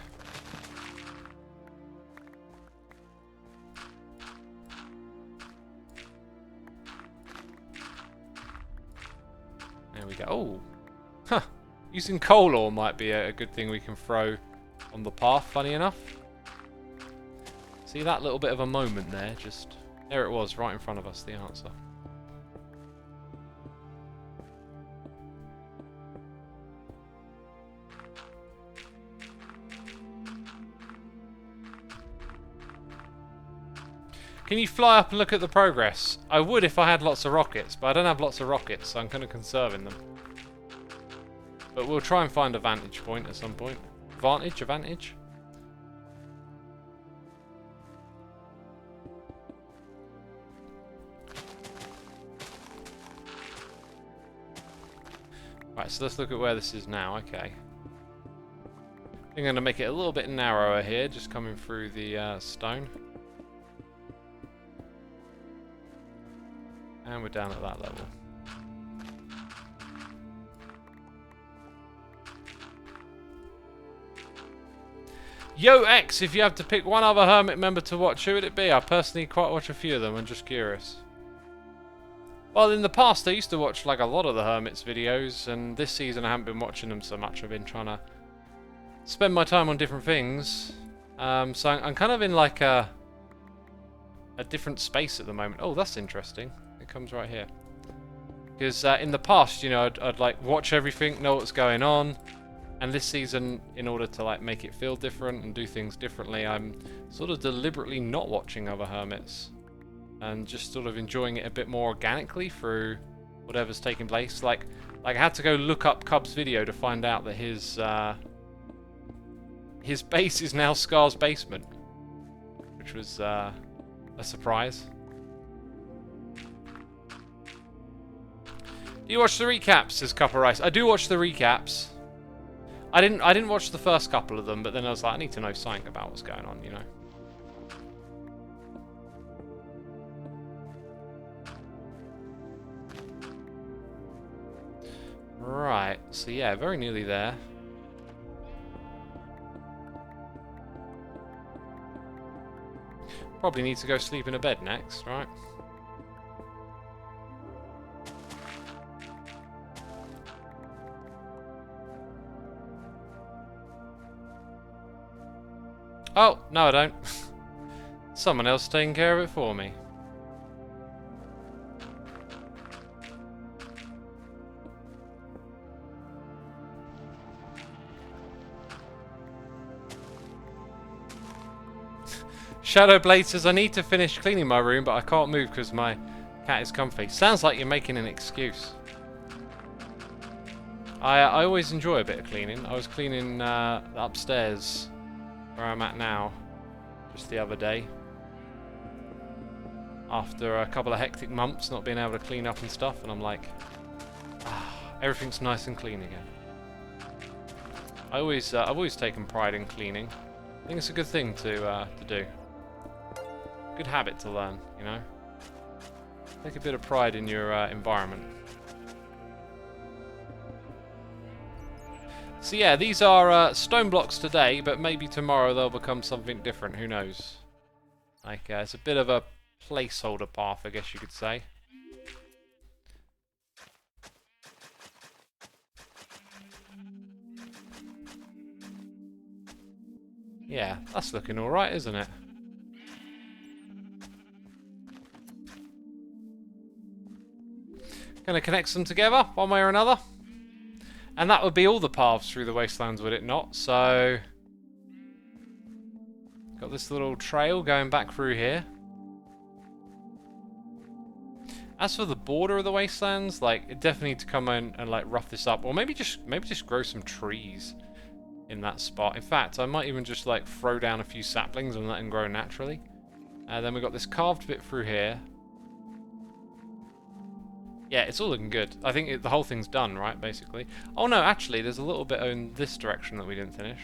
There we go. Oh, huh. Using coal ore might be a good thing we can throw on the path, funny enough. See that little bit of a moment there? Just there it was, right in front of us, the answer. Can you fly up and look at the progress? I would if I had lots of rockets, but I don't have lots of rockets, so I'm kind of conserving them. But we'll try and find a vantage point at some point. Vantage? Right, so let's look at where this is now. Okay. I'm going to make it a little bit narrower here, just coming through the stone. And we're down at that level. Yo, X, if you have to pick one other Hermit member to watch, who would it be? I personally quite watch a few of them, I'm just curious. Well, in the past I used to watch like a lot of the Hermit's videos, and this season I haven't been watching them so much. I've been trying to spend my time on different things. So I'm kind of in like a different space at the moment. Oh, that's interesting. It comes right here. Because in the past, you know, I'd like watch everything, know what's going on. And this season, in order to like make it feel different and do things differently, I'm sort of deliberately not watching other Hermits. and just sort of enjoying it a bit more organically through whatever's taking place. Like I had to go look up Cub's video to find out that his base is now Scar's basement, which was a surprise. Do you watch the recaps? Says Cup of Rice. I do watch the recaps. I didn't watch the first couple of them, but then I was like, I need to know something about what's going on, you know. Right, so yeah, very nearly there. Probably need to go sleep in a bed next, right? Oh, no I don't. Someone else taking care of it for me. Shadowblade says, I need to finish cleaning my room, but I can't move because my cat is comfy. Sounds like you're making an excuse. I always enjoy a bit of cleaning. I was cleaning upstairs where I'm at now just the other day. After a couple of hectic months not being able to clean up and stuff, and I'm like, everything's nice and clean again. I've always taken pride in cleaning. I think it's a good thing to do. Good habit to learn, you know. Take a bit of pride in your environment. So yeah, these are stone blocks today, but maybe tomorrow they'll become something different. Who knows? Like it's a bit of a placeholder path, I guess you could say. Yeah, that's looking all right, isn't it? Gonna connect them together one way or another. And that would be all the paths through the wastelands, would it not? So got this little trail going back through here. As for the border of the wastelands, like, it definitely need to come in and like rough this up, or maybe just grow some trees in that spot. In fact, I might even just like throw down a few saplings and let them grow naturally. Then we've got this carved bit through here. Yeah, it's all looking good. I think the whole thing's done, right, basically. Oh no, actually, there's a little bit in this direction that we didn't finish.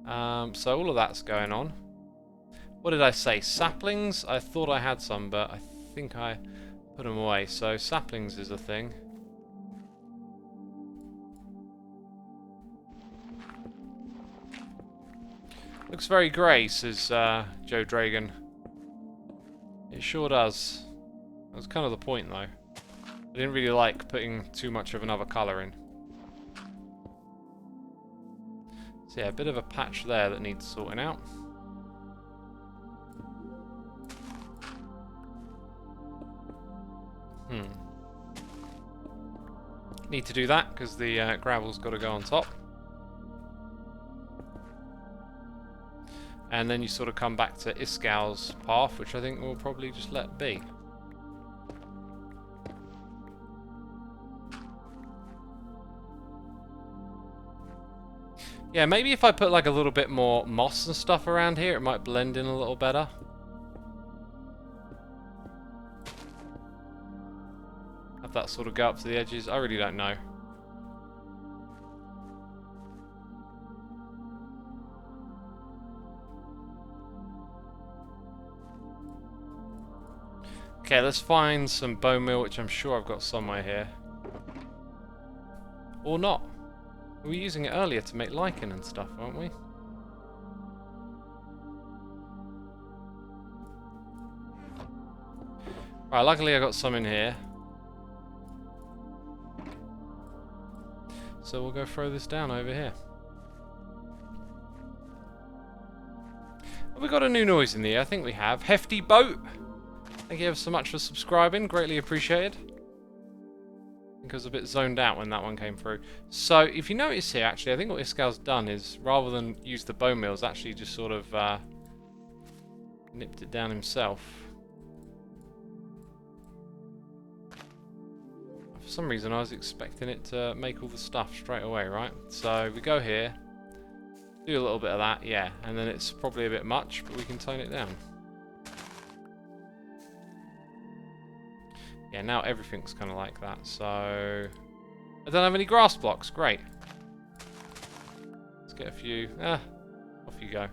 So all of that's going on. What did I say? Saplings? I thought I had some, but I think I put them away. So saplings is a thing. Looks very grey, says Joe Dragon. It sure does. That was kind of the point, though. I didn't really like putting too much of another colour in. So yeah, a bit of a patch there that needs sorting out. Need to do that because the gravel's got to go on top. And then you sort of come back to Iscal's path, which I think we'll probably just let be. Yeah, maybe if I put like a little bit more moss and stuff around here, it might blend in a little better. Have that sort of go up to the edges. I really don't know. Okay, let's find some bone meal, which I'm sure I've got somewhere here. Or not. We were using it earlier to make lichen and stuff, weren't we? Right, luckily I got some in here. So we'll go throw this down over here. Have we got a new noise in the air? I think we have. Hefty Boat! Thank you ever so much for subscribing, greatly appreciated. I think I was a bit zoned out when that one came through. So, if you notice here, actually, I think what Iscal's done is, rather than use the bone meal, is actually just sort of nipped it down himself. For some reason I was expecting it to make all the stuff straight away, right? So we go here, do a little bit of that, yeah, and then it's probably a bit much, but we can tone it down. Yeah, now everything's kind of like that, so... I don't have any grass blocks, great. Let's get a few... off you go.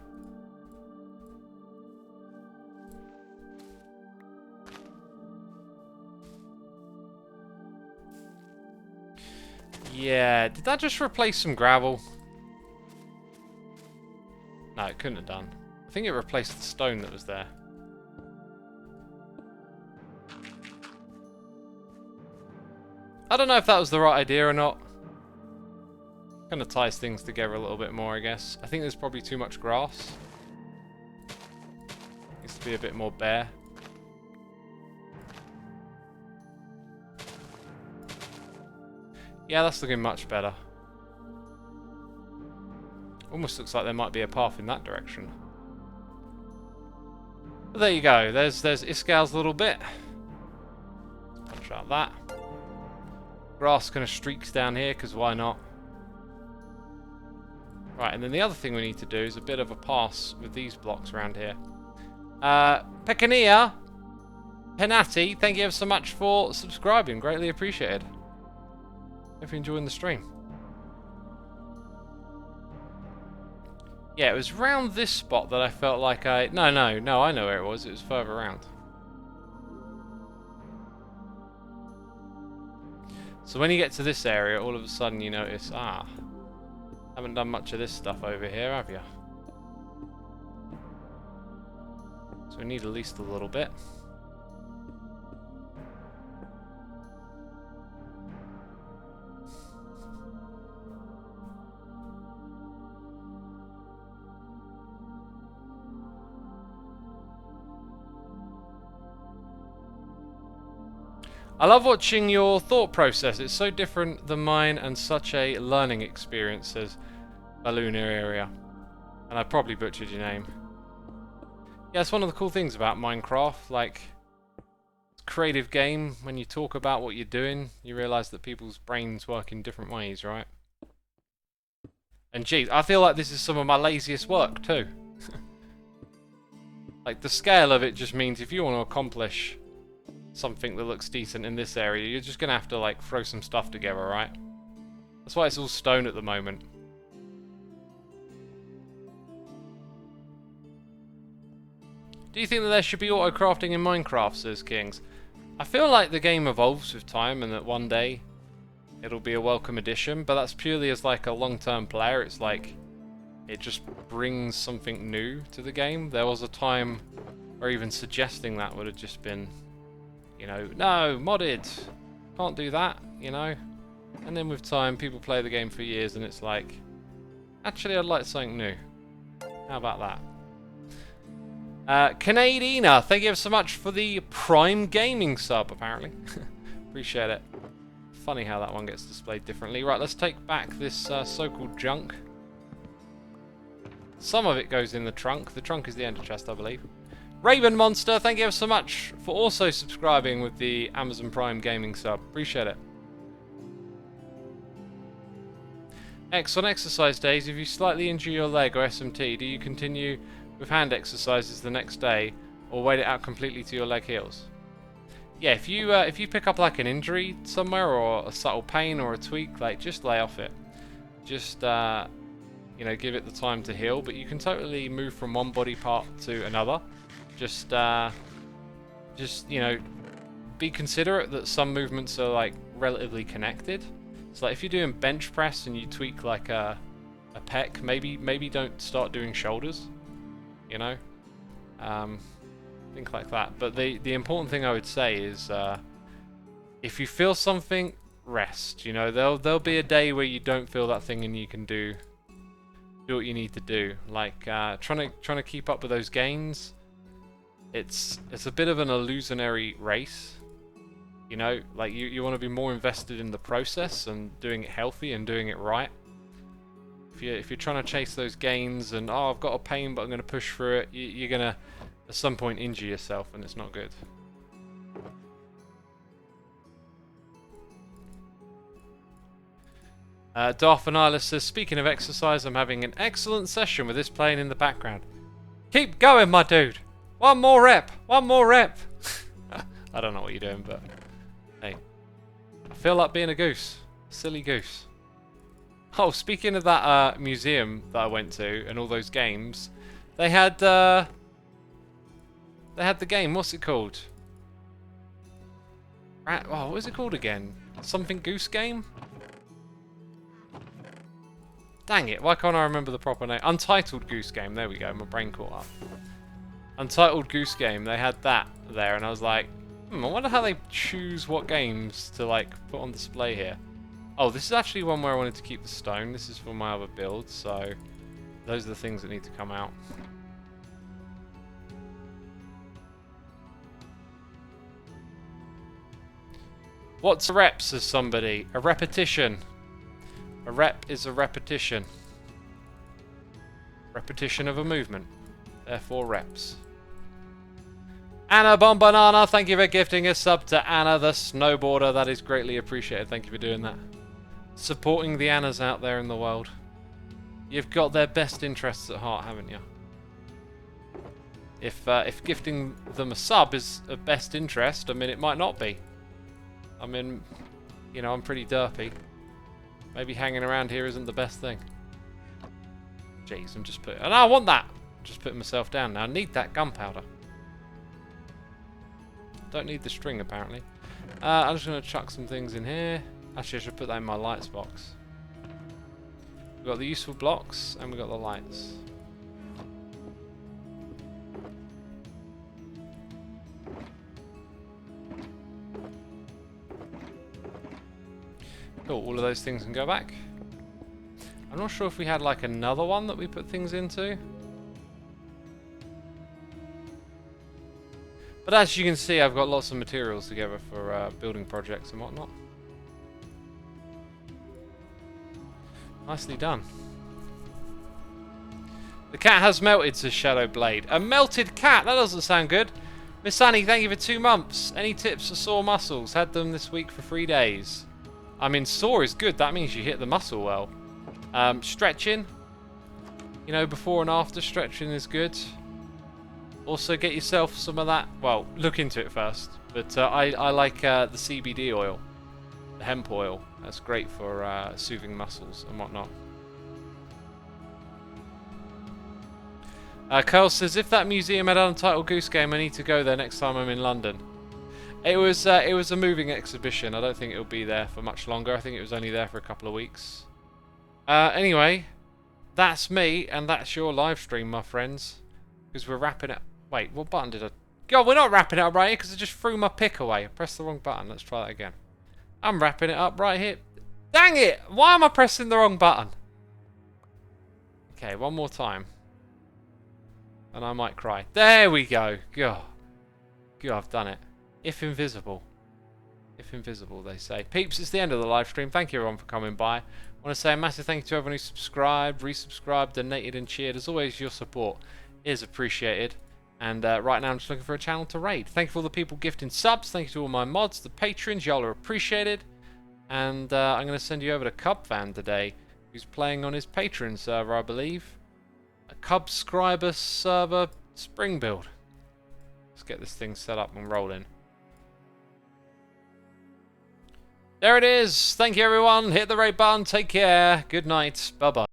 Yeah, did that just replace some gravel? No, it couldn't have done. I think it replaced the stone that was there. I don't know if that was the right idea or not. Kind of ties things together a little bit more, I guess. I think there's probably too much grass. Needs to be a bit more bare. Yeah, that's looking much better. Almost looks like there might be a path in that direction. But there you go. There's Iskal's little bit. Let's punch out that. Grass kind of streaks down here, because why not? Right, and then the other thing we need to do is a bit of a pass with these blocks around here. Pekania, Penati, thank you ever so much for subscribing. Greatly appreciated. Hope you're enjoying the stream. Yeah, it was around this spot that I felt like I... No, I know where it was. It was further around. So when you get to this area, all of a sudden you notice, haven't done much of this stuff over here, have you? So we need at least a little bit. I love watching your thought process. It's so different than mine and such a learning experience, says Balloon Area. And I probably butchered your name. Yeah, it's one of the cool things about Minecraft. Like, it's a creative game. When you talk about what you're doing, you realise that people's brains work in different ways, right? And geez, I feel like this is some of my laziest work too. Like, the scale of it just means if you want to accomplish something that looks decent in this area, you're just gonna have to like throw some stuff together, right? That's why it's all stone at the moment. Do you think that there should be auto crafting in Minecraft, says Kings? I feel like the game evolves with time and that one day it'll be a welcome addition, but that's purely as like a long-term player. It's like it just brings something new to the game. There was a time where even suggesting that would have just been, you know, no, modded, can't do that, you know. And then with time, people play the game for years and it's like, actually I'd like something new. How about that? Canadina, thank you so much for the Prime Gaming sub, apparently. Appreciate it. Funny how that one gets displayed differently. Right, let's take back this so-called junk. Some of it goes in the trunk. The trunk is the ender chest, I believe. Raven Monster, thank you ever so much for also subscribing with the Amazon Prime Gaming sub. Appreciate it. X, on exercise days, if you slightly injure your leg or SMT, do you continue with hand exercises the next day or wait it out completely till your leg heals? Yeah, if you pick up like an injury somewhere or a subtle pain or a tweak, like just lay off it. Just you know, give it the time to heal, but you can totally move from one body part to another. Just you know, be considerate that some movements are like relatively connected. So like if you're doing bench press and you tweak like a pec, maybe don't start doing shoulders. You know, think like that. But the important thing I would say is, if you feel something, rest. You know, there'll be a day where you don't feel that thing and you can do what you need to do. Like trying to keep up with those gains. It's a bit of an illusionary race. You know, like you want to be more invested in the process and doing it healthy and doing it right. If you're trying to chase those gains and I've got a pain but I'm going to push through it, you're gonna at some point injure yourself, and it's not good. Darth Anila says, speaking of exercise, I'm having an excellent session with this playing in the background. Keep going, my dude. One more rep. One more rep. I don't know what you're doing, but hey, I feel like being a goose. Silly goose. Oh, speaking of that museum that I went to and all those games, they had the game. What's it called? Oh, what was it called again? Something Goose Game? Dang it, why can't I remember the proper name? Untitled Goose Game, there we go, my brain caught up. Untitled Goose Game, they had that there, and I was like, I wonder how they choose what games to like put on display here. Oh, this is actually one where I wanted to keep the stone. This is for my other build, so those are the things that need to come out. What's a rep, says somebody? A repetition. A rep is a repetition. Repetition of a movement. Therefore reps. Anna Bombanana, thank you for gifting a sub to Anna the Snowboarder. That is greatly appreciated. Thank you for doing that. Supporting the Annas out there in the world. You've got their best interests at heart, haven't you? If gifting them a sub is of best interest, I mean, it might not be. I mean, you know, I'm pretty derpy. Maybe hanging around here isn't the best thing. Jeez, I'm just putting... And I want that! I'm just putting myself down now. I need that gunpowder. Don't need the string, apparently. I'm just going to chuck some things in here. Actually, I should put that in my lights box. We've got the useful blocks, and we've got the lights. Cool, all of those things can go back. I'm not sure if we had like another one that we put things into. But as you can see, I've got lots of materials together for building projects and whatnot. Nicely done. The cat has melted, says Shadow Blade. A melted cat? That doesn't sound good. Miss Annie, thank you for 2 months. Any tips for sore muscles? Had them this week for 3 days. I mean, sore is good. That means you hit the muscle well. Stretching. You know, before and after stretching is good. Also, get yourself some of that. Well, look into it first. But I like the CBD oil. The hemp oil. That's great for soothing muscles and whatnot. Curl says, if that museum had Untitled Goose Game, I need to go there next time I'm in London. It was a moving exhibition. I don't think it'll be there for much longer. I think it was only there for a couple of weeks. Anyway, that's me, and that's your live stream, my friends. Because we're wrapping it... Wait, what button did I... God, we're not wrapping it up right here, because I just threw my pick away. I pressed the wrong button. Let's try that again. I'm wrapping it up right here. Dang it! Why am I pressing the wrong button? Okay, one more time. And I might cry. There we go. God. God, I've done it. If invisible. If invisible, they say. Peeps, it's the end of the live stream. Thank you everyone for coming by. I want to say a massive thank you to everyone who subscribed, resubscribed, donated and cheered. As always, your support is appreciated. And right now I'm just looking for a channel to raid. Thank you for all the people gifting subs. Thank you to all my mods, the patrons. Y'all are appreciated. And I'm going to send you over to Cubfan today, who's playing on his Patreon server, I believe. A Cubscriber server spring build. Let's get this thing set up and rolling. There it is. Thank you, everyone. Hit the raid button. Take care. Good night. Bye-bye.